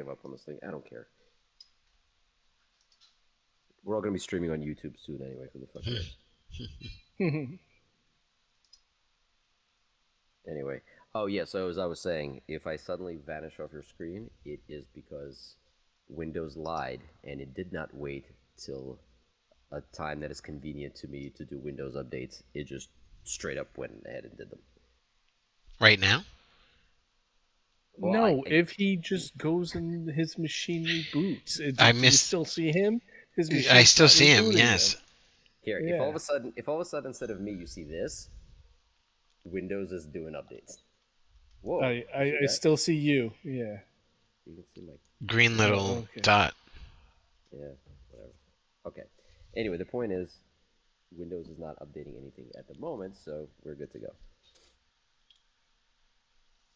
give up on this thing. I don't care. We're all gonna be streaming on YouTube soon anyway. Who the fuck cares? Anyway. Oh yeah. So as I was saying, if I suddenly vanish off your screen, it is because Windows lied and it did not wait till a time that is convenient to me to do Windows updates. It just straight up went ahead and did them. Right now? Well, No, if he just goes and his machine reboots, do you still see him? His machine. I still see him. Yes. Here, if all of a sudden instead of me you see this, Windows is doing updates. Whoa! I still see you. Yeah. You can see my green little dot. Yeah, whatever. Okay. Anyway, the point is, Windows is not updating anything at the moment, so we're good to go.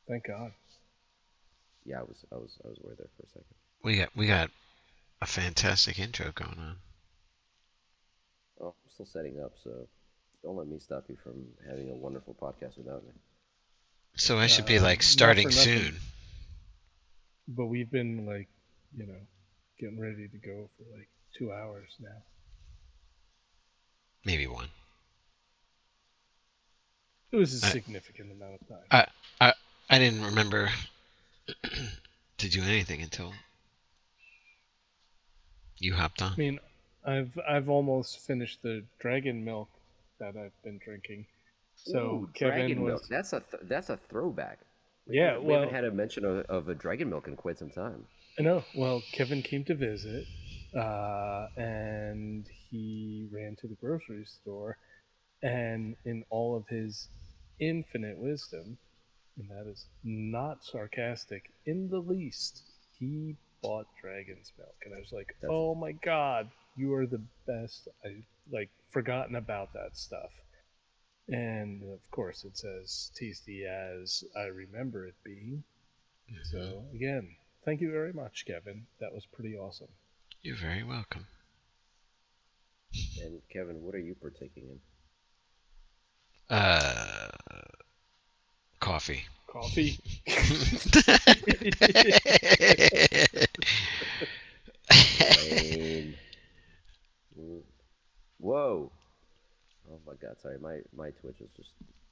Thank God. Yeah, I was worried there for a second. We got a fantastic intro going on. Oh, I'm still setting up, so don't let me stop you from having a wonderful podcast without me. So I should be starting soon. But we've been getting ready to go for 2 hours now. Maybe 1. It was a significant amount of time. I didn't remember to do anything until you hopped on. I mean, I've almost finished the dragon milk that I've been drinking. So Ooh, Kevin dragon was milk. That's a throwback. We haven't had a mention of a dragon milk in quite some time. I know. Well, Kevin came to visit, and he ran to the grocery store, and in all of his infinite wisdom, and that is not sarcastic in the least, he bought dragon's milk. And I was like, oh my God, you are the best. I forgotten about that stuff. And of course it's as tasty as I remember it being. Mm-hmm. So again, thank you very much, Kevin. That was pretty awesome. You're very welcome. And Kevin, what are you partaking in? Coffee. Coffee? Whoa. Oh my God, sorry, my Twitch is just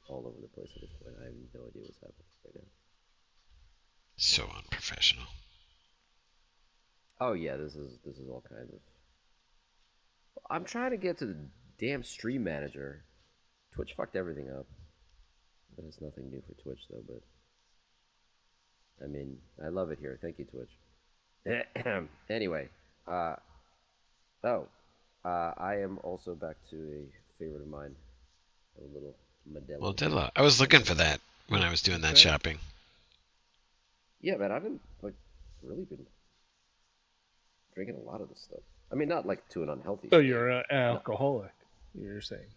all over the place at this point. I have no idea what's happening right now. So unprofessional. Oh yeah, this is all kinds of... I'm trying to get to the damn stream manager. Twitch fucked everything up. There's nothing new for Twitch though, but I mean, I love it here. Thank you, Twitch. Anyway, I am also back to a favorite of mine, a little Modelo. Modelo. I was looking for that when I was doing that shopping. Yeah, man, I've been really been drinking a lot of this stuff. I mean, not to an unhealthy. So you're an alcoholic, you're saying?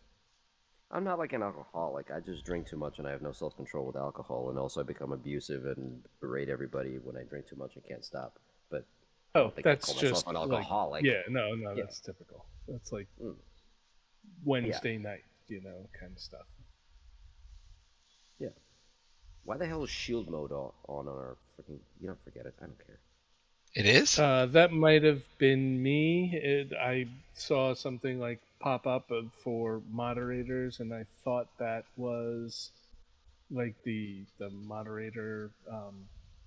I'm not like an alcoholic. I just drink too much and I have no self-control with alcohol, and also I become abusive and berate everybody when I drink too much and can't stop. But that's just an alcoholic. No, that's typical. That's like Wednesday night, kind of stuff. Yeah. Why the hell is shield mode on our freaking... You don't forget it. I don't care. It is? That might have been me. I saw something pop up for moderators, and I thought that was the moderator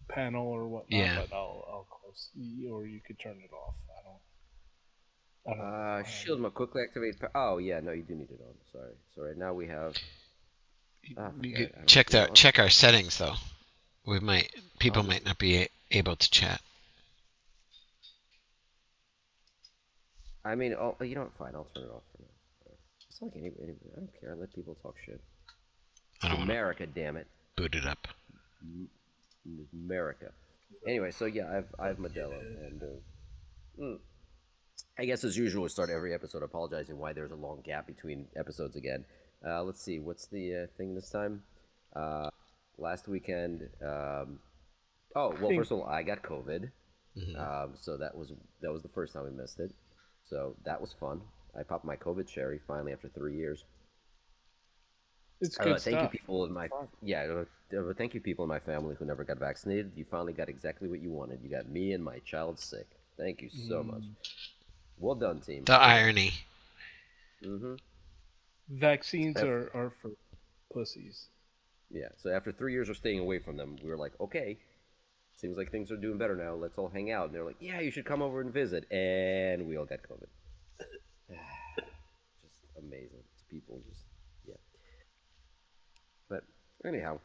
panel or whatnot. Yeah. But I'll close, or you could turn it off. I don't. Shield mode quickly activate. Oh yeah, no, you do need it on. Sorry. So right now we have. Check our settings though. People might not be able to chat. I mean, you know what? Fine, I'll turn it off for now. It's not like anybody. I don't care. I let people talk shit. I don't America, damn it. Boot it up. America. Anyway, so yeah, I have Modelo, and I guess as usual, we start every episode apologizing why there's a long gap between episodes again. Let's see, what's the thing this time? Last weekend. First of all, I got COVID, so that was the first time we missed it. So that was fun. I popped my COVID cherry finally after 3 years. It's good Thank you, stuff. people in my Fun. thank you, people in my family who never got vaccinated. You finally got exactly what you wanted. You got me and my child sick. Thank you so much. Mm. Well done, team. The Well done. irony. Mm-hmm. Vaccines are for pussies. Yeah. So after 3 years of staying away from them, we were like, okay, seems like things are doing better now. Let's all hang out. And they're like, yeah, you should come over and visit. And we all got COVID. Just amazing. People just, yeah. But anyhow,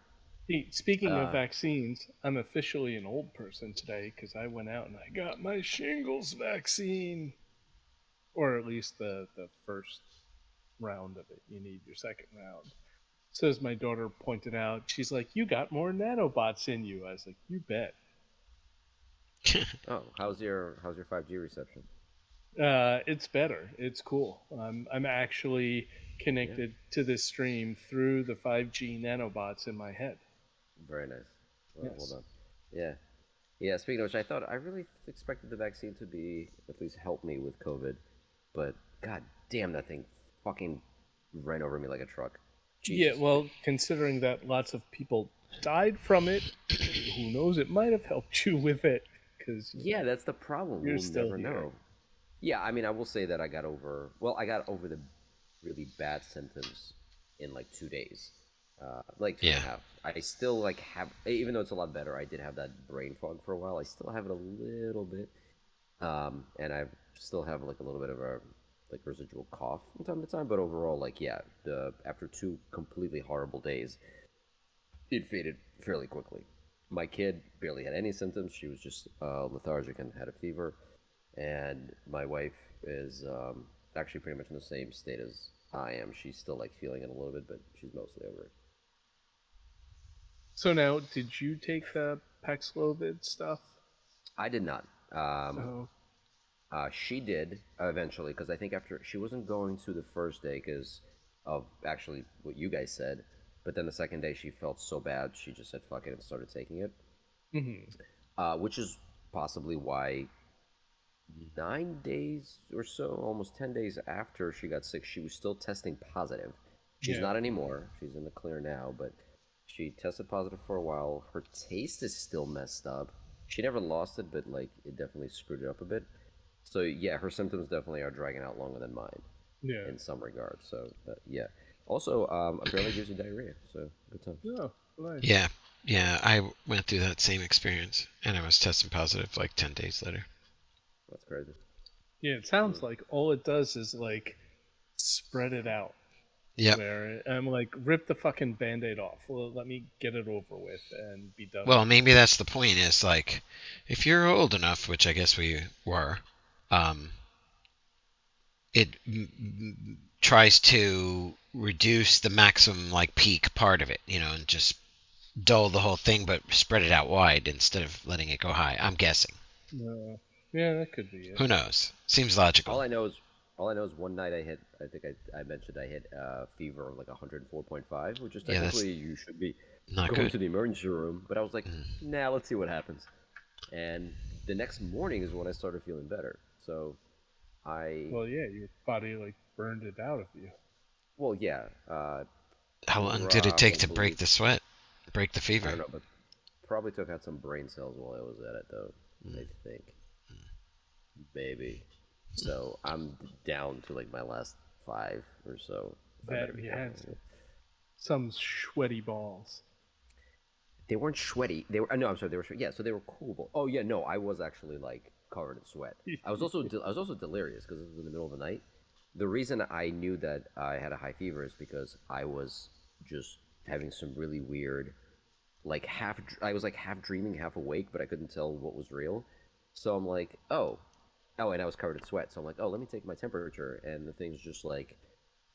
Hey, speaking of uh, vaccines, I'm officially an old person today because I went out and I got my shingles vaccine, or at least the first round of it. You need your second round. So as my daughter pointed out, she's like, "You got more nanobots in you." I was like, "You bet." oh, how's your 5G reception? It's better. It's cool. I'm actually Yeah. connected to this stream through the 5G nanobots in my head. Very nice. Well Yes. done. Yeah. Yeah, speaking of which, I really expected the vaccine to be at least help me with COVID, but god damn, that thing fucking ran over me like a truck. Yeah, Jesus. well, considering that lots of people died from it, who knows? It might have helped you with it because Yeah, that's the problem. you're We'll still never here. know. Yeah, I mean, I will say that I got over the really bad symptoms in like 2 days, like two and Yeah. a half. I still like have, even though it's a lot better, I did have that brain fog for a while. I still have it a little bit. And I still have like a little bit of a like residual cough from time to time, but overall, like yeah, the after 2 completely horrible days, it faded fairly quickly. My kid barely had any symptoms; she was just lethargic and had a fever, and my wife is actually pretty much in the same state as I am. She's still like feeling it a little bit, but she's mostly over it. So now, did you take the Paxlovid stuff? I did not. Um, Oh, She did eventually because I think after she wasn't going to the first day because of actually what you guys said, but then the second day she felt so bad she just said fuck it and started taking it, hmm which is possibly why 9 days or so, almost 10 days after she got sick, she was still testing positive. She's yeah. not anymore. She's in the clear now, but she tested positive for a while. Her taste is still messed up. She never lost it, but like it definitely screwed it up a bit. So yeah, her symptoms definitely are dragging out longer than mine Yeah. in some regards. So yeah. Also, apparently gives you diarrhea. So good times. Oh, nice. Yeah. Yeah. I went through that same experience and I was testing positive like 10 days later. That's crazy. Yeah, it sounds Hmm. like all it does is like spread it out. Yep. Where I'm like, rip the fucking band-aid off. Well, let me get it over with and be done Well, with it. maybe that's the point is like, if you're old enough, which I guess we were, um, it tries to reduce the maximum like peak part of it, and just dull the whole thing, but spread it out wide instead of letting it go high. I'm guessing. Yeah, that could be it. Who knows? Seems logical. All I know is all I know is one night I hit. I think I mentioned I hit fever of like 104.5, which is Yeah, that's technically you should be not going good. to the emergency room. But I was like, Mm. nah, let's see what happens. And the next morning is when I started feeling better. So I, Well, yeah, your body like burned it out of you. well, yeah, How long did it take to break probably the sweat? Break the I fever? don't know, but probably took out some brain cells while I was at it though. I Mm. think, maybe. So I'm down to like my last five or so. I better That be you careful. had some sweaty balls. They weren't sweaty. They were no, I'm sorry. They were yeah. So they were cool. Oh yeah, no, I was actually like covered in sweat. I was also delirious because it was in the middle of the night. The reason I knew that I had a high fever is because I was just having some really weird, like I was like half dreaming, half awake, but I couldn't tell what was real. So I'm like, oh, and I was covered in sweat. So I'm like, oh, let me take my temperature, and the thing's just like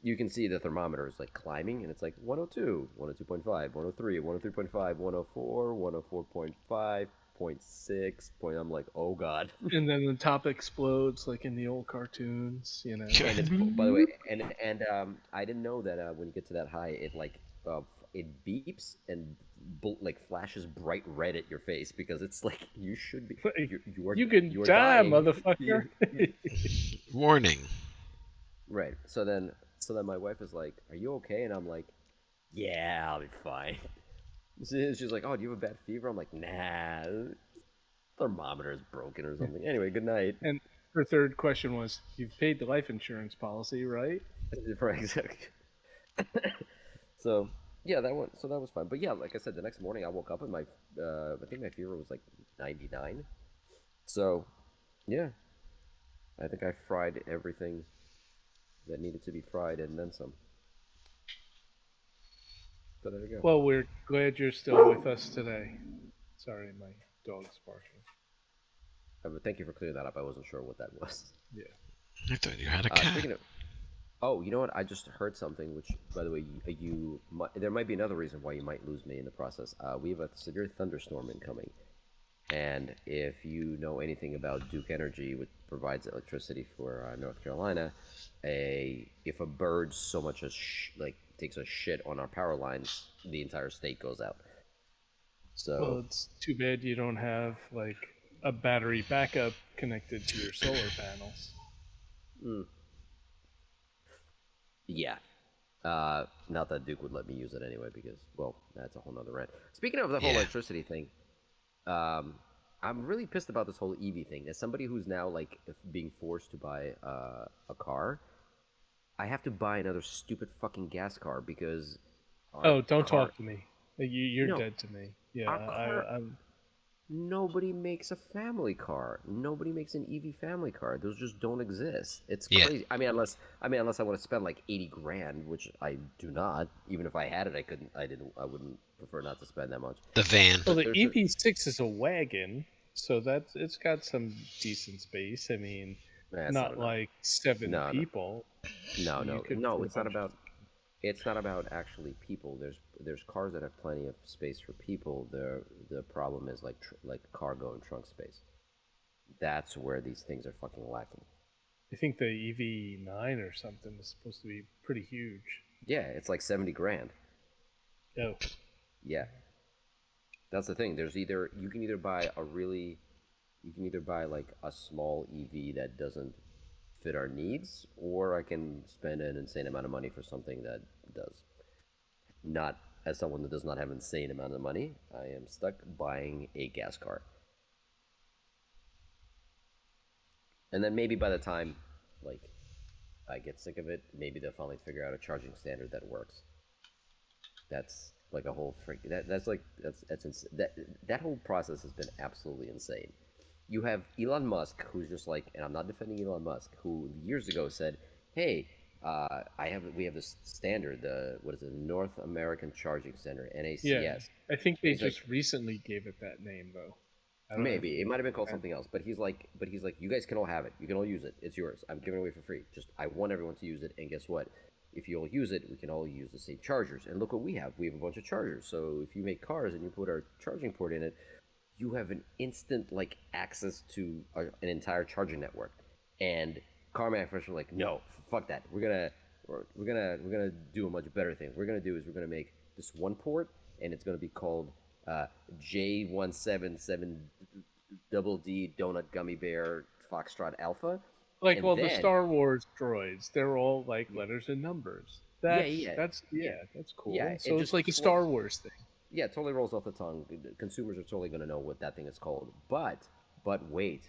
you can see the thermometer is like climbing and it's like 102, 102.5, 103, 103.5, 104, 104.5, point 6 point. I'm like, oh god. And then the top explodes like in the old cartoons, And it's, by the way, and I didn't know that when you get to that high it like it beeps and like flashes bright red at your face because it's like you should be Like, you you can are die, dying. motherfucker. Warning. Right. So then my wife is like, "Are you okay?" And I'm like, Yeah, I'll be fine. She's like, oh, do you have a bad fever? I'm like, nah, thermometer is broken or something. Anyway, good night. And her third question was, "You've paid the life insurance policy, right?" Exactly. So yeah, that one. So that was fun. But yeah, like I said, the next morning I woke up and my, I think my fever was like 99. So yeah, I think I fried everything that needed to be fried and then some. So there you go. Well, we're glad you're still with us today. Sorry, my dog's barking. But thank you for clearing that up. I wasn't sure what that was. Yeah. I thought you had a cat. Speaking of, oh, you know what? I just heard something. Which, by the way, there might be another reason why you might lose me in the process. We have a severe thunderstorm incoming, and if you know anything about Duke Energy, which provides electricity for North Carolina, if a bird so much as takes a shit on our power lines, the entire state goes out. Well, So it's too bad you don't have like a battery backup connected to your solar panels. mm, yeah, not that Duke would let me use it anyway, because well, that's a whole nother rant. Speaking of the whole Yeah. electricity thing, um, I'm really pissed about this whole EV thing. As somebody who's now like being forced to buy a car, I have to buy another stupid fucking gas car because our Oh, don't car. talk to me. You're No, dead to me. Yeah, our car. I'm. Nobody makes a family car. Nobody makes an EV family car. Those just don't exist. It's Yeah. crazy. I mean, unless I want to spend like 80 grand, which I do not. Even if I had it, I couldn't. I didn't. I wouldn't prefer not to spend that much. The van. Well, But the there's just EV6 is a wagon, so it's got some decent space. I mean, that's not not enough. like seven No, no, people. no, You no, could no. fit a It's not bunch of. about. It's not about actually people. There's cars that have plenty of space for people. The problem is like cargo and trunk space. That's where these things are fucking lacking. I think the EV9 or something is supposed to be pretty huge. Yeah, it's like 70 grand. Oh, Yeah, that's the thing. You can either buy like a small EV that doesn't fit our needs, or I can spend an insane amount of money for something that does. Not as someone that does not have an insane amount of money, I am stuck buying a gas car. And then maybe by the time like I get sick of it, maybe they'll finally figure out a charging standard that works. That's like a whole freak. That whole process has been absolutely insane. You have Elon Musk, who's just like, and I'm not defending Elon Musk, who years ago said, "Hey, we have this standard, the what is it, North American Charging Center, yeah. NACS." I think And they he's like, just recently gave it that name, though. I don't know if maybe it might have been called and- something else, but he's like, you guys can all have it. You can all use it. It's yours. I'm giving it away for free. Just I want everyone to use it. And guess what? If you all use it, we can all use the same chargers. And look what we have. We have a bunch of chargers. So if you make cars and you put our charging port in it, you have an instant like access to an entire charging network. And car manufacturers are like, no, fuck that. We're gonna do a much better thing. What we're gonna do is we're gonna make this one port, and it's gonna be called J177 Double D Donut Gummy Bear Foxtrot Alpha, like, and well, the then Star Wars droids, they're all like letters and numbers. yeah, That's yeah, that's yeah, yeah, that's yeah. cool. It So it's just like a Star Wars thing. yeah, it totally rolls off the tongue. Consumers are totally gonna know what that thing is called. But wait,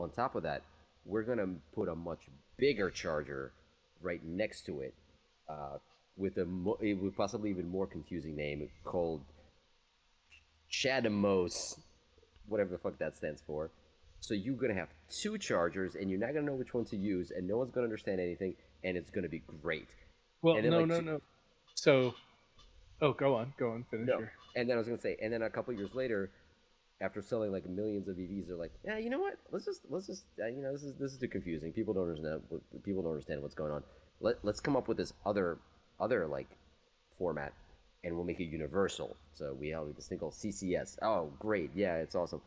on top of that, we're gonna put a much bigger charger right next to it, uh, with possibly even more confusing name called Shadamos, whatever the fuck that stands for. So you're gonna have two chargers, and you're not gonna know which one to use, and no one's gonna understand anything, and it's gonna be great. Well, And then no, no, no. So, oh, go on, finish no, your. and then I was gonna say, and then a couple years later, after selling like millions of EVs, they're like, yeah, you know what? Let's just this is too confusing. People don't understand what's going on. Let's come up with this other like format, and we'll make it universal. So we have this thing called CCS. Oh, great, yeah, it's awesome.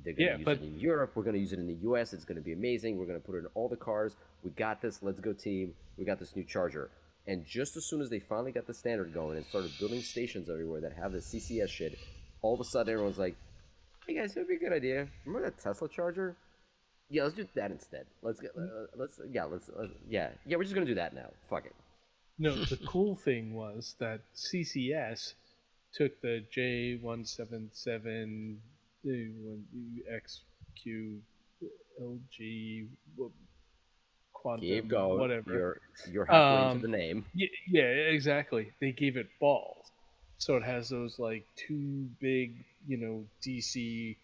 They're gonna Yeah, use but it in Europe. We're gonna use it in the U.S. It's gonna be amazing. We're gonna put it in all the cars. We got this. Let's go, team. We got this new charger. And just as soon as they finally got the standard going and started building stations everywhere that have this CCS shit, all of a sudden everyone's like, "Hey guys, it would be a good idea. Remember that Tesla charger? Yeah, let's do that instead. Let's get let's yeah let's yeah yeah we're just gonna do that now. Fuck it." No, the cool thing was that CCS took the J177 XQLG Keep quantum going. whatever. You're halfway into Um, the name. yeah, exactly. They gave it balls, so it has those like two big, DC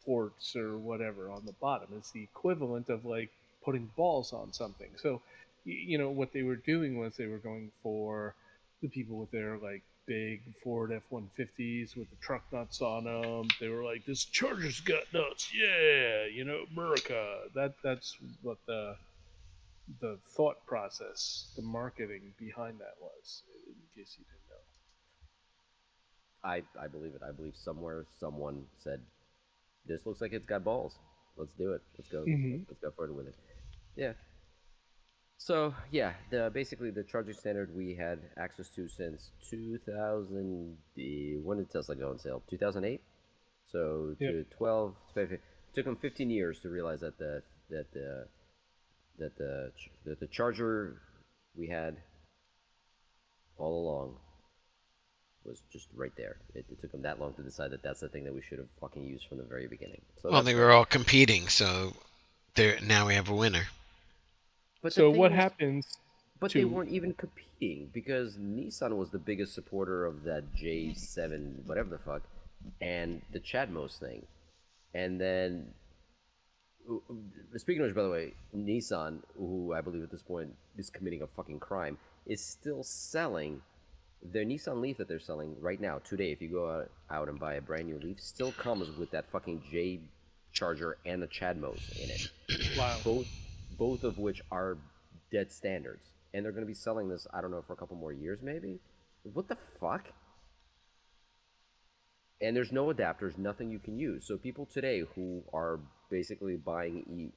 ports or whatever on the bottom. It's the equivalent of like putting balls on something. So, what they were doing was they were going for the people with their like big Ford F-150s with the truck nuts on them. They were like, "This Charger's got nuts, yeah, America." That's what the thought process, the marketing behind that was. In case you didn't know. I believe it. I believe somewhere someone said, "This looks like it's got balls. Let's do it. Let's go. Mm-hmm. Let's go further with it." Yeah. So yeah, basically the charging standard we had access to since 2000. When did Tesla go on sale? 2008. So Yep. to 12, 15, it took them 15 years to realize that the that the charger we had all along was just right there. It took them that long to decide that that's the thing that we should have fucking used from the very beginning. So Well, that's they great. were all competing, so there now we have a winner. But the So thing what is, happens but they to weren't even competing because Nissan was the biggest supporter of that J7, whatever the fuck, and the Chadmos thing. And then, speaking of which, by the way, Nissan, who I believe at this point is committing a fucking crime, is still selling their Nissan Leaf that they're selling right now, today. If you go out and buy a brand new Leaf, still comes with that fucking J charger and the Chadmos in it. wow. both both of which are dead standards, and they're going to be selling this, I don't know, for a couple more years maybe. What the fuck? And there's no adapters, nothing you can use. So people today who are basically buying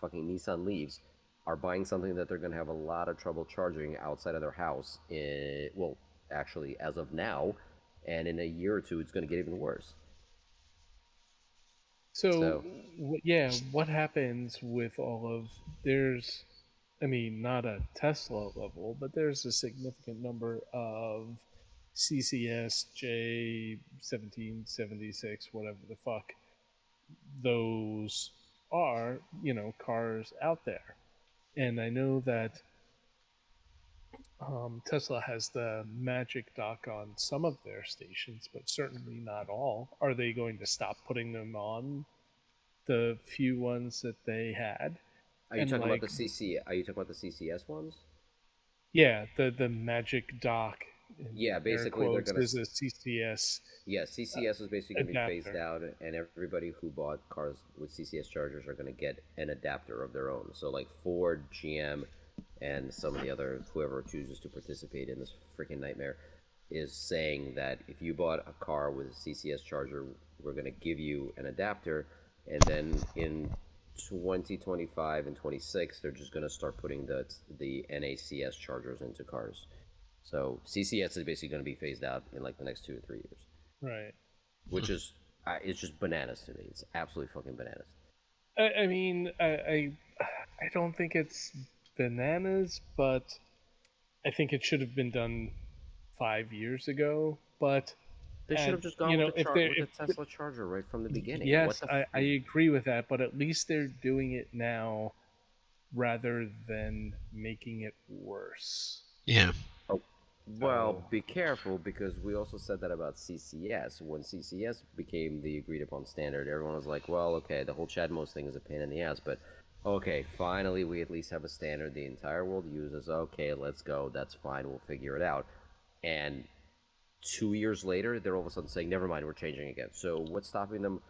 fucking Nissan Leafs are buying something that they're going to have a lot of trouble charging outside of their house. Well, actually, as of now, and in a year or two, it's going to get even worse. So, So yeah, what happens with all of there's, I mean, not a Tesla level, but there's a significant number of CCS J1776, whatever the fuck those are, cars out there. And I know that Tesla has the Magic Dock on some of their stations, but certainly not all. Are they going to stop putting them on the few ones that they had? are you And talking about like, the CC? Are you talking about the CCS ones? yeah, the Magic Dock in Yeah, air basically they're quotes gonna. is a CCS Yeah, CCS is basically going to be phased adapter. out, and everybody who bought cars with CCS chargers are going to get an adapter of their own. So, like Ford, GM, and some of the other, whoever chooses to participate in this freaking nightmare, is saying that if you bought a car with a CCS charger, we're going to give you an adapter, and then in 2025 and 26, they're just going to start putting the NACS chargers into cars. So CCS is basically going to be phased out in like the next 2 or 3 years, Right. which is it's just bananas to me. It's absolutely fucking bananas. I mean, I don't think it's bananas, but I think it should have been done 5 years ago. But They should have just gone with the if chart they're with the if Tesla charger right from the beginning. What yes, the? I agree with that, but at least they're doing it now rather than making it worse. Yeah. Oh, well, So be careful because we also said that about CCS. When CCS became the agreed upon standard, everyone was like, "Well, okay, the whole Chadmos thing is a pain in the ass, but okay, finally we at least have a standard the entire world uses. Okay, let's go. That's fine. We'll figure it out." And 2 years later, they're all of a sudden saying, "Never mind, we're changing again." So what's stopping them?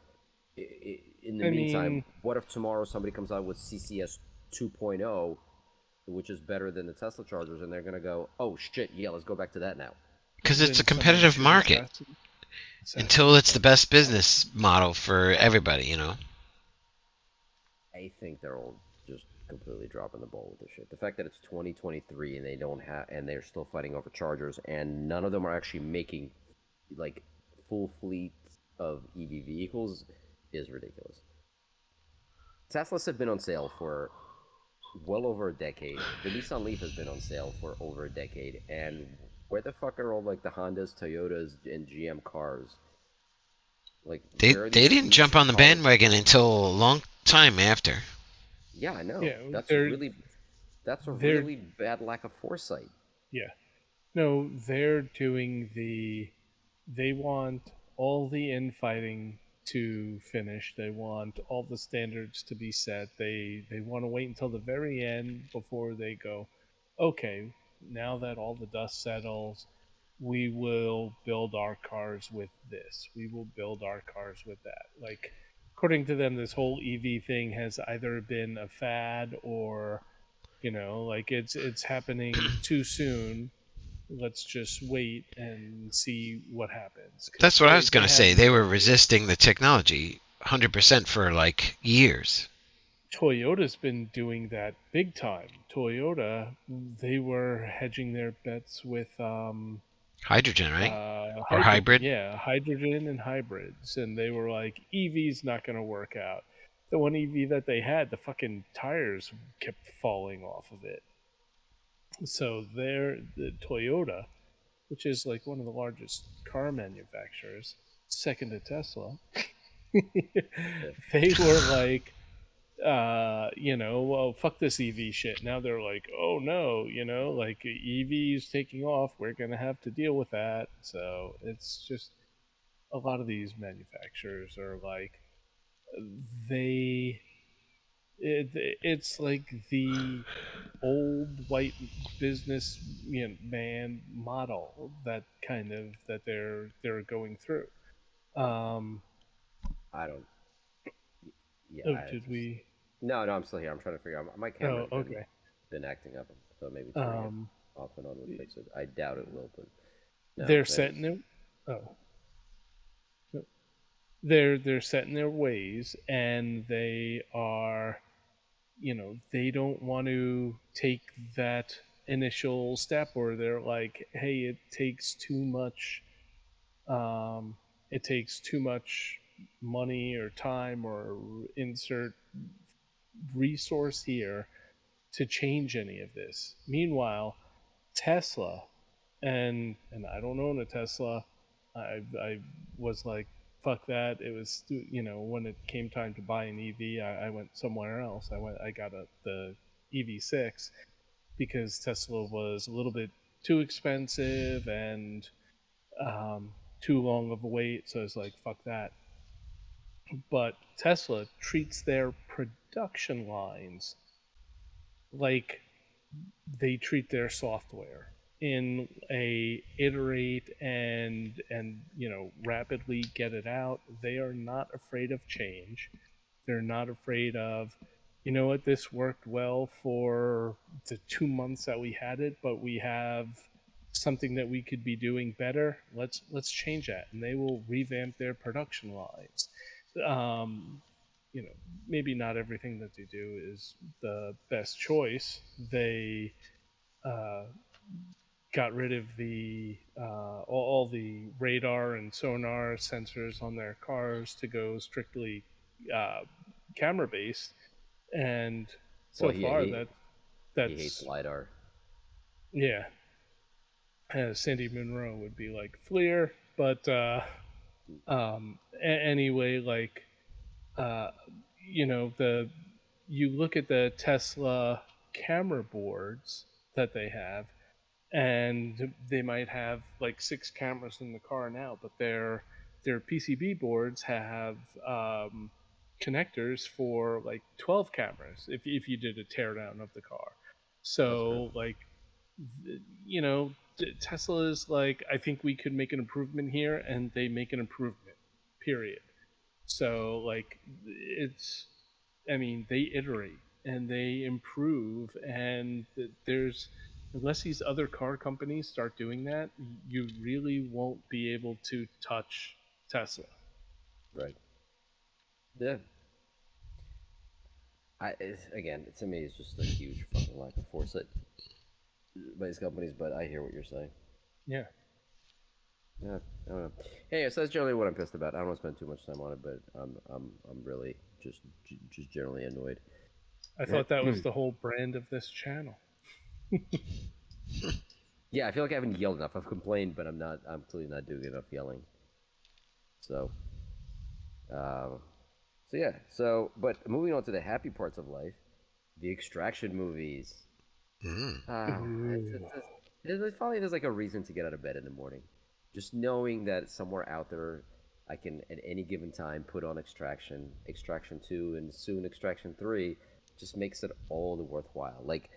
In the I meantime, mean, what if tomorrow somebody comes out with CCS 2.0, which is better than the Tesla chargers, and they're gonna go, "Oh shit, yeah, let's go back to that now." Because it's a then someone competitive should market until assassinate it's the them. best business model for everybody. I think they're all just completely dropping the ball with this shit. The fact that it's 2023 and they don't have, and they're still fighting over chargers, and none of them are actually making like full fleets of EV vehicles is ridiculous. Teslas have been on sale for well over a decade. The Nissan Leaf has been on sale for over a decade, and where the fuck are all like the Hondas, Toyotas, and GM cars? Like, They where are they these didn't jump future on the cars? bandwagon until a long time after. Yeah, I know. Yeah, That's they're really that's a they're really bad lack of foresight. yeah. No, they're doing they want all the infighting to finish. They want all the standards to be set. They want to wait until the very end before they go, okay, now that all the dust settles, we will build our cars with this. We will build our cars with that. Like, according to them, this whole EV thing has either been a fad or, like it's happening too soon. Let's just wait and see what happens, because That's what I was they gonna have say. They no were idea. resisting the technology 100% for like years. Toyota's been doing that big time. Toyota, they were hedging their bets with Hydrogen, right? Or hydrogen, hybrid. yeah, hydrogen and hybrids, and they were like, EV's not going to work out. The one EV that they had, the fucking tires kept falling off of it. So the Toyota, which is like one of the largest car manufacturers, second to Tesla, Yeah. they were like, well, fuck this EV shit. Now they're like, oh no, like EV's taking off. We're gonna have to deal with that. So it's just a lot of these manufacturers are like, they, it's like the old white business, man model that kind of that they're going through. Um, I don't. Yeah, oh, I did just we? no, no. I'm still here. I'm trying to figure out. My Oh, camera's okay. been acting up. So maybe turning it Um, off and on would fix it. I doubt it will, but no. they're setting their oh no. They're set in their ways, and they are, they don't want to take that initial step, or they're like, hey, um it takes too much money or time or insert resource here to change any of this. Meanwhile, Tesla, and I don't own a Tesla. I was like, fuck that. It was, when it came time to buy an EV, I went somewhere else. I got the EV6 because Tesla was a little bit too expensive and too long of a wait. So I was like, fuck that. But Tesla treats their production lines like they treat their software in a iterate and rapidly get it out. They are not afraid of change. They're not afraid of, what, this worked well for the 2 months that we had it, but we have something that we could be doing better. Let's change that, and they will revamp their production lines. um, you know, Maybe not everything that they do is the best choice. They uh, got rid of the all the radar and sonar sensors on their cars to go strictly uh, camera based, and Well, so far he hates that's lidar. yeah. Sandy Munro would be like FLIR, but anyway, like uh, the you look at the Tesla camera boards that they have, and they might have like 6 cameras in the car now, but their PCB boards have connectors for like 12 cameras if you did a teardown of the car. That's great. So like, Tesla is like, I think we could make an improvement here, and they make an improvement. Period. So like, it's, I mean, they iterate and they improve, and there's, unless these other car companies start doing that, you really won't be able to touch Tesla. Right. Yeah. Again, to me, it's just a huge fucking lack of foresight by these companies. But I hear what you're saying. Yeah. Yeah, I don't know. Hey, so that's generally what I'm pissed about. I don't want to spend too much time on it, but I'm really just generally annoyed. I thought that was the whole brand of this channel. Yeah, I feel like I haven't yelled enough. I've complained, but I'm not. I'm clearly not doing enough yelling. So, uh, so yeah. So, but moving on to the happy parts of life, the extraction movies. Mm. Ah, finally there's like a reason to get out of bed in the morning. Just knowing that somewhere out there, I can at any given time put on Extraction, Extraction 2, and soon Extraction 3, just makes it all the worthwhile. Like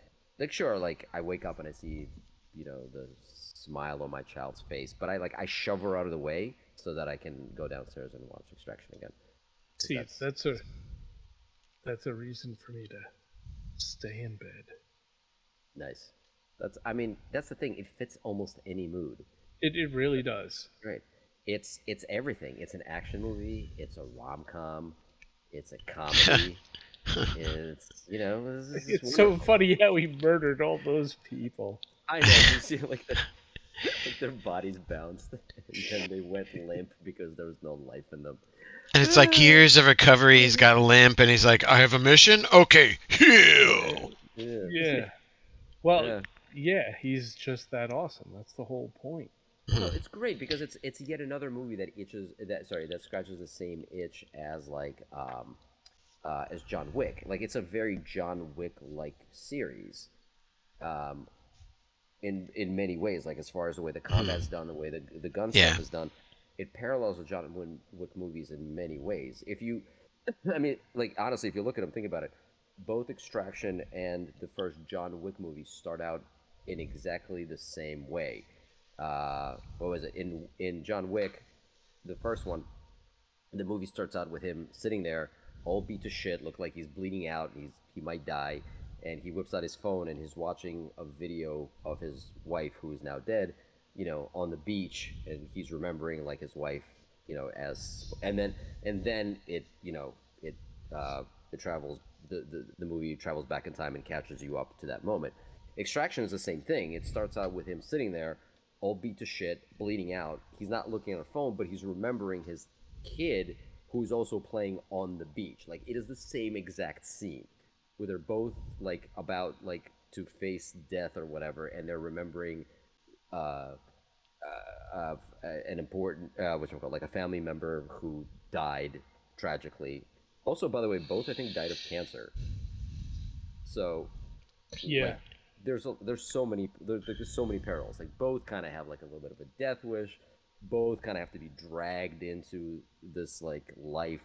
sure, like I wake up and I see, the smile on my child's face, but I shove her out of the way so that I can go downstairs and watch Extraction again. 'Cause See, that's a reason for me to stay in bed. nice. That's the thing. It fits almost any mood. It really does. Right. It's everything. It's an action movie. It's a rom com. It's a comedy. It's so funny how he murdered all those people. I know. You see, like their bodies bounced, and then they went limp because there was no life in them. And it's like years of recovery. He's got a limp, and he's like, "I have a mission. Okay, heal." Yeah. Well, Yeah. yeah, he's just that awesome. That's the whole point. No, it's great because it's yet another movie that scratches the same itch as John Wick. Like it's a very John Wick like series, um, in many ways. Like as far as the way the combat's done, the way the gun Yeah. stuff is done, it parallels the John Wick movies in many ways. If you, like honestly, if you look at them, think about it. Both Extraction and the first John Wick movie start out in exactly the same way. What was it in John Wick, the first one? The movie starts out with him sitting there, all beat to shit, look like he's bleeding out, he might die, and he whips out his phone and he's watching a video of his wife who is now dead, on the beach, and he's remembering like his wife, as and then it travels the movie travels back in time and catches you up to that moment. Extraction is the same thing. It starts out with him sitting there, all beat to shit, bleeding out. He's not looking at a phone, but he's remembering his kid who's also playing on the beach. Like it is the same exact scene where they're both like about like to face death or whatever, and they're remembering uh, an important which one called like a family member who died tragically. Also, by the way, both I think died of cancer. So Yeah. like there's so many perils. Like both kind of have like a little bit of a death wish. Both kind of have to be dragged into this like life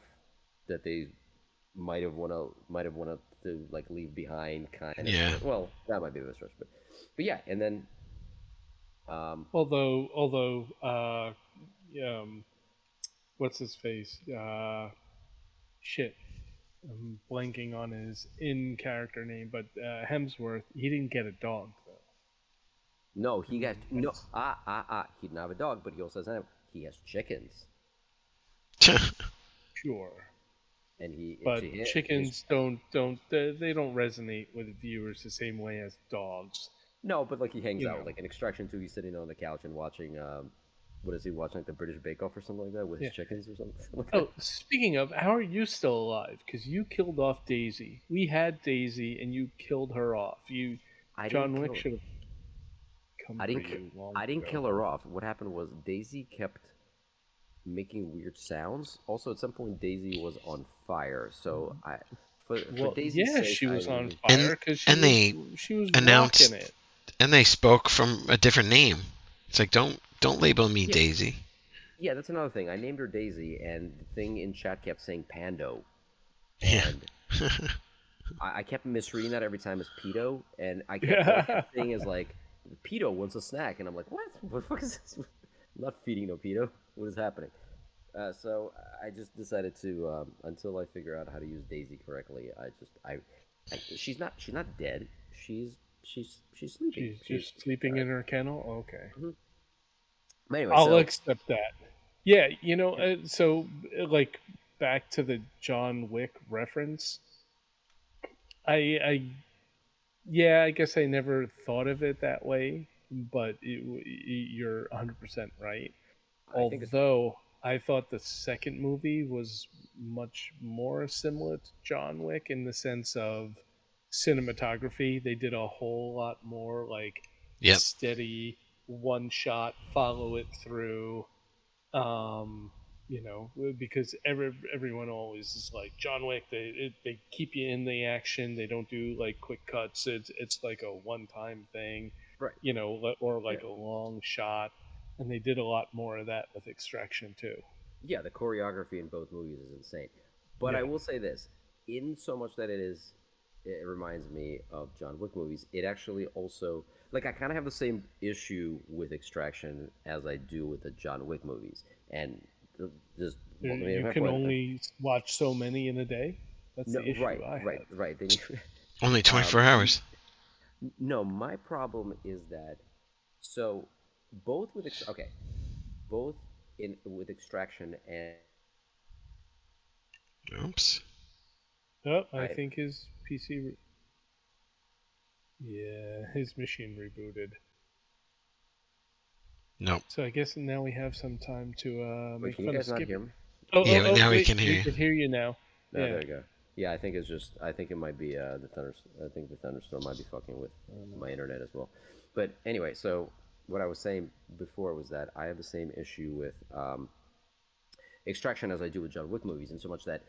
that they might have wanted to like leave behind. Kind of. Yeah. Well, that might be a bit stretch, but yeah. And then Although, what's his face? Shit, I'm blanking on his in character name, but Hemsworth, he didn't get a dog though. no, he got no he didn't have a dog, but he also he has chickens, Sure, and but to him, chickens they don't resonate with viewers the same way as dogs. no, but like he hangs You out know. like in Extraction 2, he's sitting on the couch and watching what is he watching, like the British Bake Off or something like that with his Yeah. chickens or something like Oh, speaking of, how are you still alive? Because you killed off Daisy. We had Daisy, and you killed her off. I John didn't Wick kill her. should have come I for didn't. you long I didn't ago. kill her off. What happened was Daisy kept making weird sounds. Also, at some point, Daisy was on fire. So for Well, Daisy's yeah, sake, she was I on removed- fire because and they she was announced- rocking it. And they spoke from a different name. It's like, don't label me Yeah. Daisy. Yeah, that's another thing. I named her Daisy, and the thing in chat kept saying Pando, Yeah. and I kept misreading that every time as Pedo, and I kept saying is like Pedo wants a snack, and I'm like, what? What the fuck is this? I'm not feeding no Pedo. What is happening? So I just decided to until I figure out how to use Daisy correctly. She's not dead. She's sleeping. She's just sleeping in her kennel. Okay, But anyway, I'll so accept that. Yeah, so like back to the John Wick reference. I guess I never thought of it that way, but you're 100% right. I think it's- Although I thought the second movie was much more similar to John Wick in the sense of cinematography. They did a whole lot more like Yep. steady one shot, follow it through. Because everyone always is like John Wick. They keep you in the action. They don't do like quick cuts. It's like a one time thing, Right. or Yeah. like a long shot. And they did a lot more of that with Extraction too. Yeah, the choreography in both movies is insane. But I Yeah. will say this, in so much that it reminds me of John Wick movies. It actually also, like, I kind of have the same issue with Extraction as I do with the John Wick movies. And just let me make You my can point. only watch so many in a day. That's No, the issue right, I right, have. right. Then Only 24 um, hours. no, my problem is that so both with okay, both in with Extraction and Oops. Oh, I I think his PC. Yeah, his machine rebooted. Nope. So I guess now we have some time to wait, make can you fun of guys not hear Skippy. me? Yeah, now we Wait, can hear we you. can hear you now. No, Yeah. there you go. Yeah, I think it's just. I think it might be the thunder. I think the thunderstorm might be fucking with my internet as well. But anyway, so what I was saying before was that I have the same issue with Extraction as I do with John Wick movies, in so much that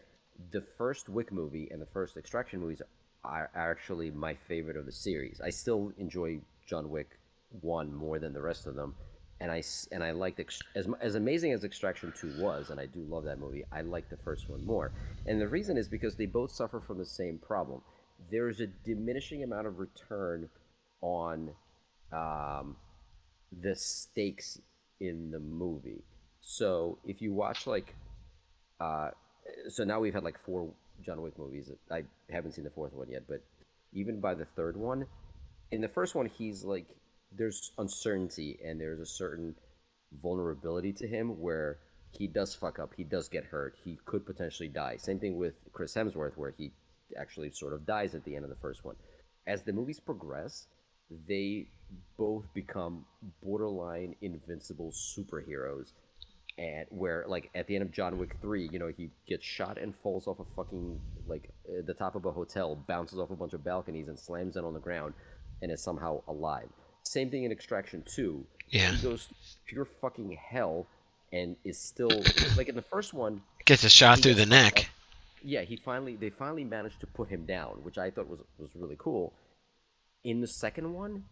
the first Wick movie and the first Extraction movies are actually my favorite of the series. I still enjoy John Wick one more than the rest of them, and I liked as amazing as Extraction 2 was, and I do love that movie. I like the first one more, and the reason is because they both suffer from the same problem. There is a diminishing amount of return on um, the stakes in the movie. So if you watch uh, so now we've had like four John Wick movies. I haven't seen the fourth one yet, but even by the third one, in the first one, he's like there's uncertainty and there's a certain vulnerability to him where he does fuck up, he does get hurt, he could potentially die. Same thing with Chris Hemsworth, where he actually sort of dies at the end of the first one. As the movies progress, they both become borderline invincible superheroes, and where like at the end of John Wick 3, he gets shot and falls off a fucking like the top of a hotel, bounces off a bunch of balconies and slams in on the ground and is somehow alive. Same thing in Extraction 2. Yeah. He goes through pure fucking hell and is still like in the first one, Gets a shot he through gets the fucked up. neck. Yeah, they finally managed to put him down, which I thought was really cool. In the second one,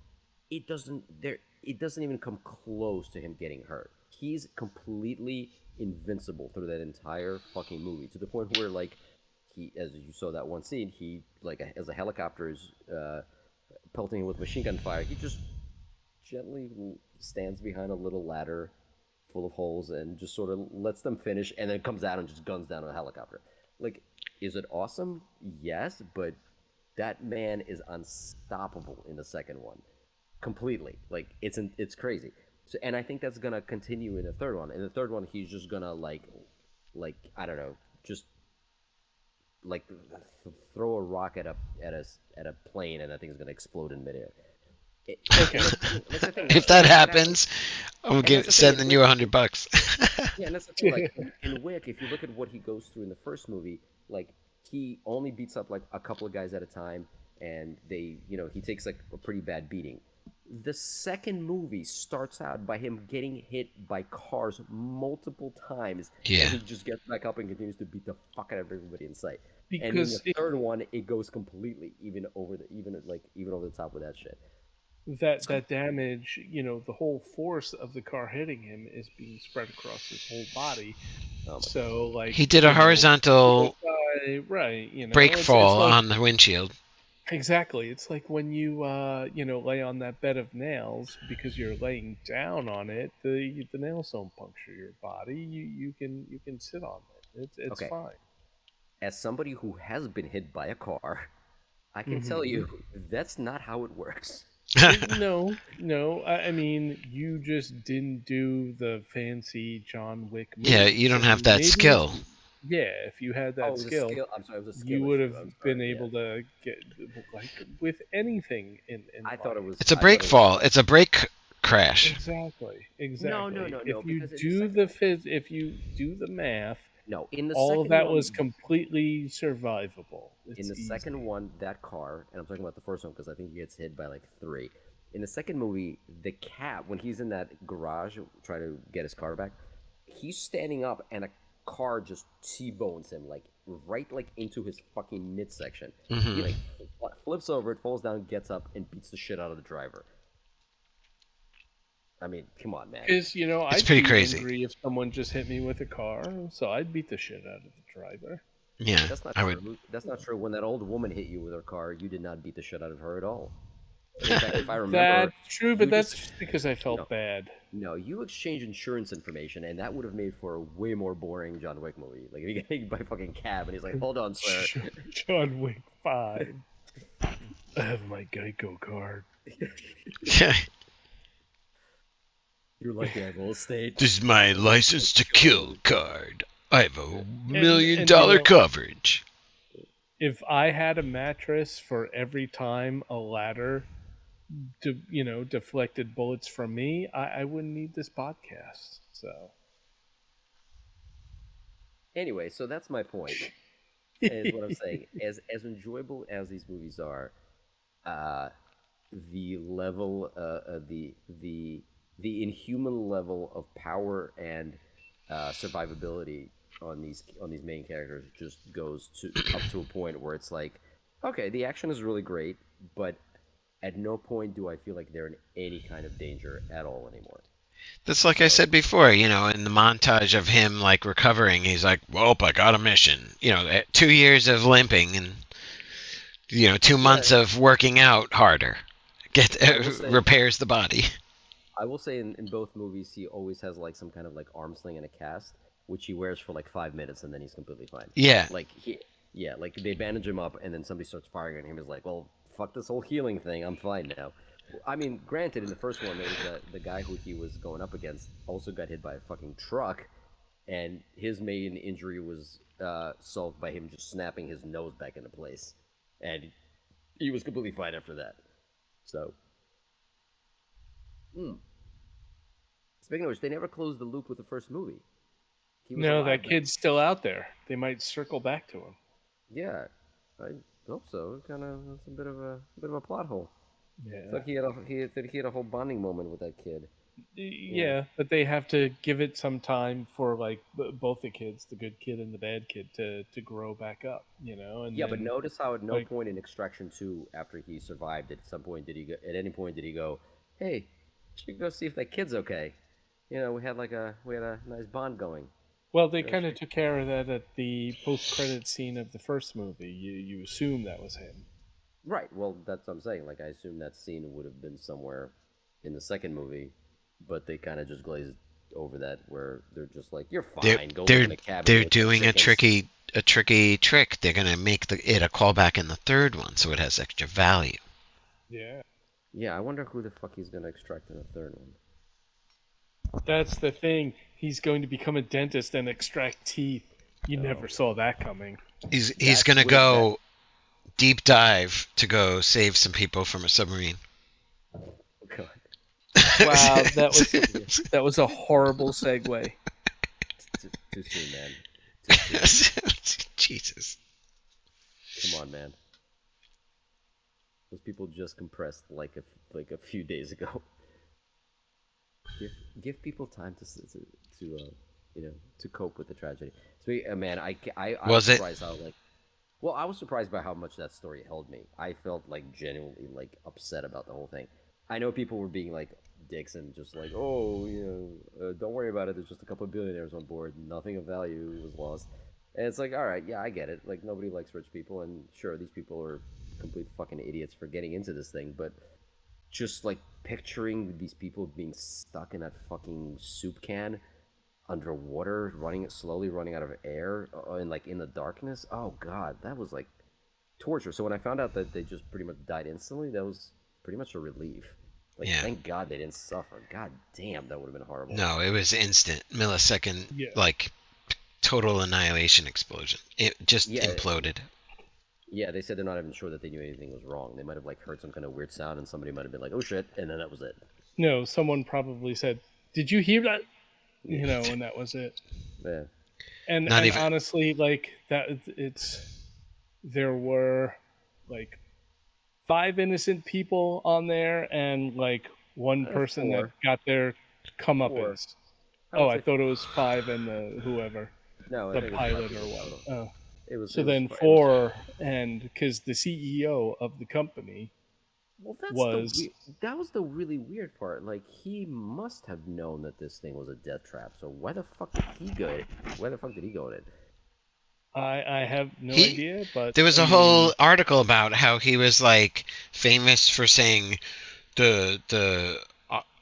it doesn't even come close to him getting hurt. He's completely invincible through that entire fucking movie, to the point where like he, as you saw that one scene, he like as a helicopter is pelting him with machine gun fire, he just gently stands behind a little ladder full of holes and just sort of lets them finish, and then comes out and just guns down a helicopter. Like, is it awesome? Yes, but that man is unstoppable in the second one, completely. Like it's crazy. So, and I think that's gonna continue in the third one. In the third one, he's just gonna like I don't know, just like throw a rock at a plane, and that thing is gonna explode in midair. Okay. That's the thing. If that happens, I'm And that's the thing, sending you $100. Yeah, and that's the thing. Like in Wick, if you look at what he goes through in the first movie, like he only beats up like a couple of guys at a time, and he takes like a pretty bad beating. The second movie starts out by him getting hit by cars multiple times, Yeah. and he just gets back up and continues to beat the fuck out of everybody in sight. And in Because the third one, it goes completely even over the top with that shit. that damage, the whole force of the car hitting him is being spread across his whole body. Oh my So like He did a horizontal right, break it's fall like on the windshield. exactly. It's like when you lay on that bed of nails because you're laying down on it, the nails don't puncture your body. You can sit on it. It's Okay. fine. As somebody who has been hit by a car, I can tell Mhm. you that's not how it works. No. I mean, you just didn't do the fancy John Wick moves. Yeah, you don't I have mean, that maybe skill. if you had Oh, that it was a skill, skill. I'm sorry, it was a skill you would issue. have I'm been sorry. able to get like with anything in I thought it life. was. It's a I break thought it fall. was. It's a brake crash. Exactly. No, If you because in the do second. if you do the math, No, in the All of second that one, was completely survivable. in It's the easy. second one, that car, and I'm talking about the first one because I think he gets hit by like 3. In the second movie, the cab, when he's in that garage trying to get his car back, he's standing up and a car just T-bones him like right like into his fucking midsection. He Hmm. like flips over, it falls down, gets up, and beats the shit out of the driver. I mean, come on, man. Because, It's I'd pretty be crazy. angry if someone just hit me with a car, so I'd beat the shit out of the driver. Yeah, That's not I would. true. That's not true. When that old woman hit you with her car, you did not beat the shit out of her at all. In fact, if I remember, That's true, but you that's just just because I felt no, bad. no, you exchanged insurance information, and that would have made for a way more boring John Wick movie. Like if you get hit by a fucking cab, and he's like, "Hold on, sir." John Wick 5. I have my Geico card. You're like, I have Allstate. This is my license to kill card. I have a $1 million and, you know, coverage. If I had a mattress for every time a ladder deflected bullets from me, I wouldn't need this podcast. So Anyway, so that's my point. Is what I'm saying. As enjoyable as these movies are, the level, the inhuman level of power and survivability on these main characters just goes to up to a point where it's like, okay, the action is really great, but at no point do I feel like they're in any kind of danger at all anymore. That's like I said before, in the montage of him like recovering, he's like, "Well, I got a mission." 2 years of limping and 2 months of working out harder, repairs the body. I will say in both movies he always has like some kind of like arm sling and a cast, which he wears for like 5 minutes and then he's completely fine. Yeah, Like they bandage him up and then somebody starts firing at him. He's like, well, fuck this whole healing thing. I'm fine now. I mean, granted, in the first one, there was the guy who he was going up against also got hit by a fucking truck, and his main injury was solved by him just snapping his nose back into place, and he was completely fine after that. So, speaking of which, they never closed the loop with the first movie. He was no, alive, that kid's still out there. They might circle back to him. Yeah, I hope so. It's kind of it's a bit of a plot hole. Yeah. Thought he had a whole bonding moment with that kid. Yeah, but they have to give it some time for like both the kids, the good kid and the bad kid, to grow back up, And Yeah, but then, notice how at no like- point in Extraction 2, after he survived, at some point did he go? At any point did he go, "Hey, should go see if that kid's okay"? We had a nice bond going. well, they kind of took care of that at the post-credit scene of the first movie. You assume that was him. Right. Well, that's what I'm saying. Like I assume that scene would have been somewhere in the second movie, but they kind of just glazed over that, where they're just like, "You're fine. Go live in a cabin." They're with doing a chickens." tricky trick. They're gonna make it a callback in the third one, so it has extra value. Yeah. Yeah, I wonder who the fuck he's gonna extract in the third one. That's the thing. He's going to become a dentist and extract teeth. You never saw that coming. He's gonna go deep dive to go save some people from a submarine. Oh God. Wow, that was a horrible segue. Too soon, man. Too soon. Jesus. Come on, man. Those people just compressed like a few days ago. Give people time to cope with the tragedy. So, man, I was surprised how like. Well, I was surprised by how much that story held me. I felt like genuinely like upset about the whole thing. I know people were being like dicks and just like, oh, don't worry about it. There's just a couple of billionaires on board. Nothing of value was lost. And it's like, all right, yeah, I get it. Like nobody likes rich people, and sure, these people are complete fucking idiots for getting into this thing. But just like picturing these people being stuck in that fucking soup can underwater, slowly running out of air, and like in the darkness. Oh God, that was like torture. So when I found out that they just pretty much died instantly, that was pretty much a relief. Like, thank God they didn't suffer. God damn, that would have been horrible. No, it was instant, millisecond, Yeah. like total annihilation explosion. It just imploded. Yeah, they said they're not even sure that they knew anything was wrong. They might have like heard some kind of weird sound, and somebody might have been like, "Oh shit," and then that was it. No, someone probably said, "Did you hear that?" And that was it. Yeah. Not And even. honestly, like that, there were like 5 innocent people on there, and like one person that Four. got their Four. comeuppance. I Oh, would I say thought it four. was five and the whoever, No, I the think it was five pilot or people what. total. Oh, It was. so It was. then It was. four, and because the CEO of the company Well, that's the was that was the really weird part. Like he must have known that this thing was a death trap. So why the fuck did he go? Why the fuck did he go in it? I have no He idea, but There was I a whole mean, article about how he was like famous for saying the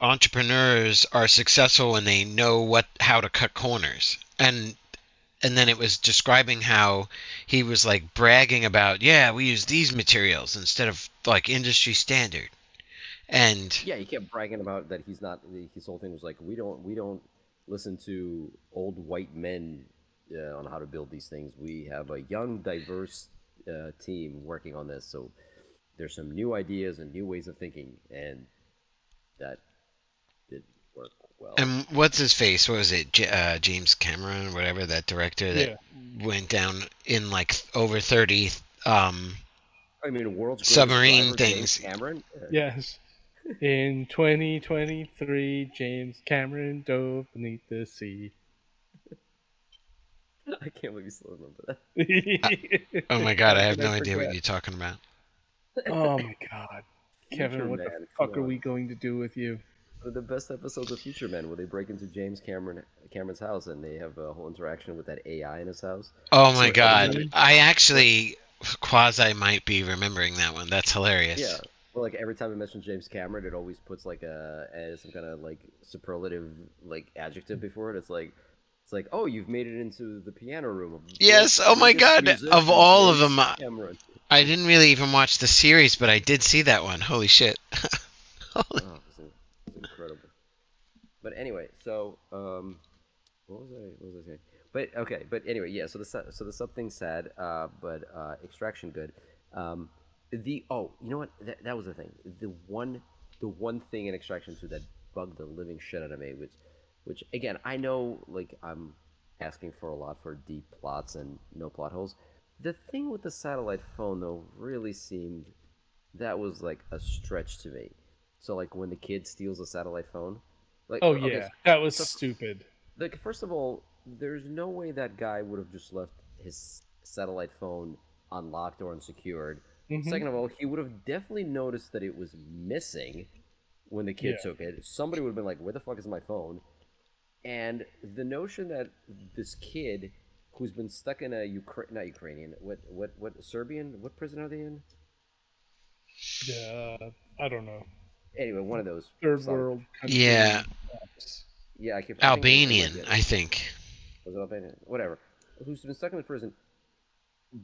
entrepreneurs are successful when they know how to cut corners. And then it was describing how he was like bragging about, yeah, we use these materials instead of like industry standard. And Yeah, he kept bragging about that he's not. His whole thing was like, we don't listen to old white men on how to build these things. We have a young, diverse team working on this. So there's some new ideas and new ways of thinking, and that didn't work well. and what's his face? What was it? James Cameron or whatever, that director that yeah, went down in like over 30 um, I mean, the world's greatest submarine driver, James things. Cameron. yes. In 2023, James Cameron dove beneath the sea. I can't believe you still remember that. Oh my god, How I have could I no idea what forget? you're talking about. Oh my god. Future Kevin, what the Man, come fuck are on. we going to do with you? One of the best episodes of Future Man, where they break into Cameron's house and they have a whole interaction with that AI in his house. Oh my So every time, god, Mhm. I well, actually quasi might be remembering that one. That's yeah, hilarious. well, like every time I mention James Cameron, it always puts like some kind of like superlative like adjective before it. It's like, oh, you've made it into the piano room of the world's Yes, oh my greatest god, of musician, all of James them, Cameron. I didn't really even watch the series, but I did see that one. Holy shit. Holy- Oh, it was incredible. But anyway, so what was I saying? But okay, but anyway, yeah. So the sub thing's sad, but extraction good. Um, you know what? That was the thing. The one thing in extraction 2 that bugged the living shit out of me, which again I know like I'm asking for a lot for deep plots and no plot holes. The thing with the satellite phone though really seemed that was like a stretch to me. So like when the kid steals a satellite phone, like Oh okay, yeah, that was so stupid. like first of all, there's no way that guy would have just left his satellite phone unlocked or unsecured. Hmm. Second of all, he would have definitely noticed that it was missing when the kid Yeah. took it. Somebody would have been like, "Where the fuck is my phone?" And the notion that this kid who's been stuck in a not Ukrainian, what Serbian, what prison are they in? Yeah, I don't know. Anyway, one of those Third Slavic. world yeah, country apps. Yeah, I think it might be Albanian, it. I think. Was it Albania? Whatever. Who's been stuck in the prison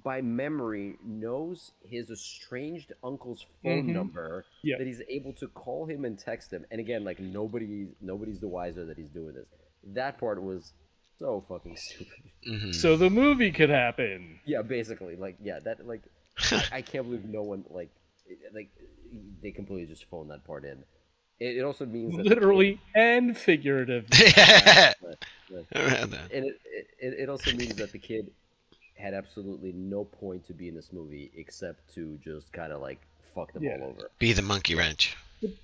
by memory knows his estranged uncle's phone Hmm. number Yeah. that he's able to call him and text him. And again, like nobody's the wiser that he's doing this. That part was so fucking stupid. Hmm. So the movie could happen. Yeah, basically, like yeah, that like I can't believe no one like they completely just phoned that part in. It also means that the kid Literally and figuratively. right, right. And it also means that the kid had absolutely no point to be in this movie except to just kind of like fuck them Yeah. all over. Be the monkey Yeah, wrench.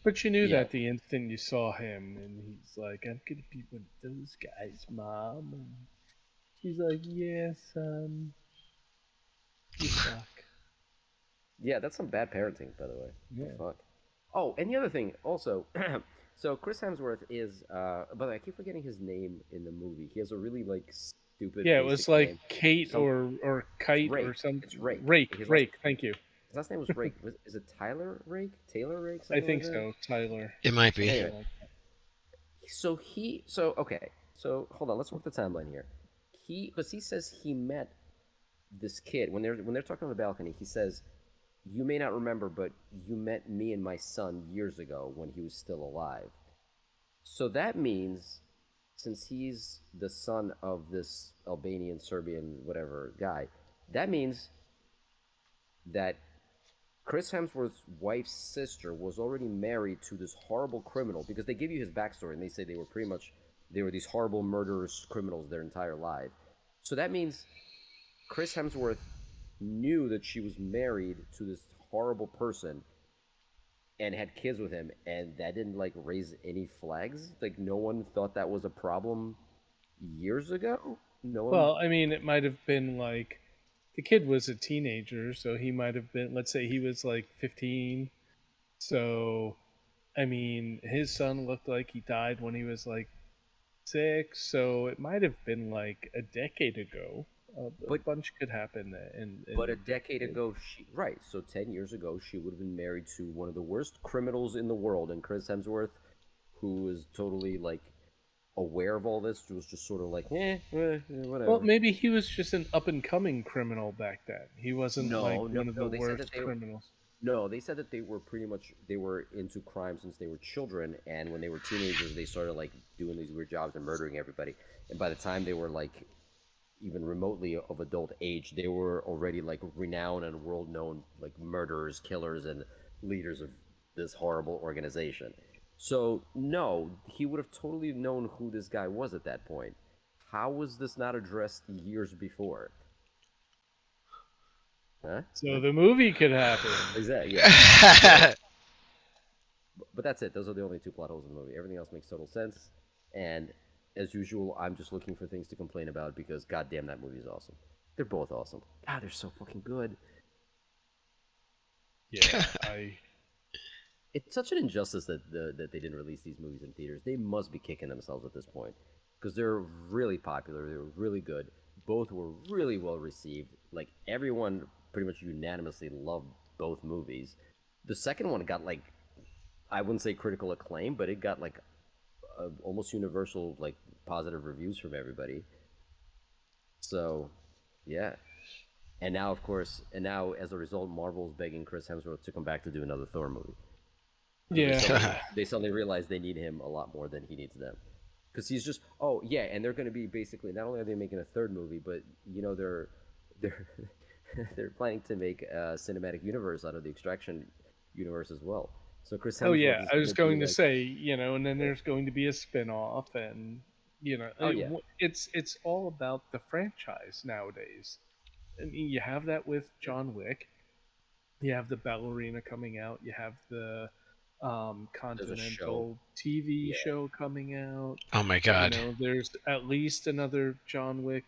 But you knew yeah, that the instant you saw him, and he's like, "I'm gonna be one of those guys, mom." And she's like, "Yeah, son, you suck." yeah. That's some bad parenting, by the way. What Yeah. the fuck? Oh, and the other thing, also, so Chris Hemsworth is. By the way, I keep forgetting his name in the movie. He has a really like stupid, Yeah, it was basic like name. Kate Some or It's Kite or Rake. some It's Rake. Rake. His last Rake. Thank you. his last name was Rake. Is it Tyler Rake? Taylor Rake? I Something like think that. so, Tyler. It might be. Something Anyway, like that. so okay. So hold on. Let's work the timeline here. Because he says he met this kid when they're talking on the balcony. He says, "You may not remember, but you met me and my son years ago when he was still alive." So that means, since he's the son of this Albanian, Serbian, whatever guy, that means that Chris Hemsworth's wife's sister was already married to this horrible criminal because they give you his backstory and they say they were these horrible murderous criminals their entire life. So that means Chris Hemsworth knew that she was married to this horrible person and had kids with him, and that didn't like raise any flags. Like no one thought that was a problem years ago. No one. Well, I mean, it might have been like the kid was a teenager, so he might have been, let's say he was like 15. So, I mean, his son looked like he died when he was like 6, so it might have been like a decade ago. A But bunch could happen but a decade ago, right? So 10 years ago, she would have been married to one of the worst criminals in the world, and Chris Hemsworth, who was totally like aware of all this, was just sort of like, Well, whatever. maybe he was just an up and coming criminal back then. He wasn't like No, no, one of the no. They said that worst criminals. no, they said that they were pretty much they were into crime since they were children, and when they were teenagers, they started like doing these weird jobs and murdering everybody. And by the time they were like even remotely of adult age, they were already like renowned and world known like murderers, killers, and leaders of this horrible organization. So no, he would have totally known who this guy was at that point. How was this not addressed years before? Huh? So the movie could happen. Exactly. Yeah. But that's it. Those are the only two plot holes in the movie. Everything else makes total sense. And as usual, I'm just looking for things to complain about because goddamn, that movie is awesome. They're both awesome. God, they're so fucking good. Yeah, I It's such an injustice that they didn't release these movies in theaters. They must be kicking themselves at this point because they're really popular. They were really good. Both were really well received. Like everyone pretty much unanimously loved both movies. The second one got like I wouldn't say critical acclaim, but it got like almost universal like positive reviews from everybody. So, yeah. And now, of course, and now as a result, Marvel's begging Chris Hemsworth to come back to do another Thor movie because yeah. they suddenly realize they need him a lot more than he needs them. Because he's just yeah, and they're going to be basically not only are they making a third movie, but they're they're planning to make a cinematic universe out of the Extraction universe as well. So Chris Oh Hemsworth yeah, is I going was to be going to like, say, and then there's going to be a spin-off, and oh yeah, it's all about the franchise nowadays. I mean, you have that with John Wick. You have the ballerina coming out. You have the there's a show, Continental TV yeah, show coming out. Oh my god. There's at least another John Wick.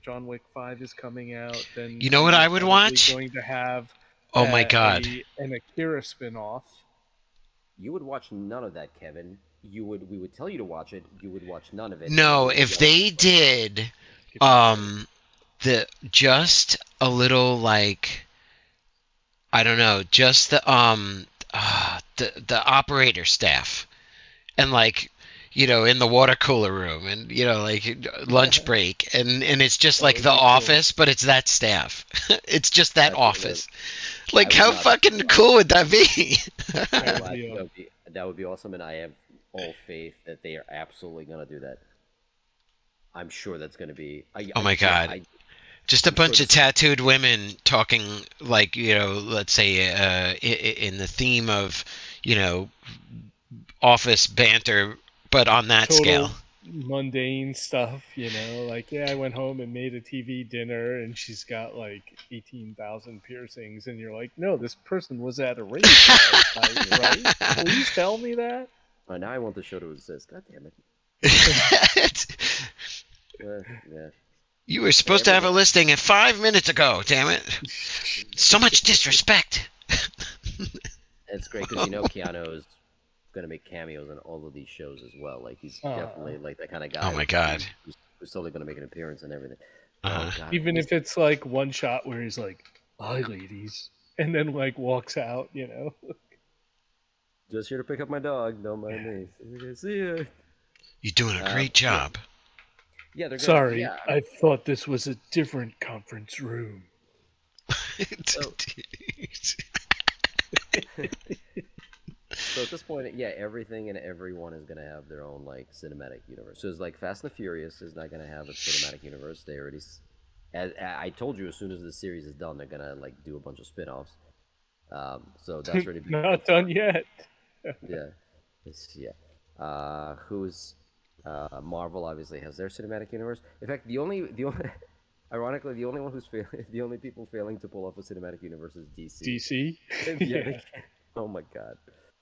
John Wick 5 is coming out. Then You know what you're I would probably watch? going to have Oh my god. an Akira spin-off. you would watch none of that, Kevin. We would tell you to watch it. You would watch none of it, and you No, would if yell. they did Get you started. the just a little like I don't know, just the operator staff and like in the water cooler room and like lunch break and it's just That like would the be cool. office but it's that staff. It's just that That's hilarious. office. I Like would how not. fucking cool would that be? That Well, would I be think that would be awesome, and I have all faith that they are absolutely gonna do that. I'm sure that's gonna be. Oh my Yeah, god. Just a I'm sure bunch of this. tattooed women talking like let's say in the theme of you know office banter but on that scale. total mundane stuff, like, yeah, I went home and made a TV dinner and she's got like 18,000 piercings, and you're like, no, this person was at a rave last night, right? Please tell me that. Now I want the show to exist. God damn it. Yeah. You were Hey, supposed to have a listing 5 minutes ago, damn it. So much disrespect. It's great because Keanu is gonna make cameos in all of these shows as well. Like he's definitely like that kind of Oh guy my god. who's totally gonna make an appearance and everything. Oh Uh-huh. god. Even if it's like one shot where he's like, hi ladies, and then like walks out. Just here to pick up my dog. Don't mind me. Okay, see ya. You're doing a great Yeah. job. Yeah, they're gonna. Sorry, Yeah. I thought this was a different conference room. So, so at this point, yeah, everything and everyone is gonna have their own like cinematic universe. So it's like Fast and the Furious is not gonna have a cinematic universe. They already, as I told you, as soon as the series is done, they're gonna like do a bunch of spin-offs. So that's already been Not done yet. yeah, yeah. Who's Marvel obviously has their cinematic universe. In fact, ironically, the only one who's the only people failing to pull off a cinematic universe is DC. DC. Yeah, they can't. Oh my god.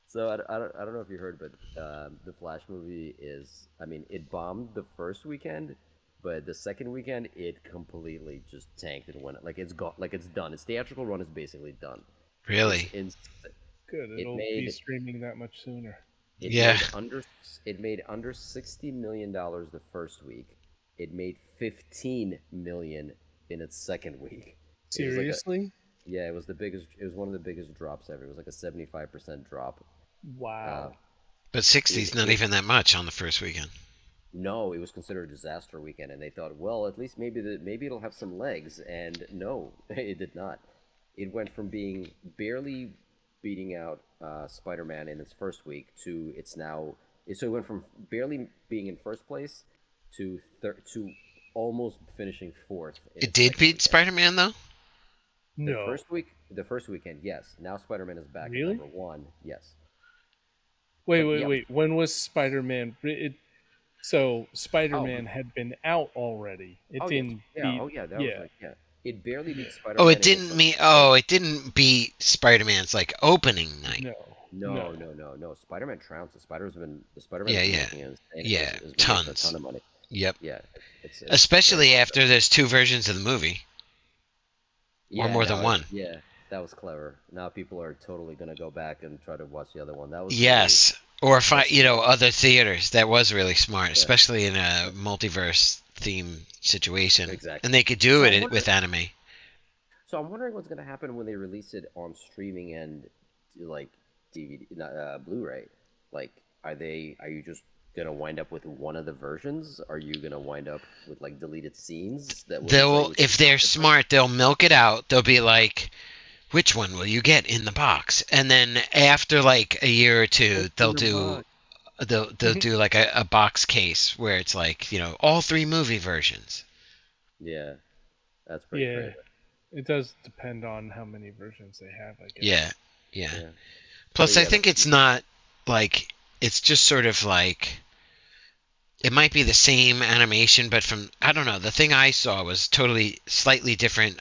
So I don't know if you heard, but the Flash movie is. I mean, it bombed the first weekend, but the second weekend it completely just tanked and went like it's gone, like it's done. Its theatrical run is basically done. It's Really? in. Good. It It'll be made streaming that much sooner. it Yeah. made under it made under $60 million the first week. It made 15 million in its second week. It was like a Seriously? yeah, it was the biggest. It was one of the biggest drops ever. It was like a 75% drop. Uh, Wow. But 60's not it even that much on the first weekend. No, it was considered a disaster weekend, and they thought, well, at least maybe it'll have some legs, and no, it did not. It went from being barely beating out Spider-Man in its first week to it's now. So it went from barely being in first place to almost finishing fourth in It its did second beat weekend. Spider-Man though? No. The first weekend, yes. Now Spider-Man is back at Really? number one, yes. Wait, But wait, yeah, wait. When was Spider-Man? So oh, Spider-Man had been out already. It oh yes, didn't yeah, beat. oh yeah, that was Yeah. like yeah. It barely beat Oh, Spider-Man it in its didn't like mean. first. Oh, it didn't beat Spider-Man's like opening night. No. No, No. no, no, no. Spider-Man trounces. The Spider-Man Yeah, has been yeah, making yeah. has been making a Tons. ton of money. Yep. Yeah, it's very Especially impressive. after there's two versions of the movie, or Yeah, more than now one. yeah, that was clever. Now people are totally gonna go back and try to watch the other one. That was really Yes, or that was smart. other theaters. That was really smart, Yeah, especially in a multiverse theme situation, and exactly. they could do So it with anime. I'm wondering what's gonna happen when they release it on streaming and like DVD, not Blu-ray. Like, are you just gonna wind up with one of the versions? Are you gonna wind up with like deleted scenes that will tell you They'll, which if ones are they're different? smart, they'll milk it out. They'll be like, which one will you get in the box? And then after like a year or two, What's in the box? they'll do like a box case where it's like, all three movie versions. Yeah, that's pretty Yeah. crazy. It does depend on how many versions they have, I Yeah, guess. yeah. Yeah, but Plus, I yeah, think it's not like it's just sort of like it might be the same animation, but from I don't know. The thing I saw was totally slightly different.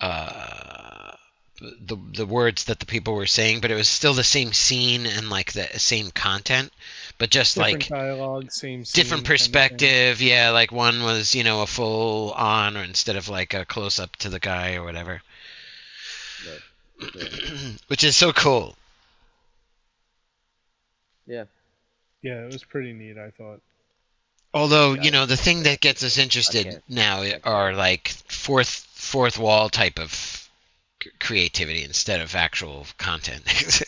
Uh, the words that the people were saying, but it was still the same scene and like the same content, but just Different like dialogue, same different scene kind of thing. perspective. Yeah, like one was a full on, or instead of like a close up to the guy or whatever, right. Yeah, which is so cool. yeah. Yeah, it was pretty neat, I thought. Although, I, the thing that gets us I interested can't. now I can't are wait. like fourth wall type of creativity instead of actual content.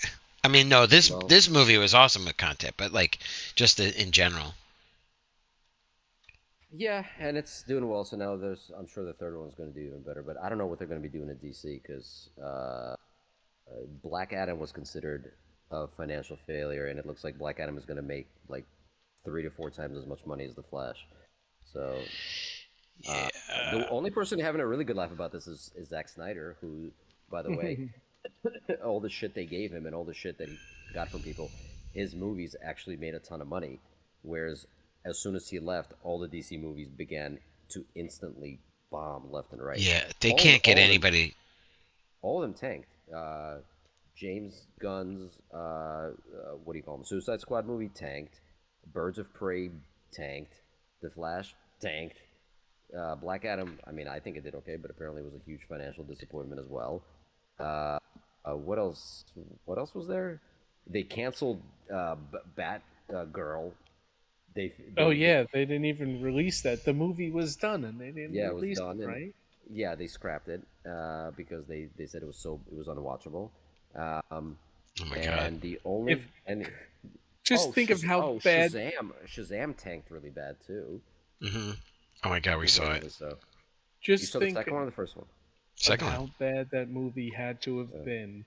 I mean, no, this Well, this movie was awesome with content, but like just in general. yeah, and it's doing well. So now I'm sure the third one's going to do even better. But I don't know what they're going to be doing at DC because Black Adam was considered a financial failure, and it looks like Black Adam is going to make like 3 to 4 times as much money as the Flash. So uh, the Yeah. only person having a really good laugh about this is Zack Snyder, who, by the way, all the shit they gave him and all the shit that he got from people, his movies actually made a ton of money. Whereas as soon as he left, all the DC movies began to instantly bomb left and right. Yeah, they can't get All of them, anybody. all of them tanked. James Gunn's what do you call them? Suicide Squad movie tanked. Birds of Prey tanked. The Flash tanked. Black Adam, I mean, I think it did okay, but apparently it was a huge financial disappointment as well. Uh, what else? What else was there? They canceled Bat Girl. Oh yeah, they didn't even release that. The movie was done and they didn't Yeah, it was release it, done, and right? yeah, they scrapped it because they said it was unwatchable. Um, Oh my god. and the only If and just think of how bad Shazam tanked really bad too. hmm Oh my god, we saw it. Deservedly so. You just saw the think second one or the first one? of Second one. how bad that movie had to have Uh, been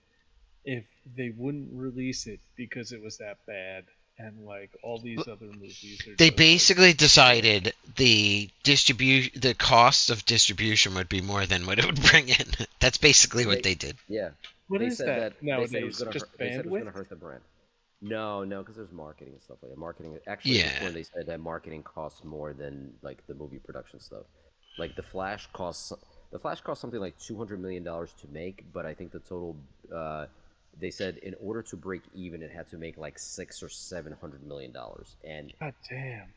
if they wouldn't release it because it was that bad and like all these other movies are They just like basically decided the cost of distribution would be more than what it would bring in. That's basically what they they did. yeah, what is that they said it was nowadays? gonna Just hurt, they said it was bandwidth? gonna hurt the brand. No, no, because there's marketing and stuff like that. Marketing, actually, at this Yeah. point, they said that marketing costs more than like the movie production stuff. Like the Flash costs something like $200 million to make, but I think the total, they said in order to break even, it had to make like $600 or $700 million, and God damn.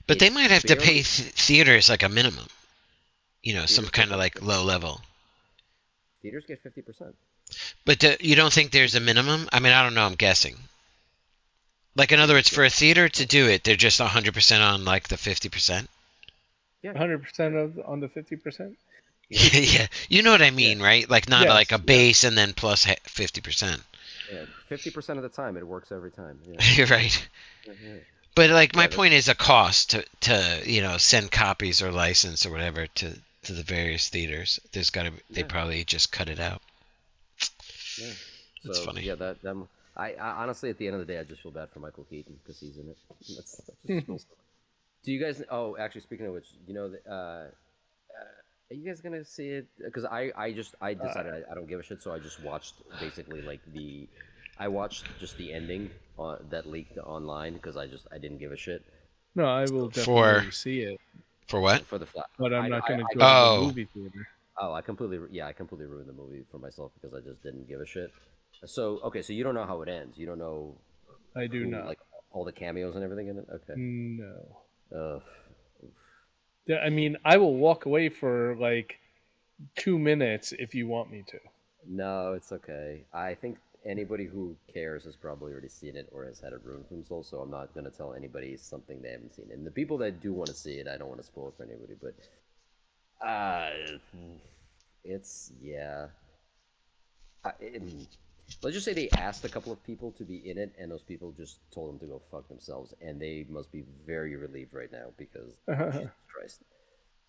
But it they might have to pay barely theaters like a minimum. Some theaters get kind of like like low level. theaters get 50%. But you don't think there's a minimum? I mean, I don't know. I'm guessing. Like in other Theaters words, get for a theater to do it, they're just 100% on like the 50%. yeah 100% of on the 50%. yeah Yeah, you know what I yeah mean, right? Like not like a Yes. base and then plus 50%. yeah 50% of the time it works every time. Yeah, You're right. yeah, But like my yeah. That's point is a cost to send copies or license or whatever to the various theaters. They yeah. probably just cut it out. Yeah. That's So funny. yeah, I honestly at the end of the day I just feel bad for Michael Keaton because he's in it. That just feels. Do you guys? Oh, actually, speaking of which, are you guys gonna see it? Because I decided I don't give a shit, so I just watched basically like I watched just the ending that leaked online because I didn't give a shit. No, I will So For definitely see it, what? for the flat, but I'm not going to I go to the Oh, movie theater. oh I completely ruined the movie for myself because I just didn't give a shit. So okay, so you don't know how it ends. You don't know I do who not. like all the cameos and everything in it. Okay. No. Ugh. Yeah, I mean, I will walk away for like 2 minutes if you want me to. No, it's okay. I think anybody who cares has probably already seen it or has had it ruined for themselves, so I'm not going to tell anybody something they haven't seen. And the people that do want to see it, I don't want to spoil it for anybody, but uh, it's, yeah. I, it, let's just say they asked a couple of people to be in it, and those people just told them to go fuck themselves, and they must be very relieved right now because Jesus Christ.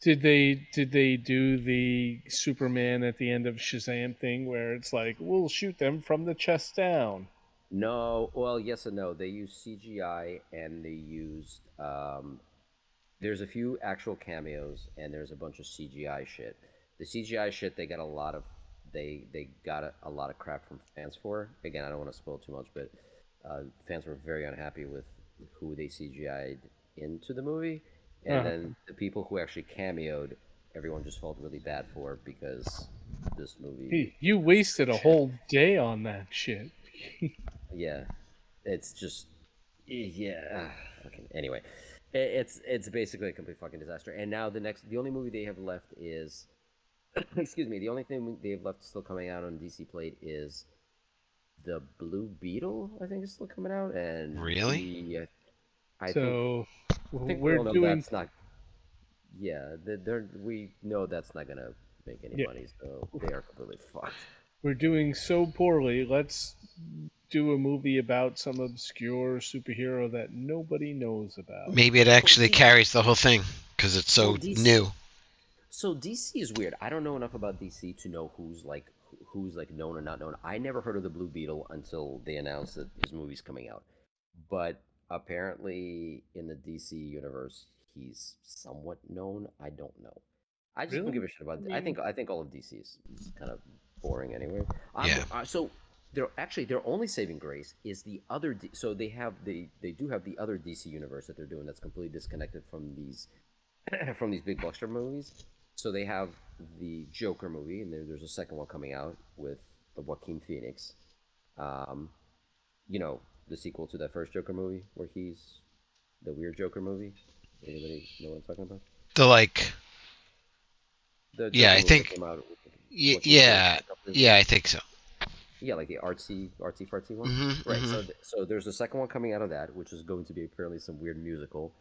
Did they do the Superman at the end of Shazam thing where it's like we'll shoot them from the chest down? No, well, yes and no. They used CGI and they used there's a few actual cameos and there's a bunch of CGI shit. The CGI shit they got they got a lot of crap from fans for. Again, I don't want to spoil too much, but fans were very unhappy with who they CGI'd into the movie, and Uh, then the people who actually cameoed, everyone just felt really bad for because this movie hey, you was wasted a shit. whole day on that shit. Yeah, it's just yeah. Fucking anyway, it's basically a complete fucking disaster. And now the only movie they have left is excuse me, the only thing they have left still coming out on DC Plate is the Blue Beetle. I think is still coming out, and really? I So think we we're all know doing that's not. Yeah, we know that's not gonna make any yeah, money, so they are completely fucked. we're doing so poorly. Let's do a movie about some obscure superhero that nobody knows about. Maybe it Well, actually carries the whole thing because it's well, so DC. new. So DC is weird. I don't know enough about DC to know who's like known or not known. I never heard of the Blue Beetle until they announced that his movie's coming out. But apparently in the DC universe, he's somewhat known. I don't know. I just don't give Really? a shit about. I mean, I think all of DC is kind of boring anyway. Yeah. So their only saving grace is the other. So they do have the other DC universe that they're doing that's completely disconnected from these from these big blockbuster movies. So they have the Joker movie, and there's a second one coming out with the Joaquin Phoenix. Um, you know, the sequel to that first Joker movie where he's the weird Joker movie. Anybody know what I'm talking about? The like. The Yeah, Joker I movie that think. came out with Joaquin Phoenix Yeah. a couple years Yeah, ago. I think so. Yeah, like the artsy fartsy one. Mhm. Right. Mhm. So there's a second one coming out of that, which is going to be apparently some weird musical,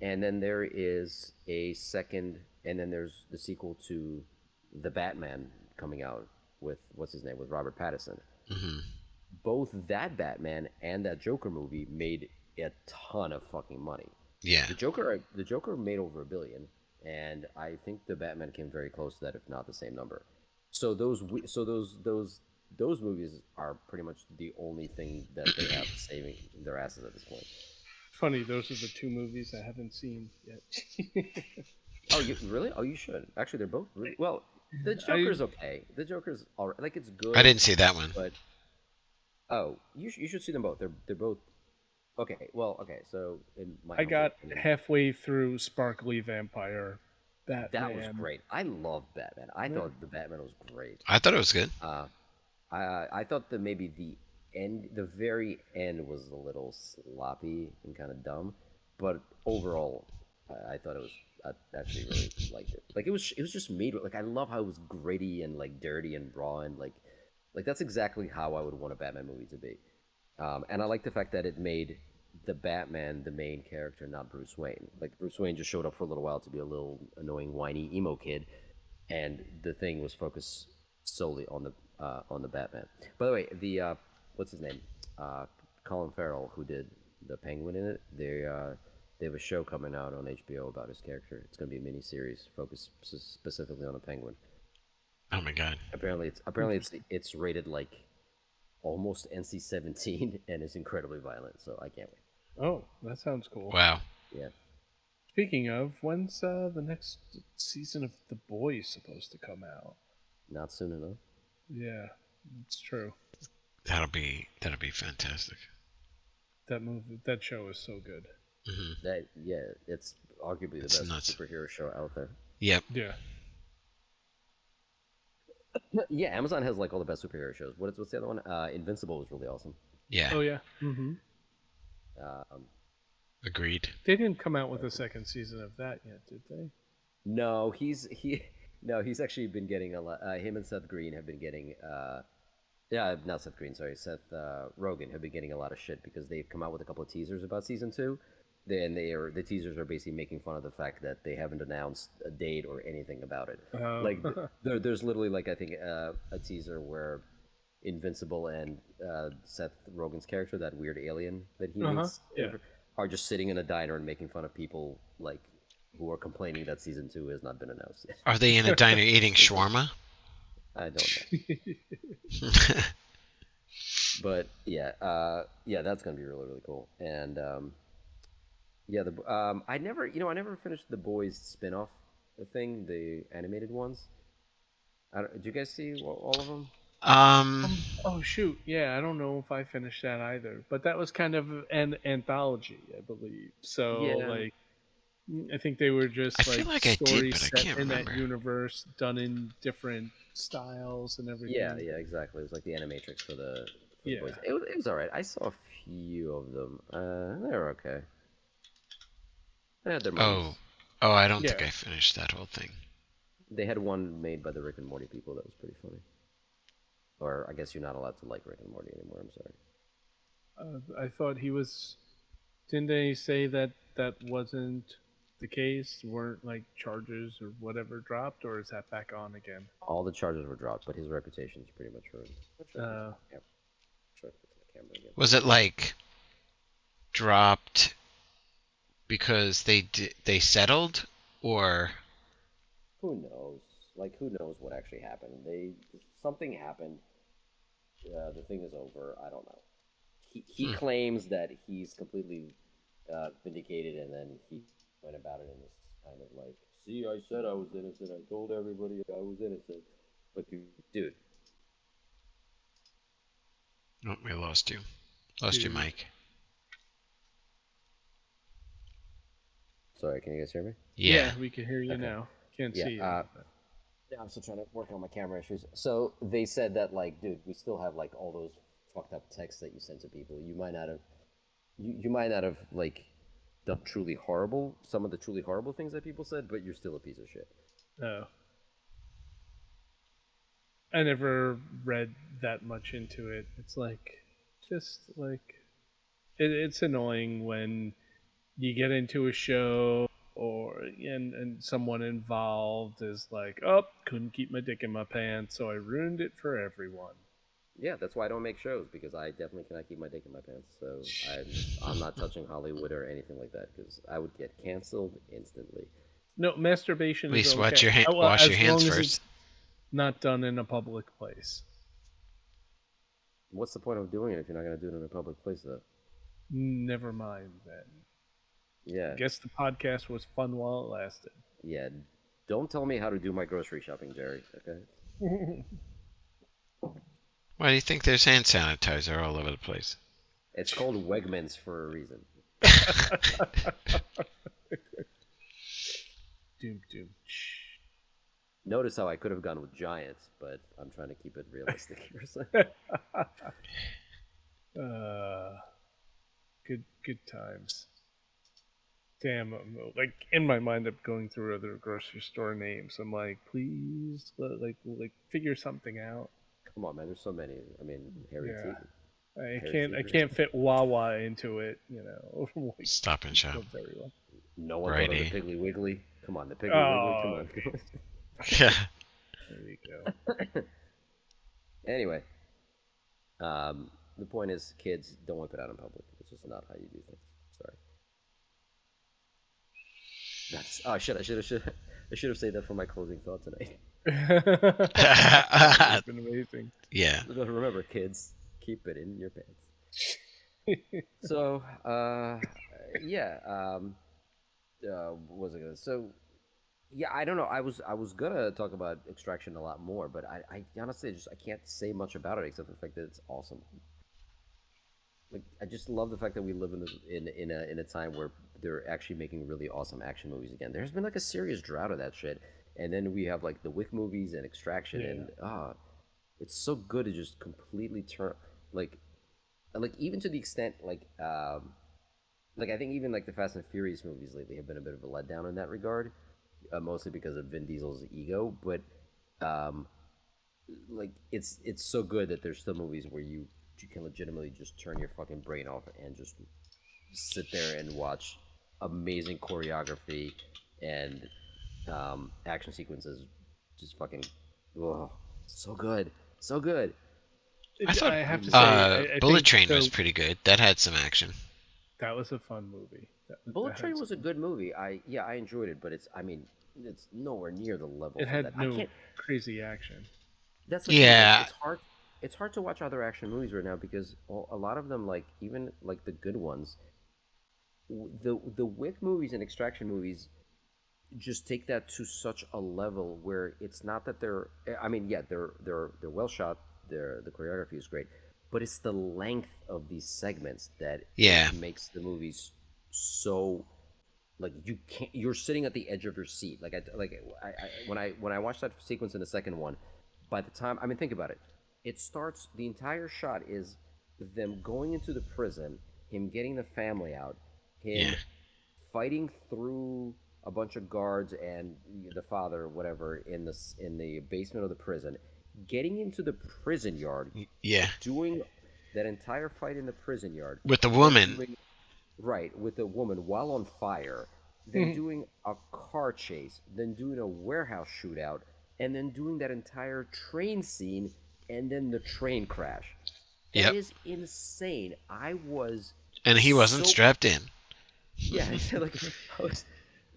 and then there is a second, and then there's the sequel to the Batman coming out with what's his name with Robert Pattinson. Mhm. Both that Batman and that Joker movie made a ton of fucking money. Yeah. The Joker made over $1 billion, and I think the Batman came very close to that, if not the same number. So those movies are pretty much the only thing that they have saving their asses at this point. funny. Those are the two movies I haven't seen yet. Oh, you really? Oh, you should. Actually, they're both really well. The I Joker's okay. The Joker's all right. Like it's I good, didn't see that one. but oh, you should see them both. They're both Okay, well, okay. So in my I humble got opinion, halfway through Sparkly Vampire that was Batman. great. I love Batman. I Yeah. thought the Batman was great. I thought it was good. Uh, I thought that maybe the very end was a little sloppy and kind of dumb, but overall, I thought it was. I actually really liked it. Like it was just made like I love how it was gritty and like dirty and raw and like that's exactly how I would want a Batman movie to be. And I like the fact that it made the Batman the main character, not Bruce Wayne. Like Bruce Wayne just showed up for a little while to be a little annoying, whiny emo kid, and the thing was focused solely on the Batman. By the way, the what's his name? Colin Farrell, who did the Penguin in it. They have a show coming out on HBO about his character. It's going to be a mini series focused specifically on the Penguin. Oh my god. Apparently it's rated like almost NC-17 and is incredibly violent. So I can't wait. Oh, that sounds cool. Wow. Yeah. Speaking of, when's the next season of The Boys supposed to come out? Not soon enough. Yeah, it's true. That'll be fantastic. That show is so good. That yeah, it's arguably the It's best nuts. superhero show out there. Yep. Yeah. Yeah, Amazon has like all the best superhero shows. What's the other one? Invincible was really awesome. Yeah. Oh yeah. Mm-hmm. Um, Agreed. They didn't come out with a second season of that yet, did they? no, he's actually been getting a lot. Him and Seth Green have been getting. Yeah, not Seth Green. Sorry, Seth Rogen have been getting a lot of shit because they've come out with a couple of teasers about season two. The teasers are basically making fun of the fact that they haven't announced a date or anything about it. Like there's literally like I think a teaser where Invincible and Seth Rogen's character, that weird alien that he meets, yeah. are just sitting in a diner and making fun of people like who are complaining that season two has not been announced yet. Are they in a diner eating shawarma? I don't know, but yeah, yeah, that's gonna be really really cool. And yeah, I never finished the Boys spin-off thing, the animated ones. Did you guys see all of them? Oh shoot, yeah, I don't know if I finished that either, but that was kind of an anthology, I believe. So Yeah. like, I think they were I just feel like like I did, stories but I set can't in remember. that universe, done in different styles and everything. Yeah, yeah, exactly. It was like the Animatrix for the Yeah. Boys. It was all right. I saw a few of them. They were okay. They had their moments. Oh, I don't Yeah. think I finished that whole thing. They had one made by the Rick and Morty people that was pretty funny. Or I guess you're not allowed to like Rick and Morty anymore. I'm sorry. I thought he was. Didn't they say that that wasn't the case? Weren't like charges or whatever dropped, or is that back on again? All the charges were dropped, but his reputation is pretty much ruined. Try to fix my camera again. Was it like dropped because they settled, or Who knows? Like, who knows what actually happened? Something happened. The thing is over. I don't know. He claims that he's completely vindicated, and then he went about it in this kind of like, see, I said I was innocent. I told everybody I was innocent. But dude, oh, we lost you. Lost you, Dude. Mike. sorry, can you guys hear me? Yeah. we can hear you Okay. now. Can't Yeah, see you. Yeah, I'm still trying to work on my camera issues. So they said that, like, dude, we still have like all those fucked up texts that you sent to people. You might not have, you might not have like done some of the truly horrible things that people said, but you're still a piece of shit. Oh. I never read that much into it. It's like, just like, it's annoying when you get into a show and someone involved is like, oh, couldn't keep my dick in my pants, so I ruined it for everyone. Yeah, that's why I don't make shows, because I definitely cannot keep my dick in my pants. So I'm not touching Hollywood or anything like that, because I would get canceled instantly. No, masturbation At least is okay. wash your as hands long as first. it's not done in a public place. What's the point of doing it if you're not going to do it in a public place, though? Never mind then. Yeah. I guess the podcast was fun while it lasted. Yeah. Don't tell me how to do my grocery shopping, Jerry. Okay. Why do you think there's hand sanitizer all over the place? It's called Wegmans for a reason. Doom, doom. Notice how I could have gone with Giants, but I'm trying to keep it realistic here. So. Good times. Damn, like in my mind, I'm going through other grocery store names. I'm like, please, like figure something out. Come on, man. There's so many. I mean, Harry Yeah. T. I Harry can't fit Wawa into it, like, Stop and Shop. very well. No one thought of the Righty. Piggly Wiggly. Come on, the Piggly Wiggly. Come Oh, on. Yeah. there you go. Anyway, the point is, kids, don't whip it out in public. It's just not how you do things. Sorry. That's I should have saved that for my closing thought tonight. It's been amazing. Yeah. Remember, kids, keep it in your pants. So, yeah. What was it gonna? So, yeah, I don't know. I was gonna talk about Extraction a lot more, but I honestly I can't say much about it except for the fact that it's awesome. Like, I just love the fact that we live in a time where they're actually making really awesome action movies again. There's been like a serious drought of that shit, and then we have like the Wick movies and Extraction, and it's so good to just completely turn like even to the extent like I think even like the Fast and Furious movies lately have been a bit of a letdown in that regard, mostly because of Vin Diesel's ego. But um, like it's so good that there's still movies where you can legitimately just turn your fucking brain off and just sit there and watch amazing choreography and action sequences. Just fucking, oh, so good, so good. I thought I have to say, I Bullet think Train so, was pretty good. That had some action. that was a fun movie. Bullet Train was a good movie. I enjoyed it, but it's nowhere near the level. It had that. no I can't. crazy action. That's the thing, like, Yeah. it's hard. It's hard to watch other action movies right now because a lot of them, like even like the good ones, the Wick movies and Extraction movies just take that to such a level where it's not that they're. I mean, yeah, they're well shot. The choreography is great, but it's the length of these segments that Yeah. makes the movies so like you can't. You're sitting at the edge of your seat. When I watched that sequence in the second one, by the time I mean think about it, it starts. The entire shot is them going into the prison, him getting the family out, him Yeah. fighting through a bunch of guards and the father, whatever, in the basement of the prison, getting into the prison yard, Yeah. doing that entire fight in the prison yard, With the then woman. doing right with the woman while on fire, then doing a car chase, then doing a warehouse shootout, and then doing that entire train scene, and then the train crash. That Yep. is insane. I was And he wasn't so strapped in. yeah, like I was,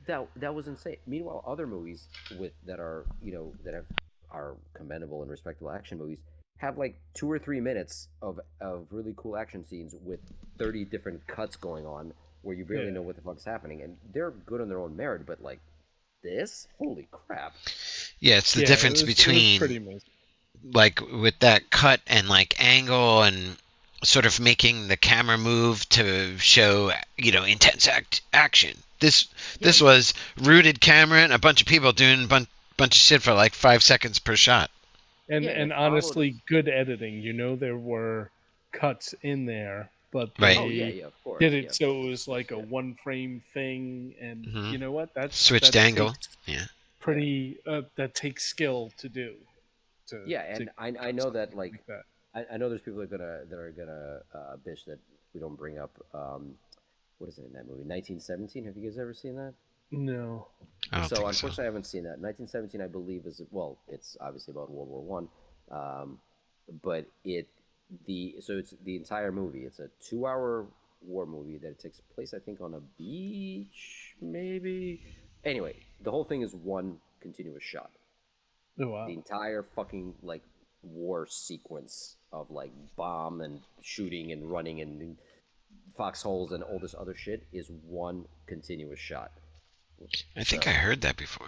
that was insane. Meanwhile, other movies with that are that are commendable and respectable action movies have like 2 or 3 minutes of really cool action scenes with 30 different cuts going on where you barely Yeah. know what the fuck's happening, and they're good on their own merit. But like this, holy crap! Yeah, it's the Yeah, difference it was between pretty amazing. like with that cut and like angle and sort of making the camera move to show intense action. This Yeah, was rooted camera and a bunch of people doing bunch of shit for like 5 seconds per shot. And yeah, and it and followed. honestly, good editing. There were cuts in there, but Right. Oh yeah, they yeah, of course, did yeah, it of so course, it was of course, like a yeah. one frame thing. And Hmm. you know what? Switched That angle. takes Yeah. that takes skill to do. Yeah, To and I cut know something that like that. I know there's people that are gonna bitch that we don't bring up what is it in that movie 1917. Have you guys ever seen that? No. I don't So think so. unfortunately, I haven't seen that. 1917, I believe, is well, it's obviously about World War One, but it's the entire movie. It's a 2 hour war movie that takes place, I think, on a beach, maybe. Anyway, the whole thing is one continuous shot. Oh wow. The entire fucking like war sequence of like bomb and shooting and running and foxholes and all this other shit is one continuous shot. I think I So heard that before.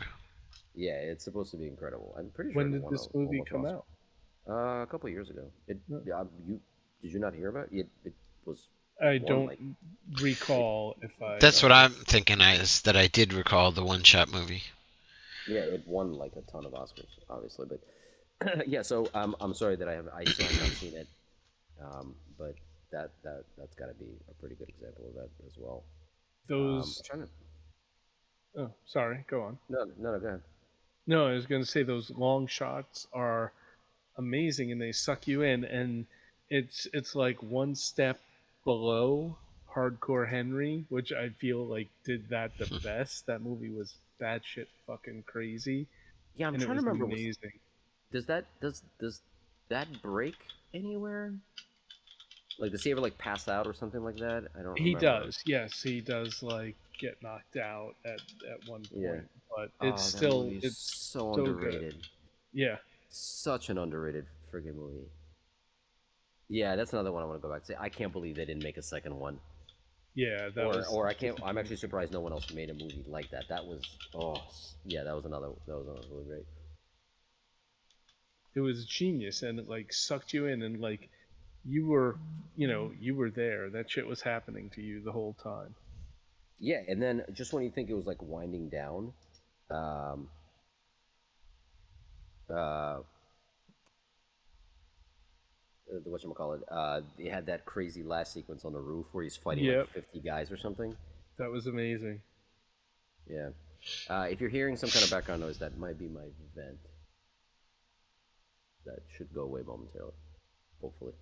yeah, it's supposed to be incredible. I'm pretty sure When it did won this movie almost come Oscar. out? A couple of years ago. It No. you did you not hear about it? It was I One don't like recall if I That's what I'm was. thinking. Is that I did recall the one shot movie. yeah, it won like a ton of Oscars, obviously, but yeah. So I'm sorry that I still have not seen it, but that's got to be a pretty good example of that as well. I'm Those. trying to Oh, sorry. Go on. no, go ahead. No, I was going to say those long shots are amazing and they suck you in, and it's like one step below Hardcore Henry, which I feel like did that the best. That movie was batshit fucking crazy, Yeah, I'm and it trying to was remember. amazing. Does that break anywhere? Like, does he ever like pass out or something like that? I don't He remember. does, yes, he does like get knocked out at one Yeah. point, but Oh, that movie is it's so so good. underrated. Yeah, Such an underrated friggin' movie. Yeah, that's another one I want to go back to. I can't believe they didn't make a second one. yeah, that Or was or I can't. I'm actually disappointing. surprised no one else made a movie like that. That was yeah, that was another really great. It was genius, and it like sucked you in, and like you were, you were there. That shit was happening to you the whole time. Yeah, and then just when you think it was like winding down, um, uh, the whatchamacallit, they had that crazy last sequence on the roof where he's fighting like Yep, 50 guys or something. that was amazing. Yeah. If you're hearing some kind of background noise, that might be my vent. That should go away momentarily, hopefully.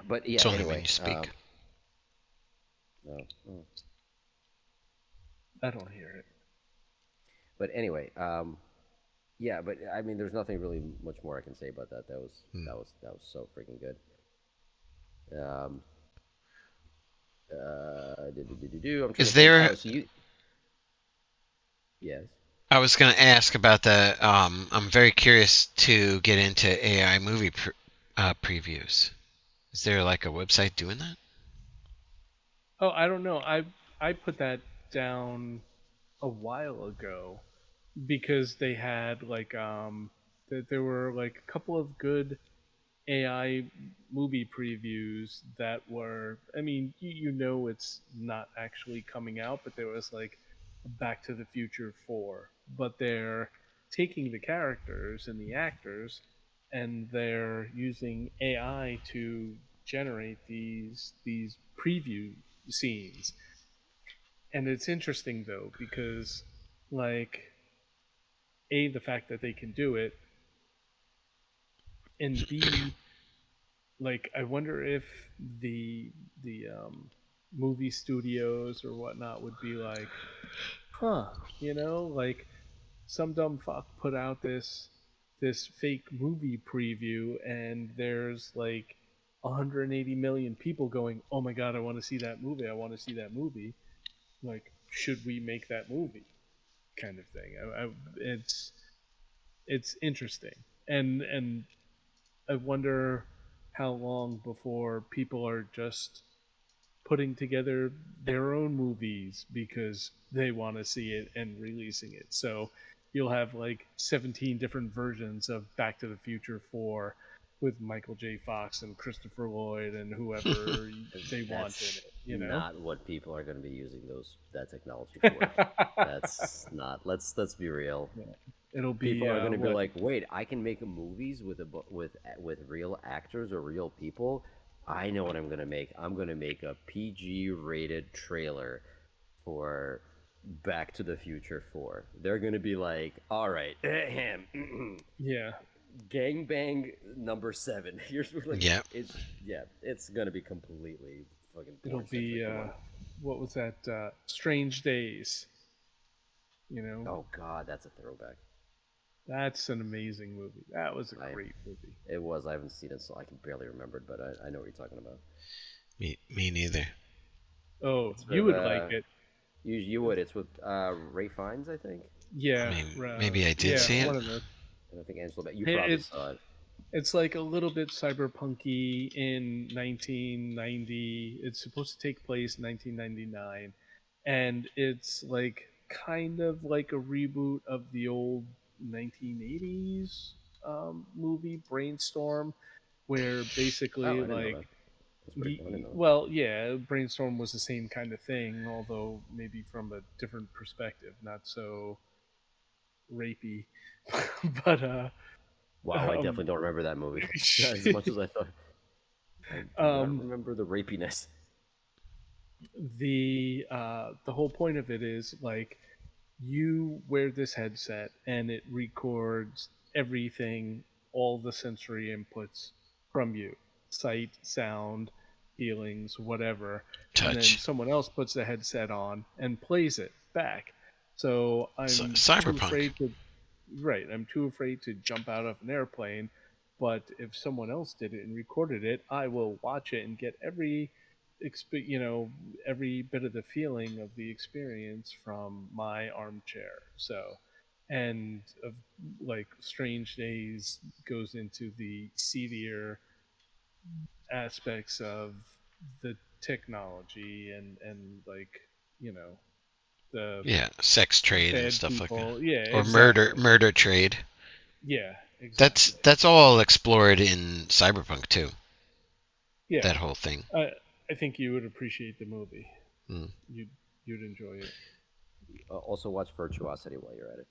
But yeah, It's only when anyway. you speak. No, oh. I don't hear it. But anyway, yeah. But I mean, there's nothing really much more I can say about that. That was Hmm. that was that was so freaking good. Um, I'm trying Is to think. there? Oh, so you, yes. I was going to ask about the. I'm very curious to get into AI movie previews. Is there like a website doing that? Oh, I don't know. I put that down a while ago because they had like there were like a couple of good AI movie previews that were, I mean, it's not actually coming out, but there was like Back to the Future 4, but they're taking the characters and the actors and they're using AI to generate these preview scenes. And it's interesting though because like A, the fact that they can do it, and B, like I wonder if the movie studios or whatnot would be like, huh, like some dumb fuck put out this fake movie preview and there's like 180 million people going, oh my god, I want to see that movie, I want to see that movie. Like, should we make that movie? Kind of thing. It's interesting, and I wonder how long before people are just putting together their own movies because they want to see it and releasing it. So you'll have like 17 different versions of Back to the Future 4 with Michael J. Fox and Christopher Lloyd and whoever they want in That's it. not what people are going to be using that technology for. That's not. Let's be real. Yeah. It'll People be are going to be what? like, wait, I can make movies with real actors or real people. I know what I'm going to make. I'm going to make a PG rated trailer for Back to the Future 4. They're going to be like, all right, Yeah. gangbang number 7. Here's what, like, Yeah. it's going to be completely fucking It'll porn centric. be Come on. what was that? Strange Days. You know, Oh God, that's a throwback. that's an amazing movie. That was a I great movie. It was. I haven't seen it, so I can barely remember it, but I know what you're talking about. Me neither. Oh, It's you with would like it. you would. It's with Ray Fiennes, I think, I Yeah, mean, maybe I did yeah, see it. one of those. and I think Angela. But you probably It's saw it. it's like a little bit cyberpunky in 1990. It's supposed to take place in 1999, and it's like kind of like a reboot of the old 1980s movie Brainstorm, where Oh, basically I didn't know like that. That's pretty cool. I didn't know that. Well, yeah, Brainstorm was the same kind of thing, although maybe from a different perspective, not so rapey. but Wow, I um, definitely don't remember that movie. As much as I thought, I do not um, remember the rapiness. the whole point of it is like you wear this headset and it records everything, all the sensory inputs from you, sight, sound, feelings, whatever, and then Touch. someone else puts the headset on and plays it back. So I'm too Cyberpunk. afraid to right, I'm too afraid to jump out of an airplane, but if someone else did it and recorded it, I will watch it and get you know, every bit of the feeling of the experience from my armchair. So, and of like Strange Days goes into the seedier aspects of the technology and like, you know, the Yeah, sex trade and bad stuff like that. people. Yeah, Or murder exactly. murder trade. Yeah, That's exactly. that's all explored in Cyberpunk too. Yeah, That whole thing. I think you would appreciate the movie. Mm. You'd you'd enjoy it. Also, watch Virtuosity while you're at it.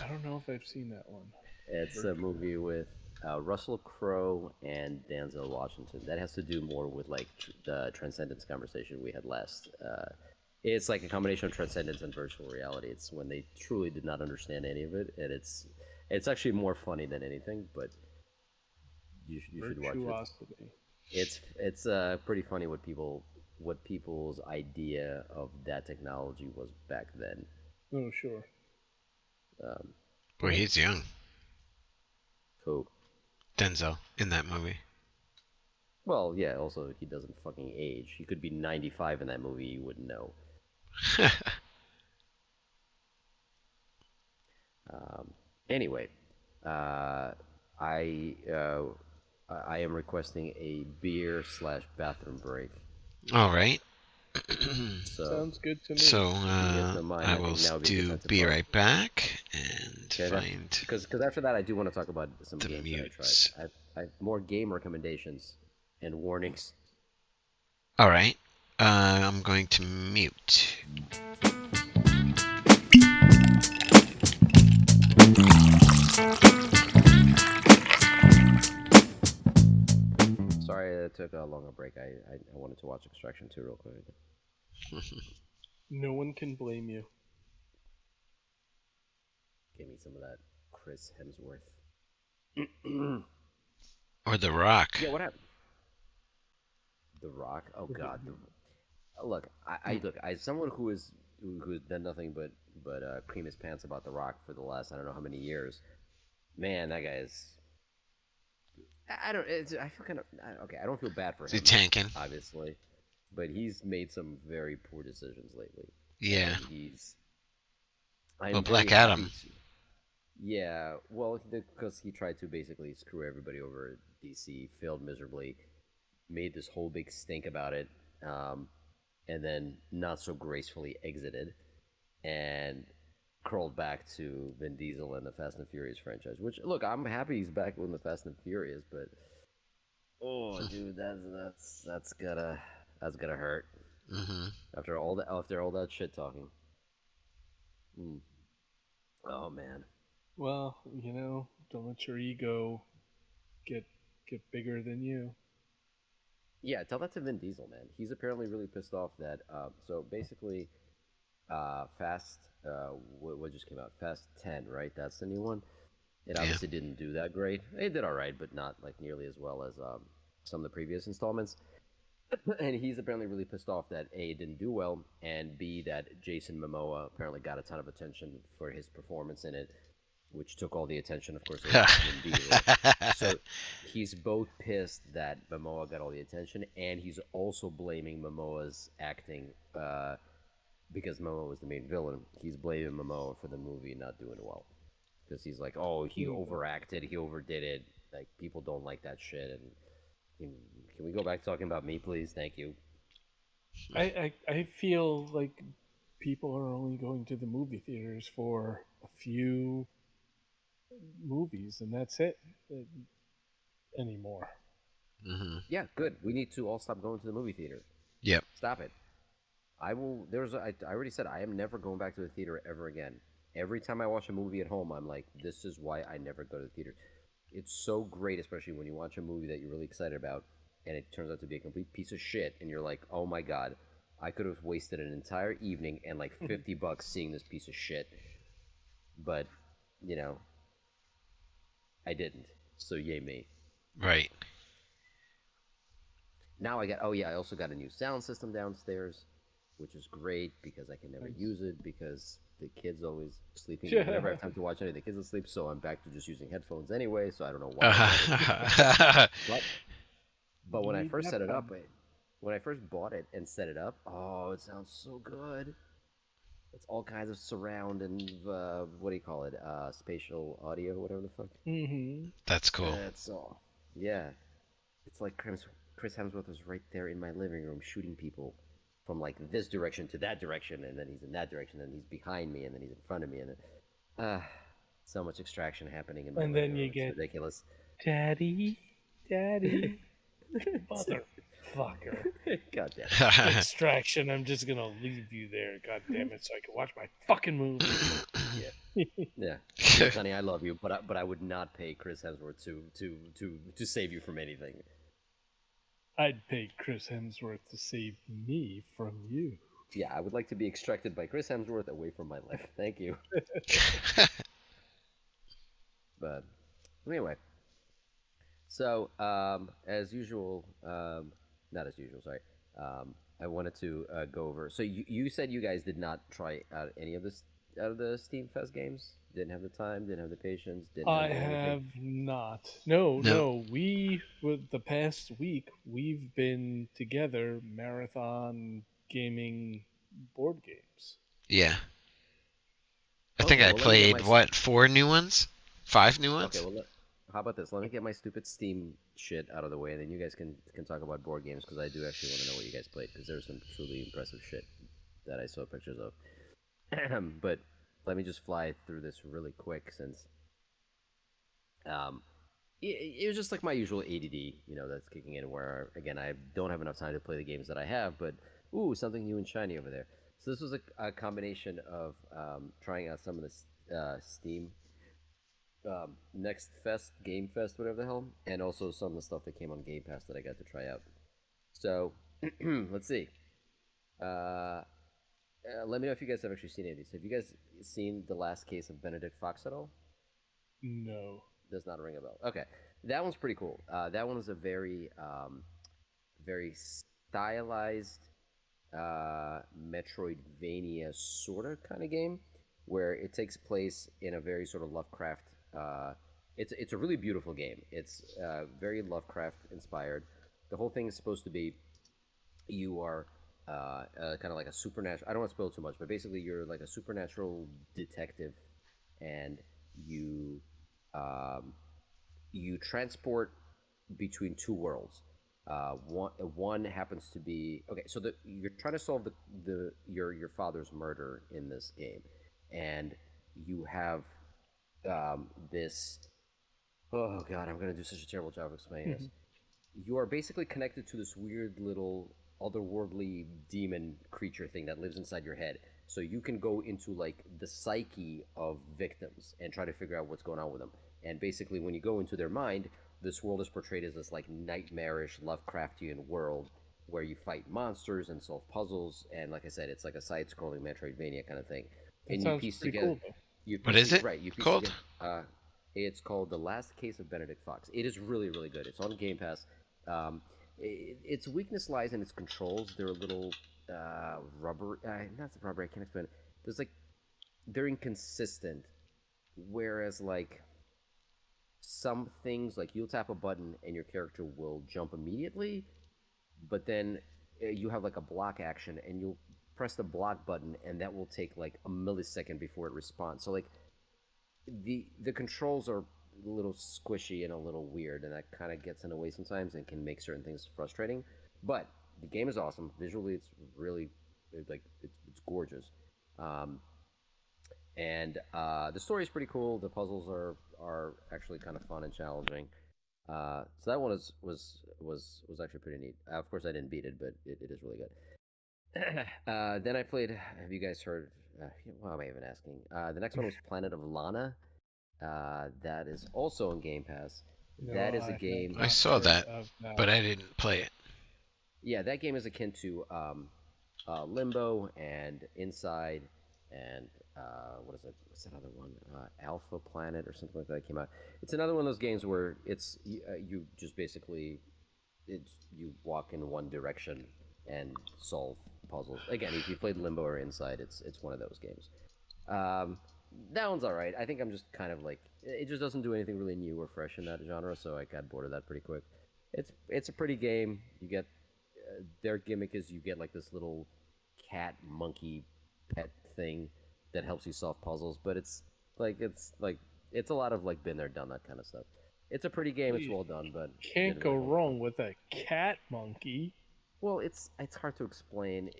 I don't know if I've seen that one. It's a movie with Russell Crowe and Denzel Washington. That has to do more with like the transcendence conversation we had last. It's like a combination of transcendence and virtual reality. It's when they truly did not understand any of it, and it's actually more funny than anything. But you should watch it. Virtuosity. It's pretty funny what people's idea of that technology was back then. Oh, sure. Um, Well, yeah, he's young. cool. Denzel in that movie. Well, yeah. Also, he doesn't fucking age. He could be 95 in that movie. You wouldn't know. Um, anyway, uh, I uh, I am requesting a beer slash bathroom break. All right. So Sounds good to me. So if you guys don't mind, I I will think now would be a good do time to be pause. right back and Okay, find because after that I do want to talk about some the games that I tried. mutes. I have more game recommendations and warnings. All right. I'm going to mute. Sorry I took a longer break. I wanted to watch Extraction 2 real quick. No one can blame you. Give me some of that Chris Hemsworth. Or The Rock. Yeah, what happened? The Rock. Oh God. Look, look. As someone who's done nothing but cream his pants about The Rock for the last I don't know how many years. Man, that guy is. I don't. I feel kind of okay. I don't feel bad for Is he him, tanking? obviously, but he's made some very poor decisions lately, Yeah. and he's. Well, I'm very Black happy. Adam. Yeah, well, because he tried to basically screw everybody over at DC, failed miserably, made this whole big stink about it, um, and then not so gracefully exited and crawled back to Vin Diesel and the Fast and Furious franchise. Which, look, I'm happy he's back with the Fast and Furious, but oh, dude, that's gotta hurt Mm-hmm. after all that shit talking. Mm. Oh man. Well, you know, don't let your ego get get bigger than you. Yeah, tell that to Vin Diesel, man. He's apparently really pissed off that. So basically, Fast, what just came out? Fast 10, right? That's the new one. It Yeah. obviously didn't do that great. It did all right, but not like nearly as well as some of the previous installments. And he's apparently really pissed off that A, it didn't do well, and B, that Jason Momoa apparently got a ton of attention for his performance in it, which took all the attention, of course, away from Vin Diesel. So he's both pissed that Momoa got all the attention, and he's also blaming Momoa's acting because Momoa was the main villain. He's blaming Momoa for the movie not doing well because he's like, oh, he overacted, he overdid it. Like people don't like that shit. And can we go back talking about me, please? Thank you. I feel like people are only going to the movie theaters for a few movies, and that's it anymore. Hmm. Yeah, good. We need to all stop going to the movie theater. Yep. Stop it. I will. I already said I am never going back to the theater ever again. Every time I watch a movie at home, I'm like, this is why I never go to the theater. It's so great, especially when you watch a movie that you're really excited about, and it turns out to be a complete piece of shit, and you're like, oh my god, I could have wasted an entire evening and like $50 seeing this piece of shit, but you know, I didn't. So yay me. Right. Now I got. Oh yeah, I also got a new sound system downstairs, which is great because I can never Nice. use it because the kids always sleeping. And whenever I Yeah. have time to watch any of the kids asleep, so I'm back to just using headphones anyway. So I don't know why I got it, Uh, but when I Need first set it up, Capcom. when I first bought it and set it up, oh, it sounds so good. It's all kinds of surround and what do you call it? Spatial audio, whatever the fuck. Mm-hmm. that's cool. It's all yeah. It's like Chris Hemsworth was right there in my living room shooting people from like this direction to that direction, and then he's in that direction, and he's behind me, and then he's in front of me, and uh, so much extraction happening in my And living then room. you It's get ridiculous. Daddy, Daddy, motherfucker. God damn Extraction. I'm just gonna leave you there. God damn it, so I can watch my fucking movie. Yeah. it. Yeah. Look, honey, I love you, but I would not pay Chris Hemsworth to save you from anything. I'd pay Chris Hemsworth to save me from you. Yeah, I would like to be extracted by Chris Hemsworth away from my life. Thank you. But anyway, so, as usual, not as usual, sorry. I wanted to go over. So you said you guys did not try out any of this out of the Steam Fest games. Didn't have the time. Didn't have the patience. Didn't I have anything. have not. No, No. no. We, with the past week, we've been together marathon gaming board games. Yeah. I think Okay, I well let me get played my. what, four new ones? Five new Okay, ones? well how about this? Let me get my stupid Steam shit out of the way, and then you guys can talk about board games because I do actually want to know what you guys played because there's some truly impressive shit that I saw pictures of. But let me just fly through this really quick since um, it was just like my usual ADD, that's kicking in. Where again, I don't have enough time to play the games that I have, but ooh, something new and shiny over there. So this was a combination of trying out some of the Steam Next Fest, Game Fest, whatever the hell, and also some of the stuff that came on Game Pass that I got to try out. So let's see. Uh, let me know if you guys have actually seen any of these. Have you guys seen The Last Case of Benedict Fox at all? No. Does not ring a bell. Okay, that one's pretty cool. That one is a very stylized Metroidvania sort of kind of game, where it takes place in a very sort of Lovecraft. It's a really beautiful game. It's very Lovecraft inspired. The whole thing is supposed to be you are kind of like a supernatural. I don't want to spoil too much, but basically you're like a supernatural detective, and you um, you transport between two worlds. One happens to be okay. So you're trying to solve your father's murder in this game, and you have this. Oh God, I'm gonna do such a terrible job of explaining this. You are basically connected to this weird little otherworldly demon creature thing that lives inside your head. So you can go into like the psyche of victims and try to figure out what's going on with them. And basically, when you go into their mind, this world is portrayed as this like nightmarish Lovecraftian world where you fight monsters and solve puzzles. And like I said, it's like a side-scrolling Metroidvania kind of thing. That And you sounds piece pretty together, cool, though. you What piece is it right, you piece called? together. It's called The Last Case of Benedict Fox. It is really, really good. It's on Game Pass. Its weakness lies in its controls. They're a little rubber, not rubber. I can't explain it. There's like they're inconsistent. Whereas like some things, like you'll tap a button and your character will jump immediately, but then you have like a block action and you'll press the block button and that will take like a millisecond before it responds. So like the controls are a little squishy and a little weird, and that kind of gets in the way sometimes and can make certain things frustrating. But the game is awesome. Visually, it's really it's gorgeous, um, and the story is pretty cool. The puzzles are actually kind of fun and challenging. So that one was actually pretty neat. Of course, I didn't beat it, but it is really good. Then I played. Have you guys heard? Why am I even asking? The next one was Planet of Lana. That is also on Game Pass. No, That is a I have game. I not saw heard that, of but that. I didn't play it. Yeah, that game is akin to Limbo and Inside and what is it? What's that other one? Alpha Planet or something like that came out. It's another one of those games where you just basically you walk in one direction and solve puzzles. Again, if you played Limbo or Inside, it's one of those games. Um, that one's all right. I think I'm just kind of like it just doesn't do anything really new or fresh in that genre, so I got bored of that pretty quick. It's a pretty game. You get their gimmick is you get like this little cat monkey pet thing that helps you solve puzzles, but it's like it's a lot of like been there done that kind of stuff. It's a pretty game. It's You well done, but can't didn't go really hold my wrong fancy. with a cat monkey. Well, it's hard to explain.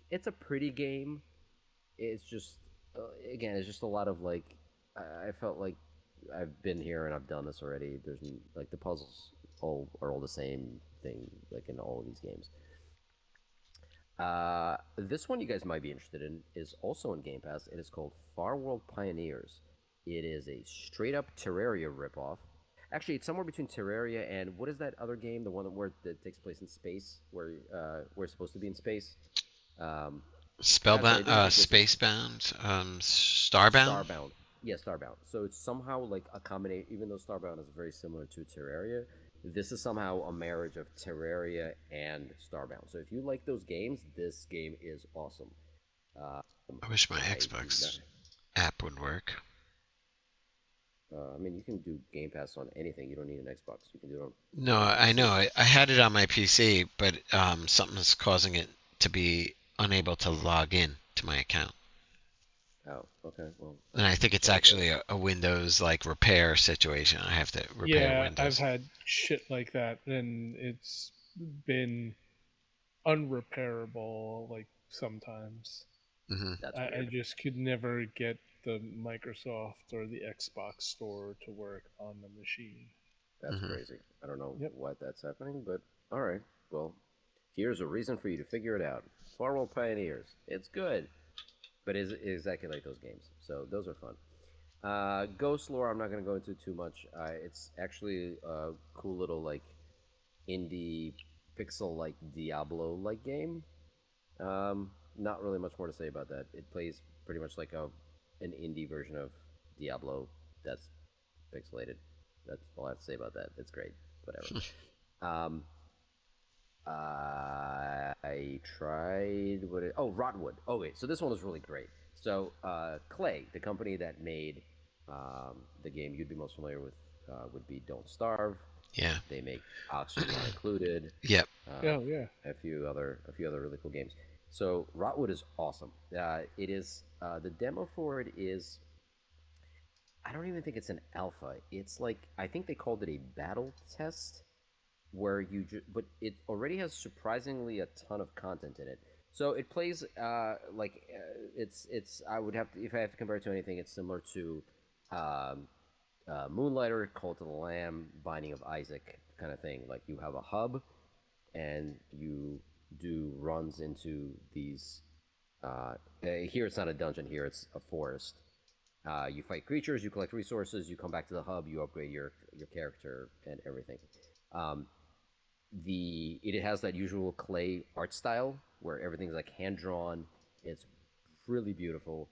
It's a pretty game. It's just again, it's just a lot of like I felt like I've been here and I've done this already. Like the puzzles all are all the same thing like in all of these games. This one you guys might be interested in is also in Game Pass. It is called Far World Pioneers. It is a straight up Terraria ripoff. Actually, it's somewhere between Terraria and what is that other game? The one where that takes place in space, where we're supposed to be in space. Um, sorry, Spellbound, it doesn't take place in Spacebound, Starbound. Starbound. Yeah, Starbound. So it's somehow like a combination, even though Starbound is very similar to Terraria, this is somehow a marriage of Terraria and Starbound. So if you like those games, this game is awesome. Um, I wish my I do not. Xbox app would work. I mean, you can do Game Pass on anything. You don't need an Xbox. You can do it No, on your I know. PC. I had it on my PC, but something's causing it to be unable to log in to my account. Oh, okay. Well, And I think it's sorry, but actually a Windows like repair situation. I have to repair Yeah, I've Windows. had shit like that, and it's been unrepairable. Like sometimes, Hmm. that's I weird. just could never get the Microsoft or the Xbox store to work on the machine. That's Hmm. crazy. I don't know Yep. why that's happening, but all right. Well, here's a reason for you to figure it out. Far World Pioneers. It's good, but it's exactly like those games. So those are fun. Ghost lore, I'm not going to go into too much. It's actually a cool little like indie pixel like Diablo like game. Not really much more to say about that. It plays pretty much like an indie version of Diablo that's pixelated. That's all I have to say about that. It's great. Whatever. Um, I tried Rotwood. Okay, so this one was really great. So Clay, the company that made the game you'd be most familiar with, would be Don't Starve. Yeah. They make Oxygen Not Included, Yep. uh, Oh yeah. a few other really cool games. So Rotwood is awesome. It is the demo for it is I don't even think it's an alpha. It's like I think they called it a battle test where but it already has surprisingly a ton of content in it. So it plays it's I would have to if I have to compare it to anything, it's similar to um, Moonlighter, Cult of the Lamb, Binding of Isaac kind of thing. Like you have a hub and you do runs into these. Here it's not a dungeon. Here it's a forest. You fight creatures, you collect resources, you come back to the hub, you upgrade your character and everything. Um, it has that usual clay art style where everything's like hand drawn. It's really beautiful.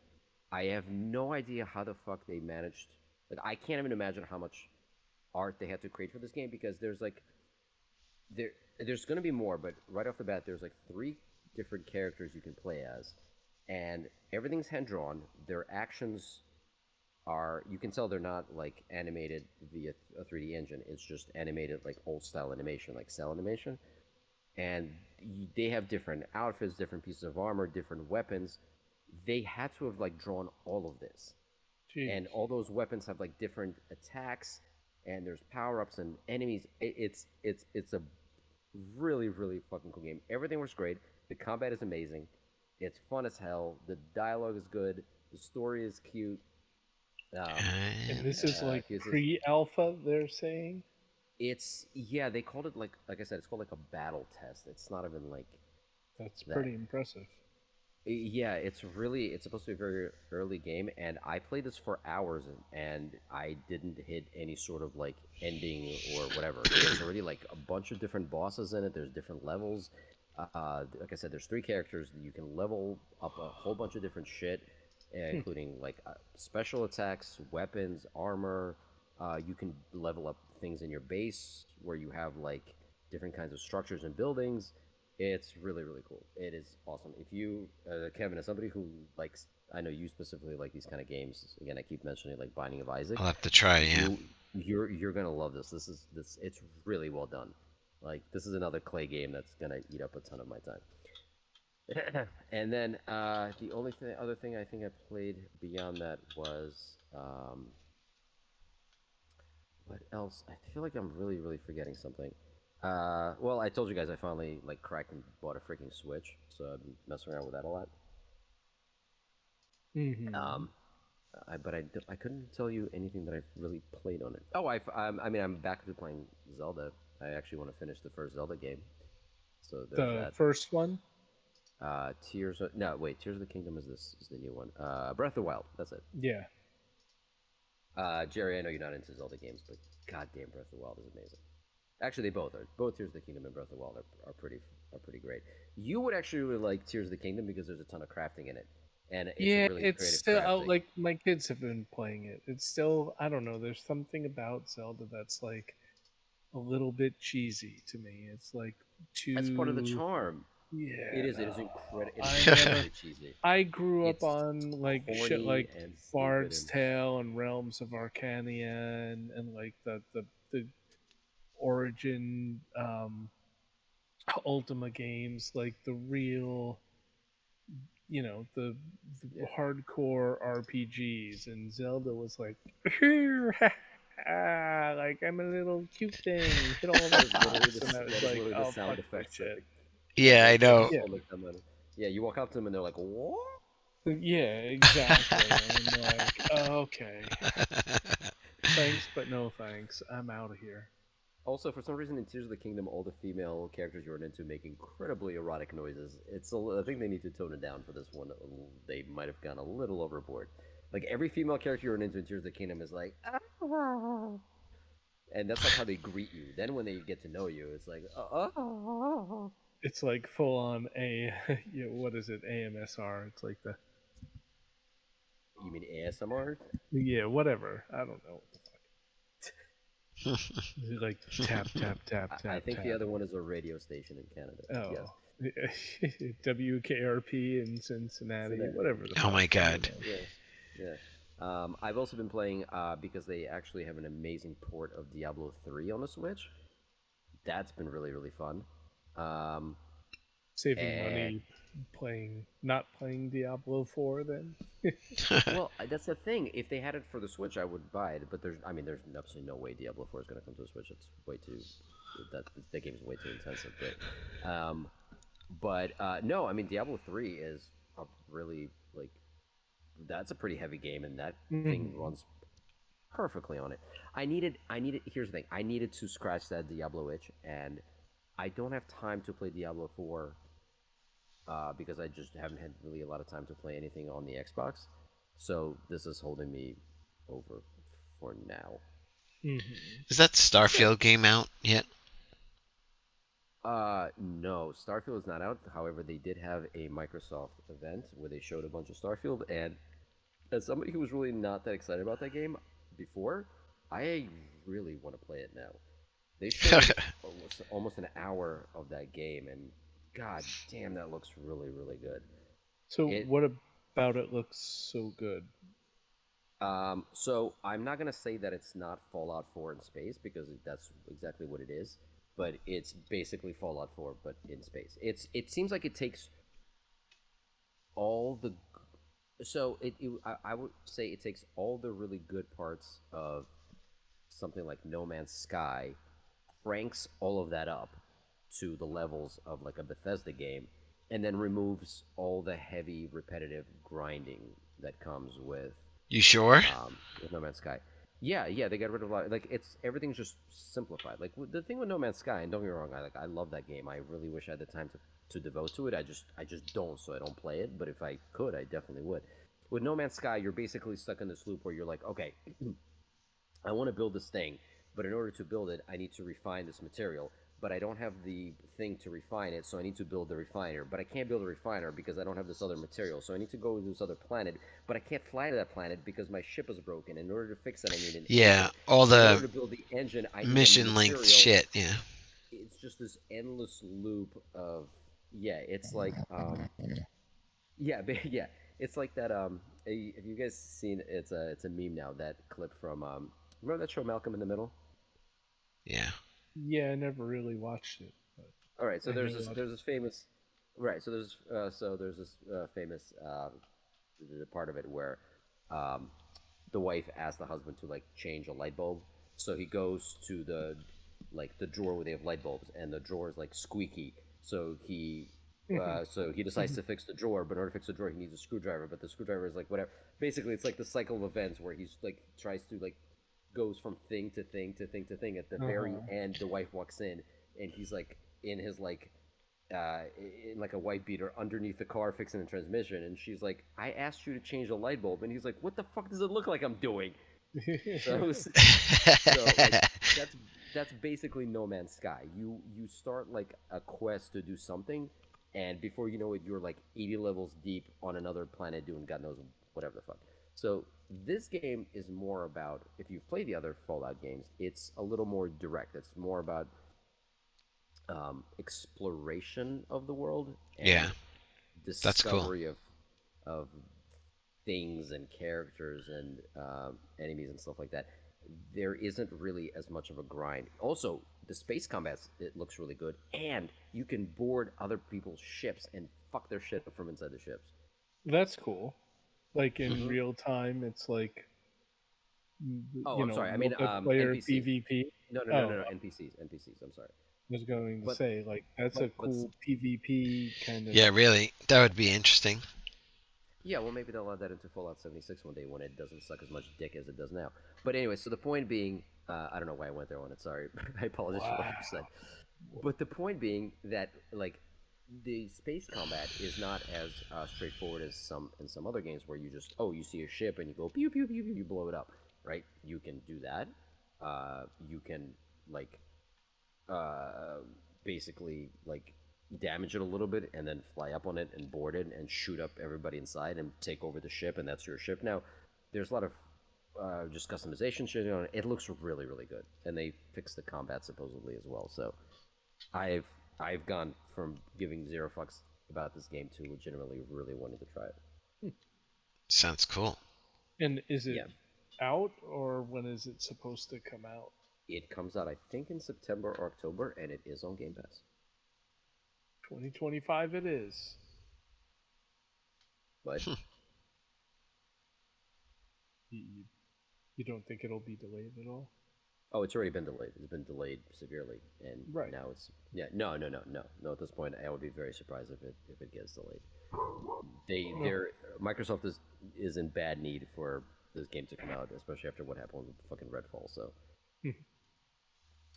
I have no idea how the fuck they managed. Like I can't even imagine how much art they had to create for this game because there there's going to be more, but right off the bat there's like three different characters you can play as, and everything's hand drawn. Their actions are you can tell they're not like animated via a 3D engine. It's just animated like old style animation, like cell animation. And they have different outfits, different pieces of armor, different weapons. They had to have like drawn all of this, and Jeez. all those weapons have like different attacks, and there's power ups and enemies. It's a really really fucking cool game. Everything was great. The combat is amazing. It's fun as hell. The dialogue is good. The story is cute. Um, And And this is like here's this. pre-alpha, they're saying. It's yeah, they called it like I said, it's called like a battle test. It's not even like That's that. pretty impressive. Yeah, it's supposed to be a very early game, and I played this for hours, and I didn't hit any sort of like ending or whatever. There's already like a bunch of different bosses in it. There's different levels. Like I said, there's three characters. You can level up a whole bunch of different shit, Hmm. including like special attacks, weapons, armor. You can level up things in your base where you have like different kinds of structures and buildings. It's really, really cool. It is awesome. If you, Kevin, as somebody who likes, I know you specifically like these kind of games. Again, I keep mentioning like Binding of Isaac. I'll have to try. Yeah. You're gonna love this. This. It's really well done. Like this is another Clay game that's gonna eat up a ton of my time. And then the only other thing I think I played beyond that was what else? I feel like I'm really, really forgetting something. Well, I told you guys I finally like cracked and bought a freaking Switch, so I've been messing around with that a lot. Hmm. Um, I couldn't tell you anything that I've really played on it. Oh, I mean, I'm back to playing Zelda. I actually want to finish the first Zelda game, so there's The that. first one? Tears of no, wait, Tears of the Kingdom is the new one. Breath of the Wild, that's it. Yeah. Jerry, I know you're not into Zelda games, but goddamn, Breath of the Wild is amazing. Actually, they both are. Both Tears of the Kingdom and Breath of the Wild are pretty great. You would actually really like Tears of the Kingdom because there's a ton of crafting in it, and it's a Yeah, really it's creative still crafting. like my kids have been playing it. It's still, I don't know, there's something about Zelda that's like a little bit cheesy to me. It's like That's part of the too, charm. yeah, It is no. incredible. It is I never incredibly cheesy. I grew up It's on like shit corny like and stupid Bard's and Tale and Realms of Arcania and like the origin Ultima games, like the real, the yeah. hardcore RPGs, and Zelda was like, like I'm a little cute thing, hit all the pops, and I was That is like, literally the oh sound fuck this effects that shit. Yeah, I they know. just Yeah, all like come out. Yeah, you walk up to them and they're like, "What?" yeah, exactly. And I'm like, okay, thanks, but no thanks. I'm out of here. Also, for some reason, in Tears of the Kingdom, all the female characters you run into make incredibly erotic noises. I think they need to tone it down for this one. They might have gone a little overboard. Like every female character you run into in Tears of the Kingdom is like, "Ah," and that's like how they greet you. Then when they get to know you, it's like, "Ah." It's like full on a, what is it, AMSR? It's like the, You mean ASMR? yeah, whatever. I don't know what the fuck. Is it like tap tap tap I tap think the tap? other one is a radio station in Canada. Yes. Oh, WKRP in Cincinnati, Cincinnati. whatever the Oh fuck. my I don't god. know. Yeah. Yeah. I've also been playing because they actually have an amazing port of Diablo 3 on the Switch. That's been really, really fun. Um, Saving and money not playing Diablo 4 then? well, that's the thing. If they had it for the Switch, I would buy it. But there's absolutely no way Diablo 4 is going to come to the Switch. It's way too that game's way too intensive. But no, I mean Diablo 3 is a really like that's a pretty heavy game, and that thing Hmm. runs perfectly on it. I needed. Here's the thing. I needed to scratch that Diablo itch, and I don't have time to play Diablo 4 because I just haven't had really a lot of time to play anything on the Xbox. So this is holding me over for now. Hmm. Is that It's good. Starfield game out yet? No, Starfield is not out. However, they did have a Microsoft event where they showed a bunch of Starfield, and as somebody who was really not that excited about that game before, I really want to play it now. They showed almost an hour of that game, and god damn, that looks really, really good. So It what about it looks so good? So I'm not gonna say that it's not Fallout 4 in space because that's exactly what it is, but it's basically Fallout 4 but in space. It seems like it takes all the so I would say it takes all the really good parts of something like No Man's Sky, cranks all of that up to the levels of like a Bethesda game, and then removes all the heavy repetitive grinding that comes You sure? with No Man's Sky. Yeah, they got rid of a lot. Like it's everything's just simplified. Like the thing with No Man's Sky, and don't get me wrong, I love that game. I really wish I had the time to devote to it. I just don't, so I don't play it. But if I could, I definitely would. With No Man's Sky, you're basically stuck in this loop where you're like, okay, I want to build this thing, but in order to build it, I need to refine this material. But I don't have the thing to refine it, so I need to build the refiner. But I can't build a refiner because I don't have this other material. So I need to go to this other planet, but I can't fly to that planet because my ship is broken. In order to fix that, I need an engine. Yeah, all But in order the to build the engine, I need a mission length material. shit. Yeah. It's just this endless loop of yeah. It's like yeah, yeah. It's like that. Have you guys seen? It's a meme now. That clip from remember that show Malcolm in the Middle? Yeah. Yeah, I never really watched it, but All right, so I know what. there's this famous right. So there's this famous the part of it where um, the wife asks the husband to like change a light bulb. So he goes to the like the drawer where they have light bulbs, and the drawer is like squeaky. So he decides to fix the drawer, but in order to fix the drawer, he needs a screwdriver. But the screwdriver is like whatever. Basically, it's like the cycle of events where he's like tries to like goes from thing to thing to thing to thing. At the very Uh-huh. end, the wife walks in, and he's like in his like in like a white beater underneath the car fixing the transmission, and she's like, "I asked you to change the light bulb," and he's like, "What the fuck does it look like I'm doing?" So, so like that's that's basically No Man's Sky. You start like a quest to do something, and before you know it, you're like 80 levels deep on another planet doing God knows whatever the fuck. So this game is more about if you've played the other Fallout games, it's a little more direct. It's more about exploration of the world Yeah, and that's cool. discovery of things and characters and enemies and stuff like that. There isn't really as much of a grind. Also, the space combat it looks really good, and you can board other people's ships and fuck their shit up from inside the ships. That's cool. Like in Hmm. real time, it's like Oh, I'm sorry. I mean multiplayer NPCs. PvP. No, no, no, no, Oh, no. NPCs. NPCs. I'm sorry. I was going to But say like that's a but cool PvP kind Yeah, of. really. That would be interesting. yeah, well, maybe they'll add that into Fallout 76 one day when it doesn't suck as much dick as it does now. But anyway, so the point being, I don't know why I went there on it. Sorry, I apologize for what Wow. I just said. But the point being that like the space combat is not as straightforward as some other games where you just you see a ship and you go pew pew pew pew you blow it up, right? You can do that. You can like uh, basically like damage it a little bit and then fly up on it and board it and shoot up everybody inside and take over the ship and that's your ship. Now, there's a lot of just customization shit on it. It looks really really good and they fixed the combat supposedly as well. So I've I've gone from giving zero fucks about this game to legitimately really wanting to try it. Sounds cool. And is it Yeah, out or when is it supposed to come out? it comes out I think in September or October and it is on Game Pass. 2025 it is. But You, you don't think it'll be delayed at all? oh, it's already been delayed. It's been delayed severely, and Right. now it's yeah. No, no, no, no, no. At this point, I would be very surprised if it gets delayed. No. They're Microsoft is in bad need for this game to come out, especially after what happened with fucking Redfall. So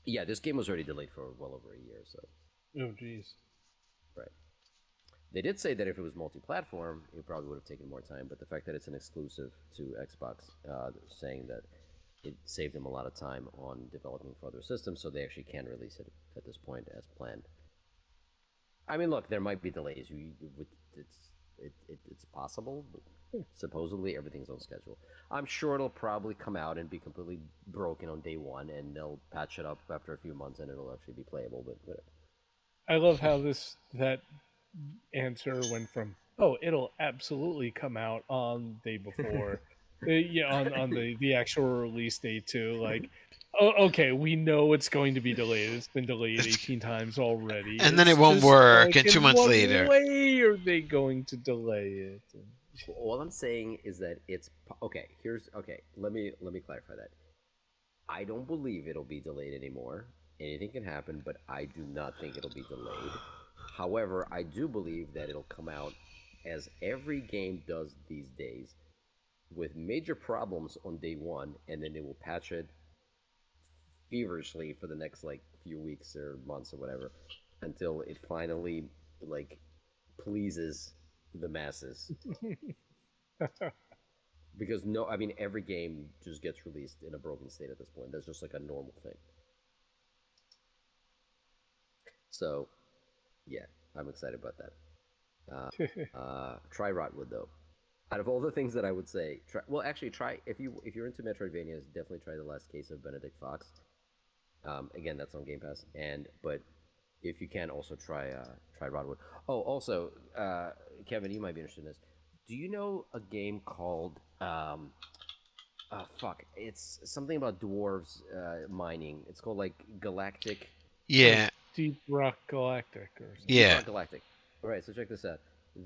yeah, this game was already delayed for well over a year. So Oh, jeez. right. They did say that if it was multi-platform, it probably would have taken more time. But the fact that it's an exclusive to Xbox, saying that it saved them a lot of time on developing for other systems, so they actually can release it at this point as planned. I mean, look, there might be delays. It's possible, but supposedly everything's on schedule. I'm sure it'll probably come out and be completely broken on day one, and they'll patch it up after a few months, and it'll actually be playable. But whatever. I love how that answer went from it'll absolutely come out on the day before, yeah, on the actual release date too. Like, okay, we know it's going to be delayed. It's been delayed It's, 18 times already. and then It's it won't just work, like, and in 2 months what later. way are they going to delay it? All I'm saying is that it's okay. Here's okay. Let me clarify that. I don't believe it'll be delayed anymore. Anything can happen, but I do not think it'll be delayed. However, I do believe that it'll come out as every game does these days with major problems on day one, and then they will patch it feverishly for the next like few weeks or months or whatever until it finally like pleases the masses. Because no, I mean every game just gets released in a broken state at this point. That's just like a normal thing. So, yeah, I'm excited about that. Try Rotwood though. Out of all the things that I would say, try if you're into Metroidvanias, definitely try the Last Case of Benedict Fox. Again, that's on Game Pass, but if you can, also try Rotwood. Oh, also, Kevin, you might be interested in this. Do you know a game called fuck? It's something about dwarves mining. It's called like Galactic. Yeah. Deep Rock Galactic or something. Yeah. Deep Rock Galactic. All right, so check this out.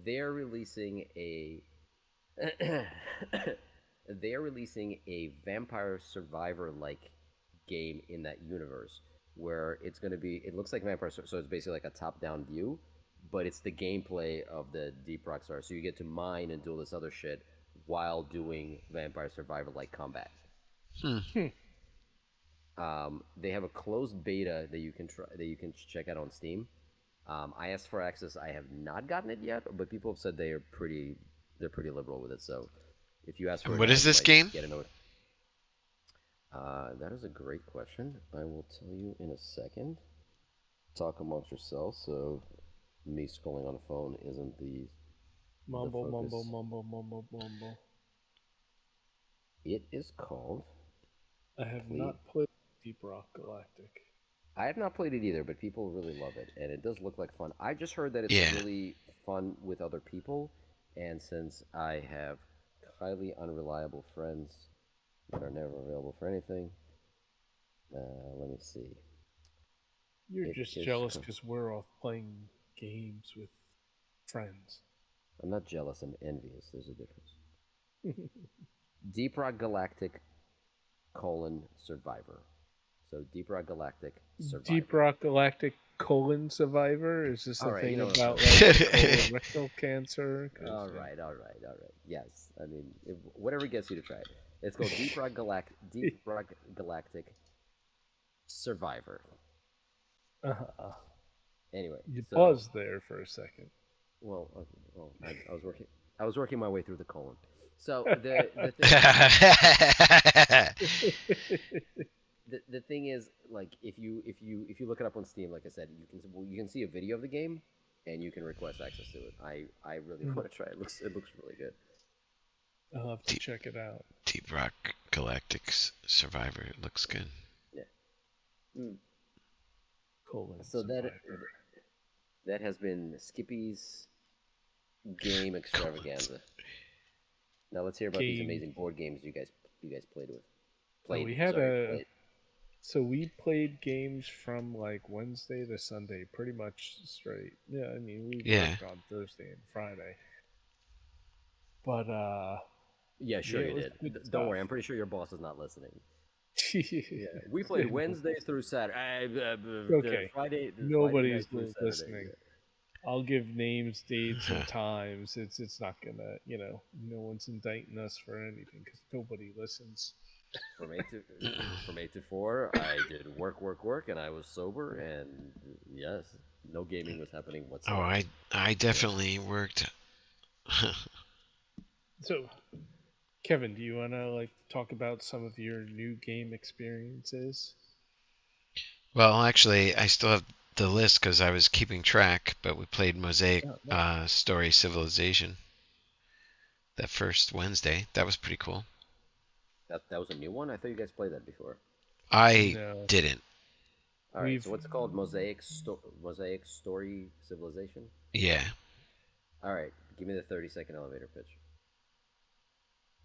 They're releasing a they're releasing a Vampire Survivor like game in that universe where it's going to be. It looks like Vampire, so it's basically like a top-down view, but it's the gameplay of the Deep Rock Star. So you get to mine and do all this other shit while doing Vampire Survivor like combat. They have a closed beta that you can try, that you can check out on Steam. I asked for access. I have not gotten it yet, but people have said they're pretty liberal with it. So if you ask for it, what is this game? Get a note. That is a great question. I will tell you in a second. Talk amongst yourselves, so me scrolling on a phone isn't the mumble. It is called. I have not played Deep Rock Galactic. I have not played it either, but people really love it, and it does look like fun. I just heard that it's really fun with other people, and since I have highly unreliable friends that are never available for anything, let me see. You're just jealous because we're off playing games with friends. I'm not jealous, I'm envious. There's a difference. Deep Rock Galactic : Survivor. So Deep Rock Galactic Survivor. Deep Rock Galactic Survivor? Is this a thing about like colorectal cancer? All right. Yes, I mean whatever gets you to try it. It's called Deep Rock Galactic Survivor. Anyway, you paused there for a second. Well, I was working my way through the colon. So the thing is, like, if you look it up on Steam, like I said, you can see a video of the game, and you can request access to it. I really want to try it. It looks really good. I'll have to check it out. Deep Rock Galactic Survivor. It looks good. Yeah. So Survivor. that has been Skippy's game extravaganza. Now let's hear about these amazing board games you guys played with. So we played games from like Wednesday to Sunday, pretty much straight. Yeah, I mean we worked on Thursday and Friday. But yeah, sure you did. Don't worry, I'm pretty sure your boss is not listening. Yeah, we played Wednesday through Saturday. Okay, Friday. Nobody's listening. I'll give names, dates, and times. It's not gonna, no one's indicting us for anything because nobody listens. From 8 to 4, I did work, and I was sober, and yes, no gaming was happening whatsoever. Oh, I definitely worked. So, Kevin, do you want to talk about some of your new game experiences? Well, actually, I still have the list because I was keeping track, but we played Mosaic Story Civilization that first Wednesday. That was pretty cool. That was a new one? I thought you guys played that before. I didn't. All right, so what's it called? Mosaic Story Civilization? Yeah. All right, give me the 30-second elevator pitch.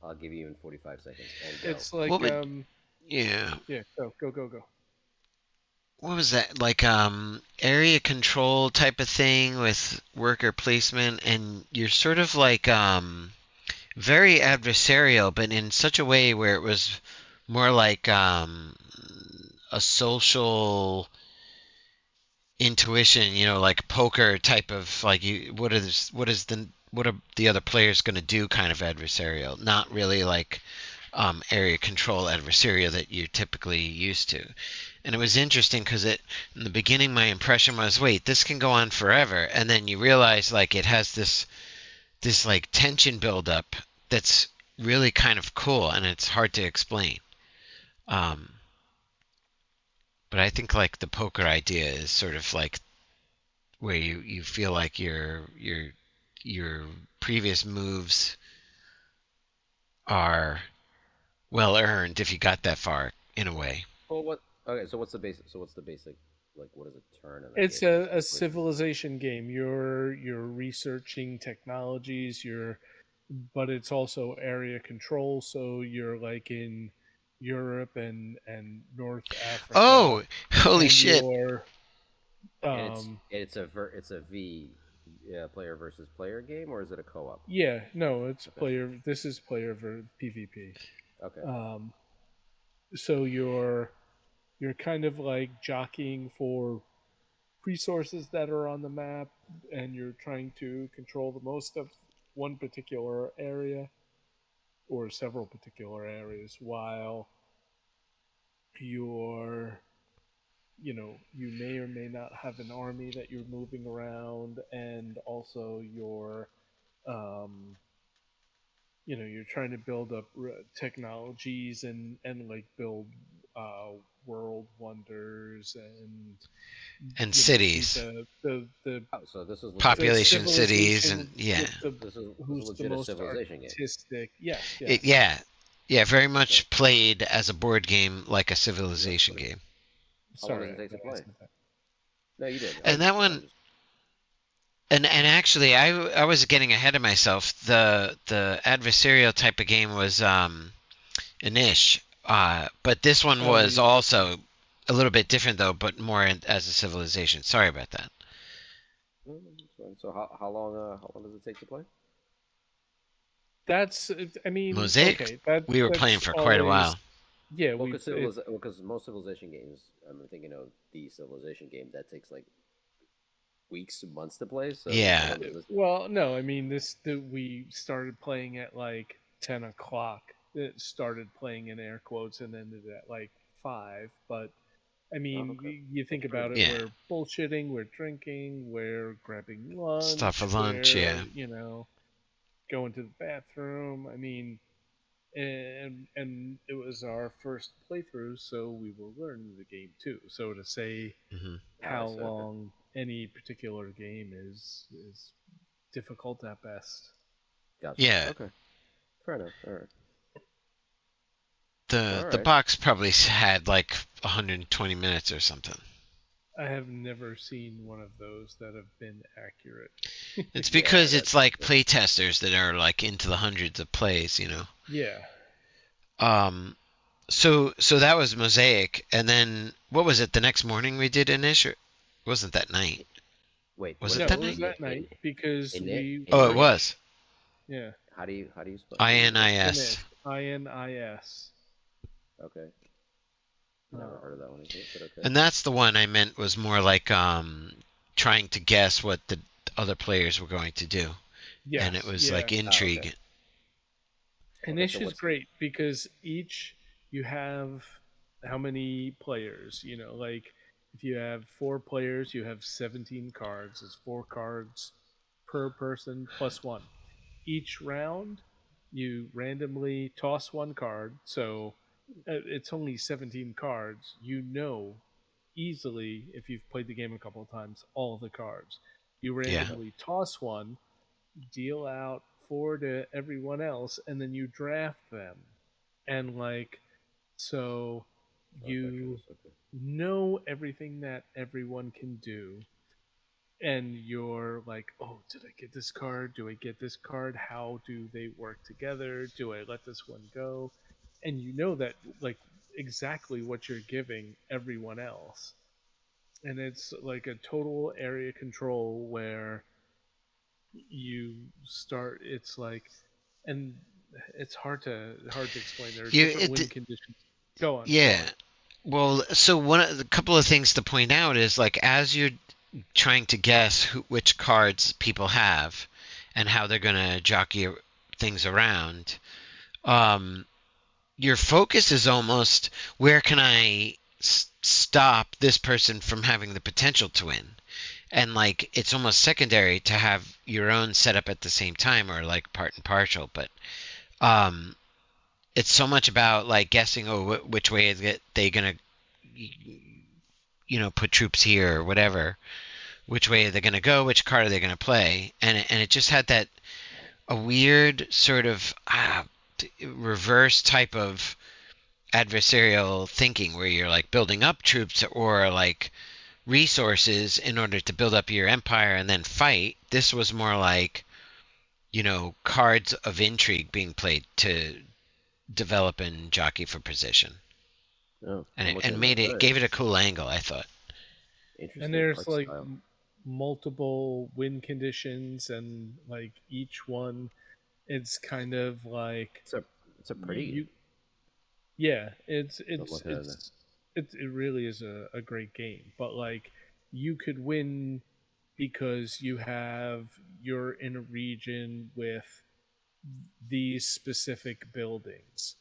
I'll give you even 45 seconds. And go. It's like, yeah. Yeah, go. What was that? Like, area control type of thing with worker placement, and you're sort of like, very adversarial, but in such a way where it was more like, a social intuition, like poker type of like what are the other players going to do kind of adversarial, not really like area control adversarial that you're typically used to. And it was interesting because in the beginning my impression was, wait, this can go on forever, and then you realize like it has this like tension buildup that's really kind of cool, and it's hard to explain. Um, but I think like the poker idea is sort of like where you feel like your previous moves are well earned if you got that far in a way. Well, what? Okay, so what's the basic? So what's the basic? Like, what is a turn in that It's game? Like, a what is it? civilization game. You're researching technologies. But it's also area control. So you're like in Europe and North Africa, Oh, holy and shit! you're And it's um it's a V, player versus player game, or is it a co-op? yeah, no, it's Okay. player. This is player ver PvP. Okay. Um, so you're kind of like jockeying for resources that are on the map, and you're trying to control the most of one particular area or several particular areas, while you're you may or may not have an army that you're moving around, and also um you're trying to build up technologies and like build uh world wonders, and And be cities, the Oh, so this is legit. the population cities, and civilization yeah, with the This is who's the legit a most civilization game. artistic. Yes, it, yes. yeah, yeah, very Okay. much played as a board game, like a That's civilization funny. game. How long Sorry, does it take to that I play? said that. No, you did. And that I'm one, just. and actually, I was getting ahead of myself. The adversarial type of game was Inish, but this one Oh was yeah. also a little bit different though, but more as a civilization. Sorry about that. That's fine. So how long does it take to play? That's I mean, Mosaic, okay, that we were playing that's for quite a always while. yeah, Well, we it because most civilization games, I'm thinking of the civilization game that takes like weeks, months to play. So how Yeah, long does this take? well, no, I mean we started playing at like 10 o'clock. It started playing in air quotes and ended at like 5. But I Oh, mean, okay. you think That's pretty about good. it, yeah, we're bullshitting, we're drinking, we're grabbing stuff for lunch, lunch. Yeah. we're going to the bathroom. I mean, and it was our first playthrough, so we were learning the game too. So to say Hmm. Oh, I how see. Okay. long any particular game is difficult at best. Gotcha. Yeah, Okay. Fair enough. All right. the All the right. box probably had like 120 minutes or something. I have never seen one of those that have been accurate. It's Yeah, because it's like playtesters that are like into the hundreds of plays. Yeah. Um, so that was Mosaic, and then what was it? The next morning we did Inish, or wasn't that night? wait. Was What it is No, that it was night? that night because we Oh, it Inish? was. yeah. How do you spell INIS. Inish. INIS. Okay. Never heard of that one either, but okay. And that's the one I meant was more like trying to guess what the other players were going to do. And it Yes, was yeah. like Oh, okay. intrigue. Okay. So Inish is what's great because each you have how many players? Like if you have 4 players, you have 17 cards. It's 4 cards per person plus one. Each round, you randomly toss one card. So it's only 17 cards. Easily, if you've played the game a couple of times, all of the cards. You Yeah. okay? randomly toss one, deal out 4 to everyone else, and then you draft them. And like, so you Adventurous. Okay. know everything that everyone can do, and you're like, oh, did I get this card? Do I get this card? How do they work together? Do I let this one go? And you know that, like, exactly what you're giving everyone else. And it's like a total area control where you start, it's like, and it's hard to explain. There are You different win it conditions. Go on, go yeah. on. Well, so the couple of things to point out is like as you're trying to guess which cards people have and how they're going to jockey things around, um, your focus is almost where can I stop this person from having the potential to win? And like it's almost secondary to have your own setup at the same time or like part and partial, but um, it's so much about like guessing, oh, which way is they gonna, put troops here or whatever. Which way are they gonna go? Which card are they gonna play? And it just had that a weird sort of reverse type of adversarial thinking where you're like building up troops or like resources in order to build up your empire and then fight. This was more like, cards of intrigue being played to develop and jockey for position. Oh, And I'm it looking and at made that. it All right. gave it a cool angle, I thought. And Interesting there's art like style. multiple win conditions, and like each one, it's kind of like It's a it's a pretty game. you. Yeah, I'm looking at it. it really is a great game. But like you could win because you're in a region with these specific buildings,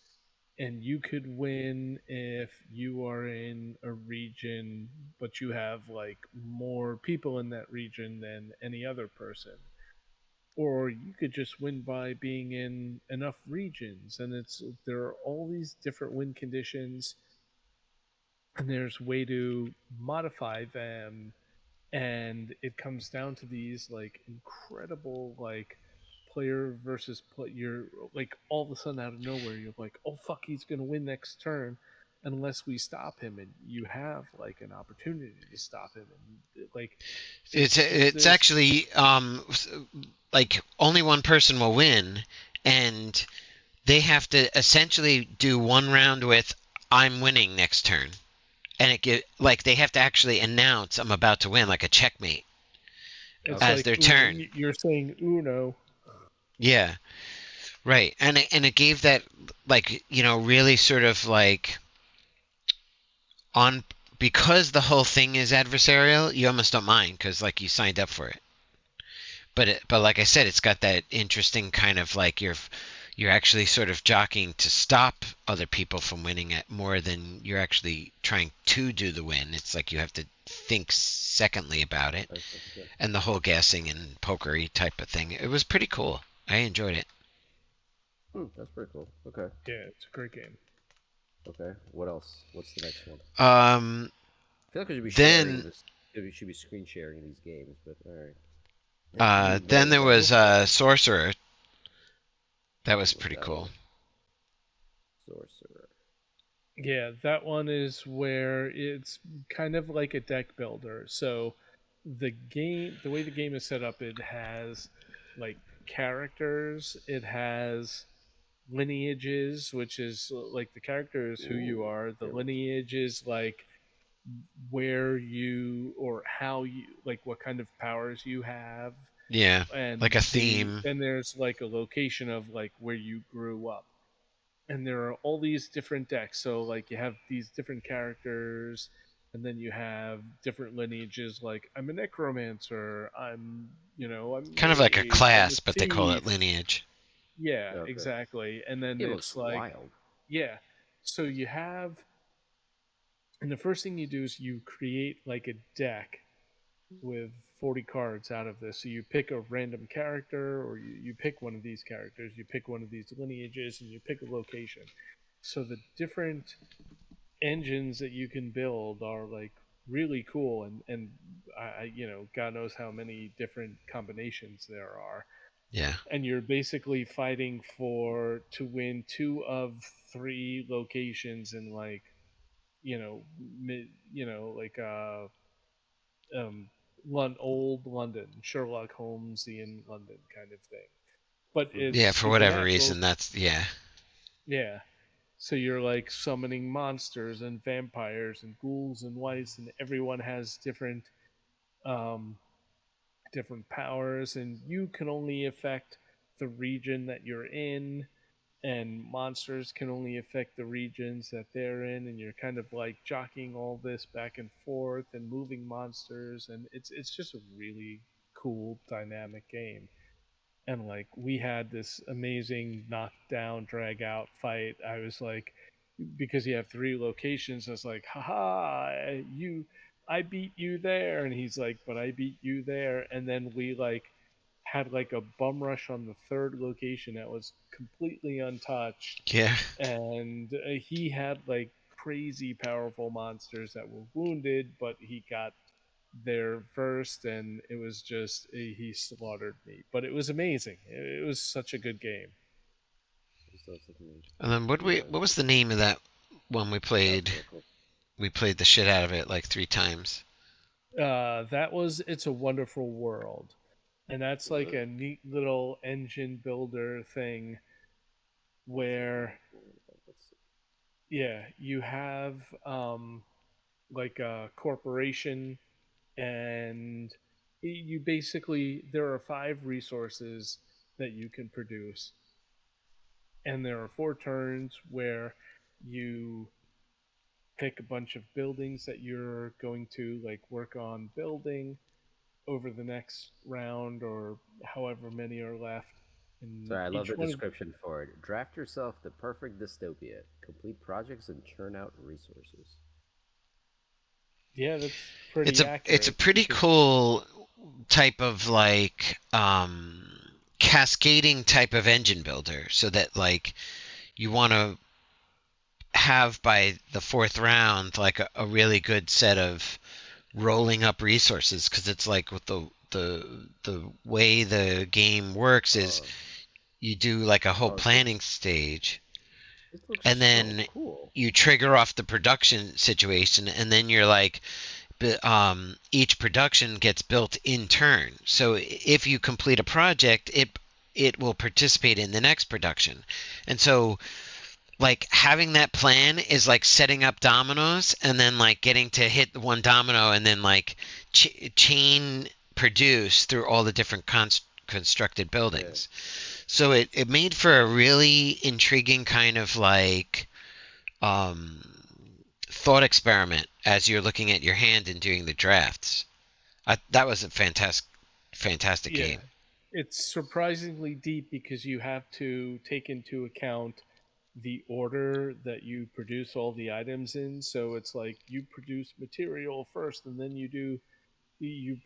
and you could win if you are in a region but you have like more people in that region than any other person, or you could just win by being in enough regions. And there are all these different win conditions, and there's way to modify them. And it comes down to these like incredible like player versus player. Like all of a sudden out of nowhere you're like, oh fuck, he's gonna win next turn unless we stop him. And you have like an opportunity to stop him. And like It's it's just it's this. actually like only one person will win, and they have to essentially do one round with I'm winning next turn, and it get like they have to actually announce I'm about to win, like a checkmate It's as like their turn. you're saying uno. Yeah, right. And it gave that like really sort of like on because the whole thing is adversarial, you almost don't mind because like you signed up for it. But like I said, it's got that interesting kind of like you're actually sort of jockeying to stop other people from winning it more than you're actually trying to do the win. It's like you have to think secondly about it, Yeah. and the whole guessing and pokery type of thing. It was pretty cool. I enjoyed it. That's pretty cool. Okay. Yeah, it's a great game. Okay. What else? What's the next one? Um, I feel like we should be sharing then this. We should be screen sharing these games, but all right. then there Yeah, go was for it. Sorcerer. That was Look pretty that cool. one. Sorcerer. Yeah, that one is where it's kind of like a deck builder. So the way the game is set up, it has like characters, it has lineages, which is like the character is who you Ooh. are. The Yeah. lineage is like where you or how you like what kind of powers you have. Yeah, like And a theme. then there's like a location of like where you grew up. And there are all these different decks. So like you have these different characters, and then you have different lineages. Like I'm a necromancer. I'm Kind of like a mage. I'm a class, but they call it thief. lineage. Yeah, Okay. exactly. And then It looks it's like, wild. yeah. So you have, and the first thing you do is you create like a deck with 40 cards out of this. So you pick a random character, or you pick one of these characters, you pick one of these lineages, and you pick a location. So the different engines that you can build are like really cool. And God knows how many different combinations there are. Yeah. And you're basically fighting for to win two of three locations in like mid, like um, old London, Sherlock Holmesian London kind of thing. But it's Yeah, for whatever supernatural. reason, that's yeah. Yeah. So you're like summoning monsters and vampires and ghouls and wights, and everyone has um, different powers, and you can only affect the region that you're in. and monsters can only affect the regions that they're in, and you're kind of like jockeying all this back and forth and moving monsters, and it's just a really cool dynamic game. And like we had this amazing knockdown drag out fight. I was like, because you have three locations, I was like, haha, you, I beat you there, and he's like, but I beat you there. And then we like had like a bum rush on the third location that was completely untouched, Yeah. and he had like crazy powerful monsters that were wounded, but he got there first, and it was just he slaughtered me. But it was amazing. It was such a good game. So it's looking And then like what was the name of that one we that was played? really cool. We played the shit out of it like 3 times. That was It's a Wonderful World, and that's Was like it? a neat little engine builder thing where, Let's see. yeah, you have like a corporation, and you basically, there are five resources that you can produce, and there are four turns where you pick a bunch of buildings that you're going to like work on building over the next round, or however many are left, and Sorry, I love each the one of, description for it. Draft yourself the perfect dystopia. Complete projects and churn out resources. yeah, that's It's pretty a accurate pretty because, cool type of like cascading type of engine builder, so that like you want to have by the fourth round like a really good set of rolling up resources, because it's like with the way the game works is Oh, you do like a whole this looks planning stage, and so then cool. you trigger off the production situation, and then you're like each production gets built in turn. So if you complete a project, it will participate in the next production. And so like having that plan is like setting up dominoes, and then like getting to hit one domino, and then like chain produce through all the different constructed Yeah. buildings. So it made for a really intriguing kind of like um, thought experiment as you're looking at your hand and doing the drafts. That was a fantastic yeah, game. it's surprisingly deep because you have to take into account the order that you produce all the items in. So it's like you produce material first, and then you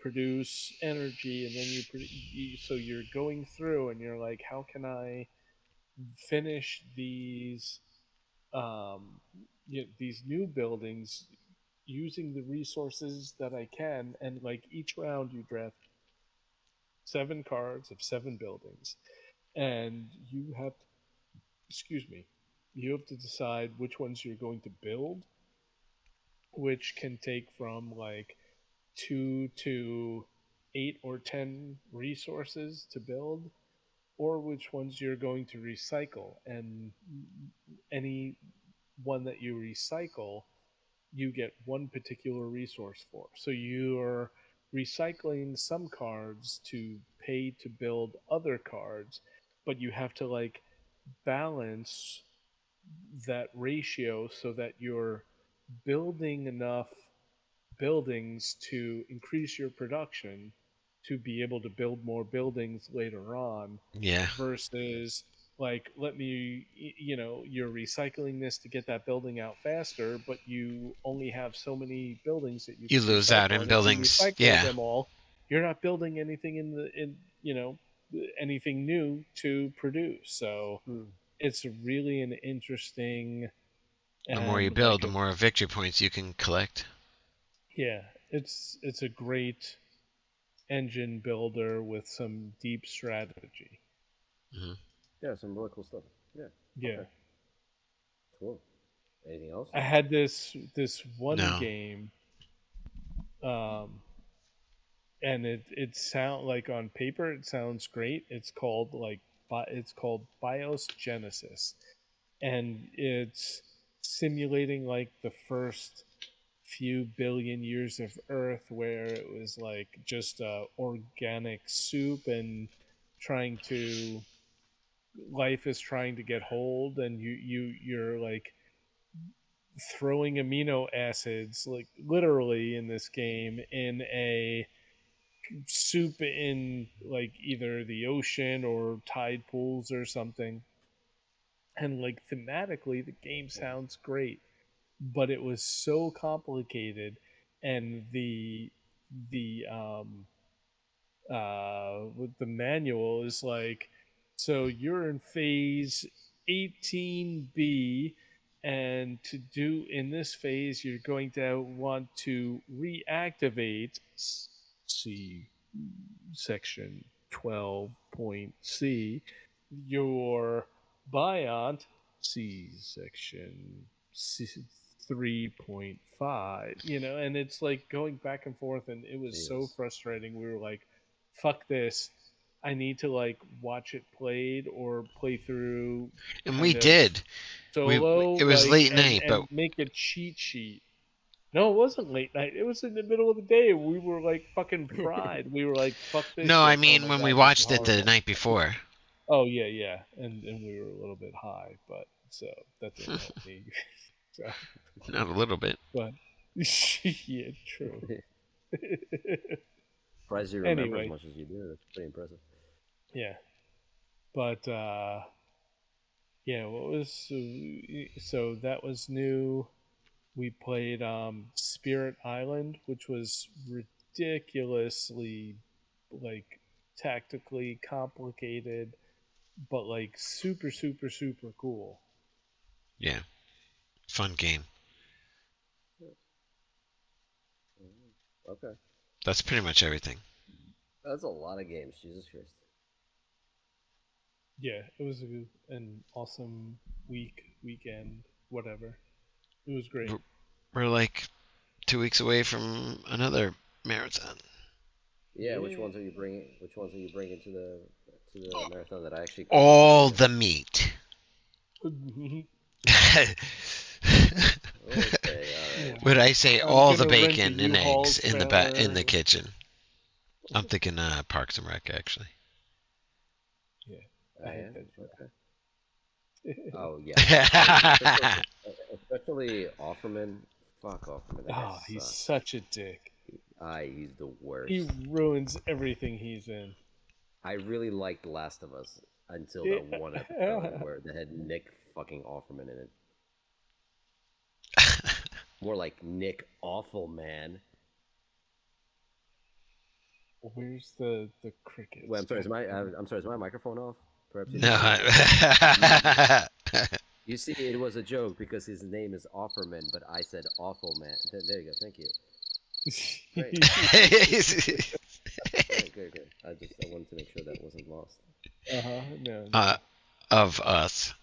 produce energy, and then so you're going through, and you're like, how can I finish um, these new buildings using the resources that I can. And like each round, you draft 7 cards of 7 buildings, and excuse me, you have to decide which ones you're going to build, which can take from like 2 to 8 or 10 resources to build, or which ones you're going to recycle. And any one that you recycle, you get one particular resource for. So you're recycling some cards to pay to build other cards, but you have to like balance that ratio so that you're building enough buildings to increase your production to be able to build more buildings later on, Yeah, versus like, let me, you're recycling this to get that building out faster, but you only have so many buildings that you you could lose out recycle, in and if you buildings. recycle Yeah. them all, you're not building anything anything new to produce. So Hmm. it's really an interesting, The more you and build, like the a, more victory points you can collect. yeah, it's a great engine builder with some deep strategy. Hmm. Yeah, some really cool stuff. Yeah. Yeah. Okay. Cool. Anything else? I had this one No. game, um and it sound like, on paper it sounds great. It's called like it's called BIOS Genesis, and it's simulating like the first few billion years of Earth, where it was like just organic soup, and trying to life is trying to get hold, and you're like throwing amino acids, like literally in this game, in a soup in like either the ocean or tide pools or something. And like thematically, the game sounds great, but it was so complicated, and the with the manual is like, so you're in phase 18B, and to do in this phase you're going to want to reactivate C section 12.c your Biont C section 3.5, and it's like going back and forth, and it was so Jesus. frustrating. We were like, fuck this. I need to like watch it played or play through And we kind of did. solo, It was like, late night, but and make a cheat sheet. No, it wasn't late night. It was in the middle of the day. We were like fucking fried. We were like, fuck this no, I shit. Oh mean my when we god, this is watched it the horrible. night before. Oh yeah, yeah, and we were a little bit high, but so that didn't help me. So, Not a little bit. but yeah, true. Surprised you remember as Anyway, much as you do. That's pretty impressive. yeah, but yeah, what was so that was new. We played Spirit Island, which was ridiculously like tactically complicated, but like super super super cool. Yeah. Fun game. Okay. That's pretty much everything. That's a lot of games. Jesus Christ. Yeah, it was an awesome weekend, whatever. It was great. We're like 2 weeks away from another marathon. Yeah, which ones are you bringing? Which ones are you bringing to the marathon that I actually All participate the meat. Okay, all right. Would I say I'm all the gonna rent a bacon and U-Haul eggs in the in the trailer. kitchen? I'm thinking Parks and Rec actually. Yeah, I I hate am? that Okay. shit. Oh yeah, especially Offerman. Fuck Offerman. That guy Oh, he's sucks. such a dick. He's the worst. He ruins everything he's in. I really liked Last of Us until that one episode where they had Nick fucking Offerman in it. More like Nick Awful Man. Where's the crickets? Wait, I'm sorry. I'm sorry. Is my microphone off? Perhaps it No. is. You see, it was a joke because his name is Offerman, but I said Awful Man. There you go. Thank you. Great. Great. I wanted to make sure that wasn't lost. No. Of Us.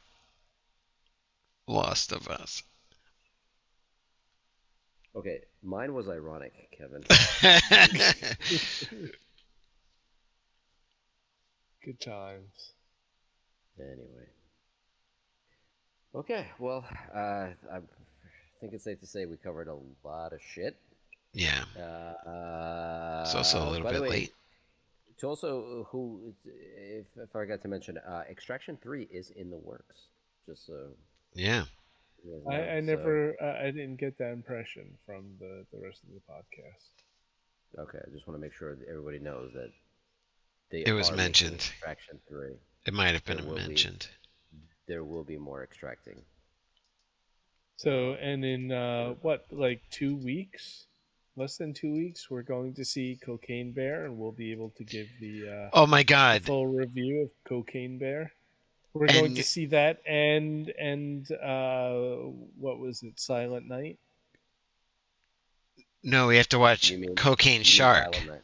Lost of Us. Okay, mine was ironic, Kevin. Good times. Anyway. Okay, well, I think it's safe to say we covered a lot of shit. Yeah. It's also a little bit late. To also, if I forgot to mention, Extraction 3 is in the works. Just so. Yeah. I never, I didn't get that impression from the rest of the podcast. Okay, I just want to make sure that everybody knows that it was mentioned. Extraction 3. It might have been mentioned. There will be more extracting. So, and in like 2 weeks, less than 2 weeks, we're going to see Cocaine Bear, and we'll be able to give the oh my god, the full review of Cocaine Bear. We're going to see that, and what was it, Silent Night? No, we have to watch Cocaine Shark. You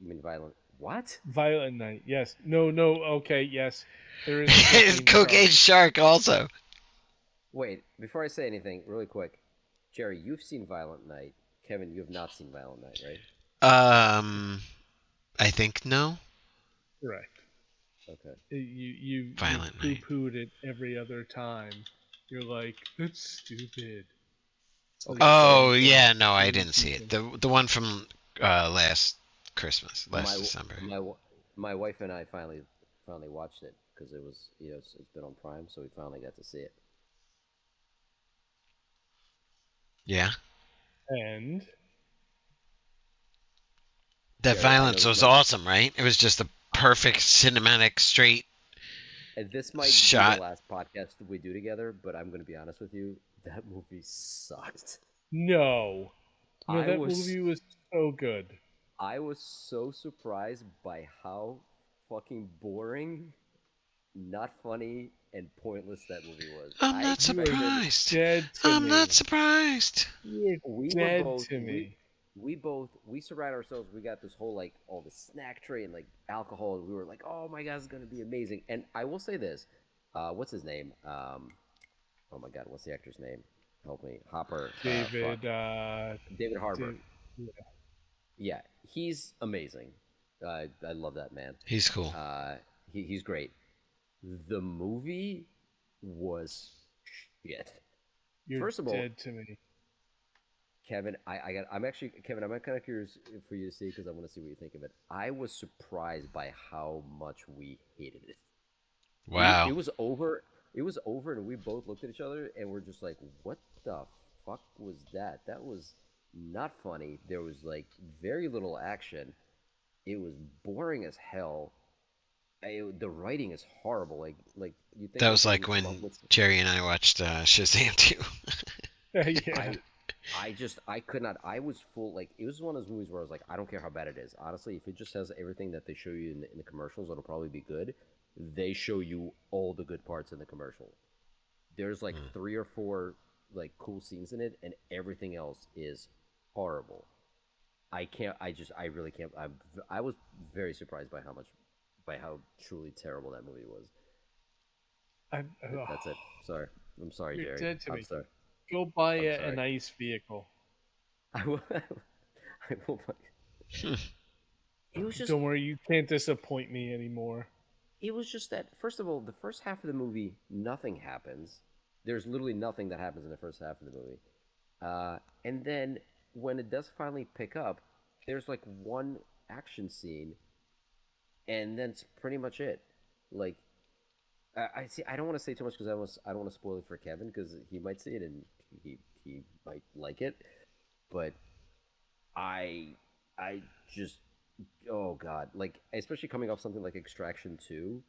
mean Violent? What? Violent Night. Yes. No. Okay. Yes. There is Cocaine Shark also. Wait, before I say anything, really quick, Jerry, you've seen Violent Night. Kevin, you have not seen Violent Night, right? I think no. Correct. Okay. You poo-pooed it every other time. You're like, that's stupid. Oh yeah, no, I didn't see it. The one from last Christmas, last December. My wife and I finally finally watched it because it was it's been on Prime, so we finally got to see it. Yeah. And That Jerry, I know violence this was might be, awesome, right? It was just the perfect cinematic straight and this might be the shot. last podcast we do together, but I'm going to be honest with you. That movie sucked. no, I that was movie was so good. I was so surprised by how fucking boring, not funny, and pointless that movie was. I'm I not You are expected surprised. dead to I'm not me. surprised. You are we were dead both to me. we both we surround ourselves. We got this whole like all the snack tray and like alcohol, and we were like, oh my god, it's gonna be amazing. And I will say this, what's his name? Oh my god, what's the actor's name? Help me, Hopper. David. David Harbour. Yeah. Yeah, he's amazing. I love that man. He's cool. He's great. The movie was shit. You're First of all, dead to me. Kevin, I'm actually Kevin. I'm kind of curious for you to see because I want to see what you think of it. I was surprised by how much we hated it. Wow. It was over. It was over, and we both looked at each other and we're just like, "What the fuck was that? That was not funny. There was like very little action. It was boring as hell. The writing is horrible. Like you think That was they like would come up when with Jerry and I watched Shazam 2. Yeah. I could not. I was full. Like it was one of those movies where I was like, I don't care how bad it is. Honestly, if it just has everything that they show you in the commercials, it'll probably be good. They show you all the good parts in the commercial. There's like 3 or 4 like cool scenes in it, and everything else is horrible. I can't. I really can't. I was very surprised by how truly terrible that movie was. That's it. Sorry. I'm sorry, You're Jerry. dead to I'm me. sorry. Go buy I'm a sorry. nice vehicle. I will. I will. It was just. Don't worry, you can't disappoint me anymore. It was just that. First of all, the first half of the movie, nothing happens. There's literally nothing that happens in the first half of the movie. And then when it does finally pick up, there's like one action scene, and then it's pretty much it. Like, I see. I don't want to say too much because I don't want to spoil it for Kevin because he might see it and he might like it. But I just oh god, like especially coming off something like Extraction 2,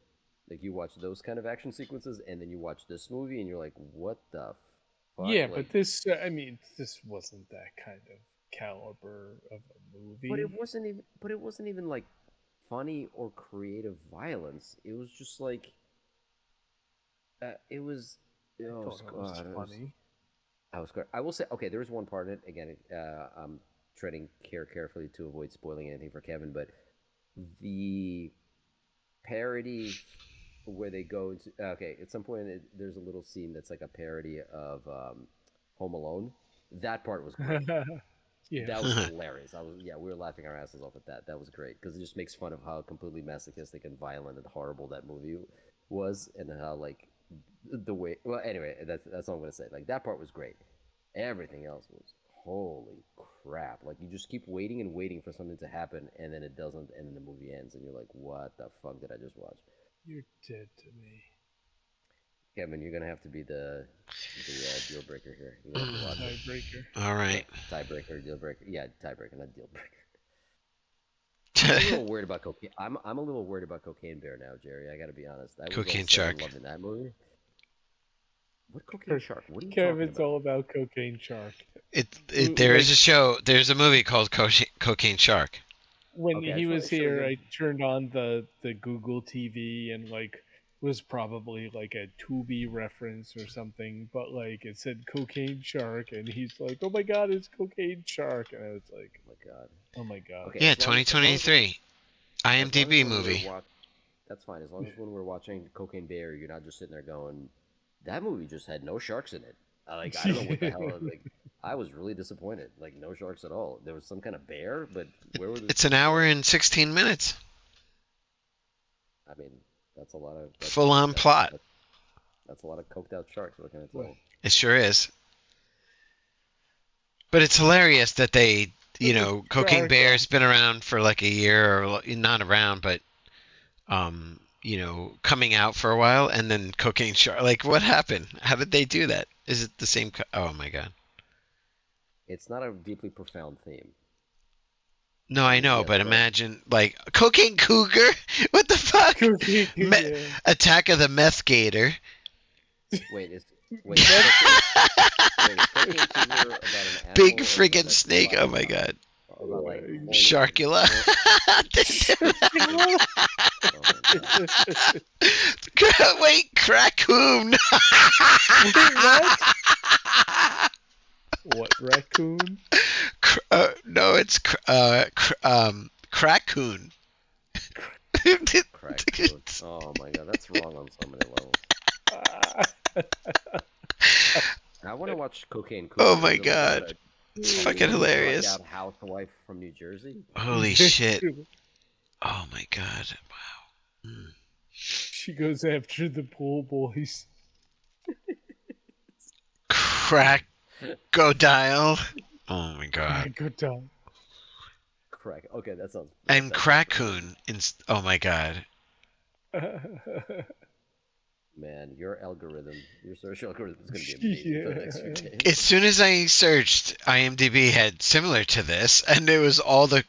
like you watch those kind of action sequences and then you watch this movie and you're like, what the fuck? Yeah, Like, but this, I mean, this wasn't that kind of caliber of a movie. but it wasn't even like funny or creative violence. It was just like it was I thought it was funny. I will say, okay, there was one part in it. Again, I'm treading carefully to avoid spoiling anything for Kevin, but the parody where they go into okay, at some point there's a little scene that's like a parody of Home Alone. That part was great. Yeah. That was hilarious. We were laughing our asses off at that. That was great because it just makes fun of how completely masochistic and violent and horrible that movie was, and how like the way. Well, anyway, that's all I'm gonna say. Like that part was great. Everything else was holy crap. Like you just keep waiting and waiting for something to happen, and then it doesn't, and then the movie ends, and you're like, what the fuck did I just watch? You're dead to me. Kevin, you're gonna have to be the deal breaker here. You're gonna have to watch it. Tiebreaker. All right. Tiebreaker, deal breaker. Yeah, tiebreaker, not deal breaker. I'm a little worried about cocaine. I'm a little worried about Cocaine Bear now, Jerry. I gotta be honest. I was Cocaine all set on Shark. loving that movie. What Cocaine Shark? What are you Kevin's talking all about Cocaine Shark. There is a show. There's a movie called Cocaine Shark. When Okay, I he just wanna was show you here, the- I turned on the Google TV and like it was probably like a Tubi reference or something, but like it said Cocaine Shark, and he's like, "Oh my god, it's Cocaine Shark," and I was like, Oh my god. "Oh my god." Okay, Yeah, as long as- 2023. as long as IMDb when we're movie. That's fine. As long as when we're watching Cocaine Bear, you're not just sitting there going, "That movie just had no sharks in it." Like I don't know what the hell. Like I was really disappointed. Like no sharks at all. There was some kind of bear, but where were the? It's an hour and 16 minutes. I mean, that's a lot of Full-on plot. That's a lot of coked out sharks. What can I tell you? It sure is. But it's hilarious that they, Cocaine Shark. Bear's been around for like a year, or not around, but coming out for a while and then cocaine shark. Like, what happened? How did they do that? Is it the same? Oh my god. It's not a deeply profound theme. No, I know, Yes, but but imagine like cocaine cougar. What the fuck? Yeah. Attack of the meth gator. wait, is cocaine cougar about an animal Big or is friggin' it like snake. Oh my god. about like horny- Sharkula. Wait, Crackoon. What raccoon? No, it's Crackoon. Crack. Oh my god, that's wrong on so many levels. I want to watch Cocaine Cougar. Oh my Is it god. about a It's fucking hilarious. drugged-out housewife from New Jersey? Holy shit. Oh my god. Wow. She goes after the pool boys. Crocodile. Oh my god. Good time. Crack. Okay, that sounds. And that sounds Crackoon. Oh my god. Man, your search algorithm is going to be amazing for the next few days. As soon as I searched, IMDb had similar to this, and it was all the,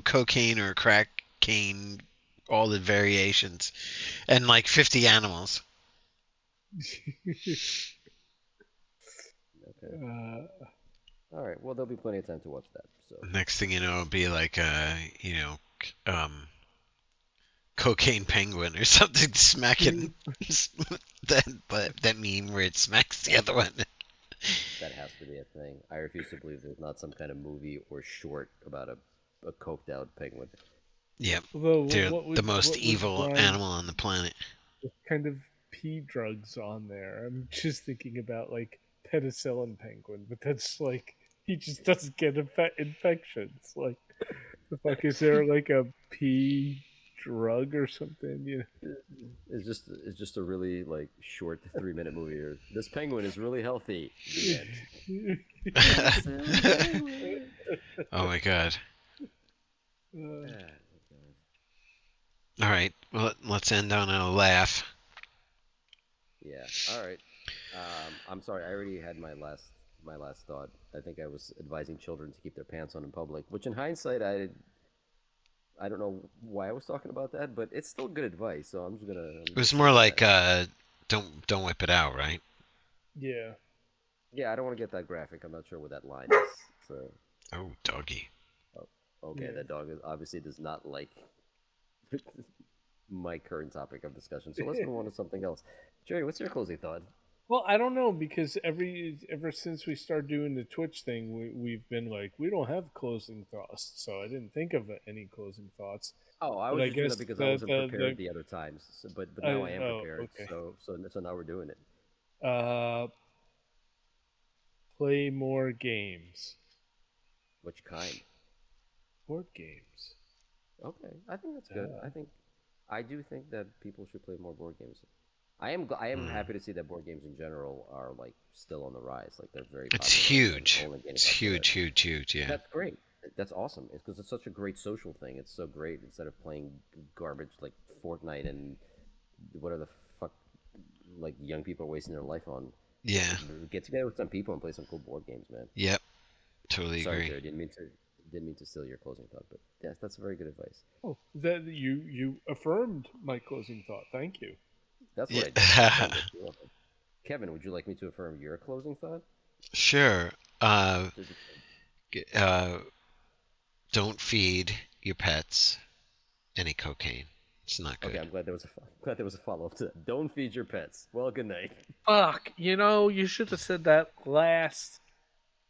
cocaine or crack cane, all the variations, and like 50 animals. Okay. All right. Well, there'll be plenty of time to watch that. So Next thing you know, it'll be like cocaine penguin or something smacking that meme where it smacks the other one. that has to be a thing. I refuse to believe there's not some kind of movie or short about a coked out penguin. Yep. Although, They're what would- the most what would evil Brian- animal on the planet. What kind of pea drugs on there? I'm just thinking about like penicillin penguin, but that's like he just doesn't get infections. Like the fuck is there like a pea drug or something? Yeah. It's just a really like short 3-minute movie here. This penguin is really healthy. The end. Oh my god. All right. Well, let's end on a laugh. Yeah. All right. I'm sorry. I already had my last thought. I think I was advising children to keep their pants on in public, which in hindsight I don't know why I was talking about that, but it's still good advice. So I'm just gonna. It was more like don't whip it out, right? Yeah. Yeah, I don't want to get that graphic. I'm not sure what that line is. So. Oh, doggy. Okay, Yeah. that dog obviously does not like my current topic of discussion. So let's move on to something else. Jerry, what's your closing thought? Well, I don't know because ever since we started doing the Twitch thing, we've been like we don't have closing thoughts, so I didn't think of any closing thoughts. Oh, I But was I just doing guess that because the- I wasn't the- prepared the- the other times. So, but now I am Oh, prepared. okay. So now we're doing it. Play more games. Which kind? Board games. Okay, I think that's good. Yeah. I do think that people should play more board games. I am happy to see that board games in general are like still on the rise. Like they're very. It's popular and huge. only getting It's popular. huge. Yeah. That's great. That's awesome. It's because it's such a great social thing. It's so great instead of playing garbage like Fortnite and whatever the fuck like young people are wasting their life on. Yeah. Get together with some people and play some cool board games, man. Yep. Totally Sorry, agree. Jared, didn't mean to steal your closing thought, but yes, that's very good advice. Oh, that you affirmed my closing thought. Thank you. That's what Yeah. I did. You're welcome. Kevin, would you like me to affirm your closing thought? Sure. Don't feed your pets any cocaine. It's not good. Okay, I'm glad there was a follow up to that. Don't feed your pets. Well, good night. Fuck. You should have said that last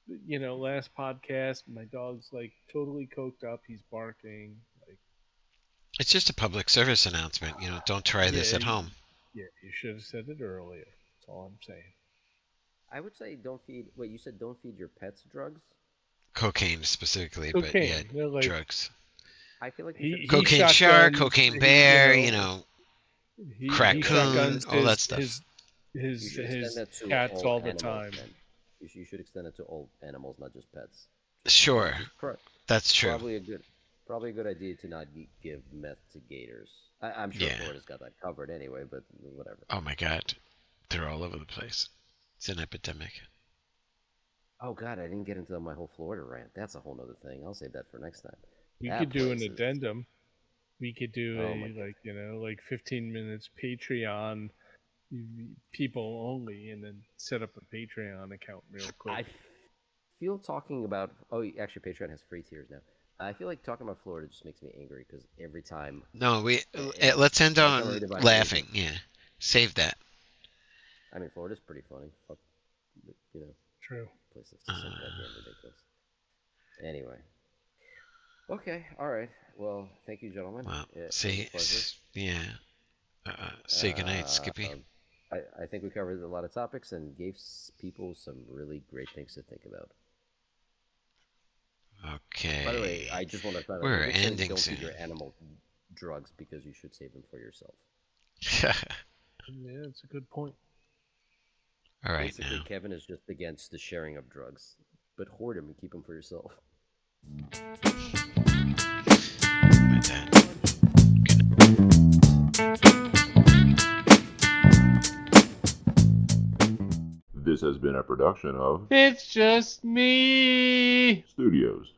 podcast. My dog's like totally coked up. He's barking. Like, It's just a public service announcement. Don't try this at home. yeah, you should have said it earlier. That's all I'm saying. I would say don't feed. Wait, you said don't feed your pets drugs? Cocaine specifically, Cocaine, but yeah, they're like- drugs. I feel like He Cocaine shotguns- shark, cocaine bear, he Crack shotguns coon, all that stuff. His you should extend his that to cats all the animals, time. then. You should extend it to all animals, not just pets. Sure, Pro- that's true. Probably a Probably a good idea to not give meth to gators. I'm sure Yeah. Florida's got that covered anyway, but whatever. Oh my God, they're all over the place. It's an epidemic. Oh God, I didn't get into my whole Florida rant. That's a whole nother thing. I'll save that for next time. We That could do place an is- addendum. We could do Oh my like 15 minutes Patreon, people only, and then set up a Patreon account real quick. I feel talking about. Oh, actually, Patreon has free tiers now. I feel like talking about Florida just makes me angry because every time. No, it's- let's end every time I on read about laughing. anything- Yeah, save that. I mean, Florida's pretty funny. Fuck, you know, True. places so goddamn ridiculous. Anyway. Okay. All right. Well, thank you, gentlemen. Well, It was a say pleasure. yeah. Say goodnight, Skippy. I think we covered a lot of topics and gave people some really great things to think about. Okay. By the way, I just want to throw We're out saying ending don't soon. feed your animal drugs because you should save them for yourself. Yeah, it's a good point. All right Basically, now. Kevin is just against the sharing of drugs, but hoard them and keep them for yourself. With that. This has been a production of It's just me. Studios.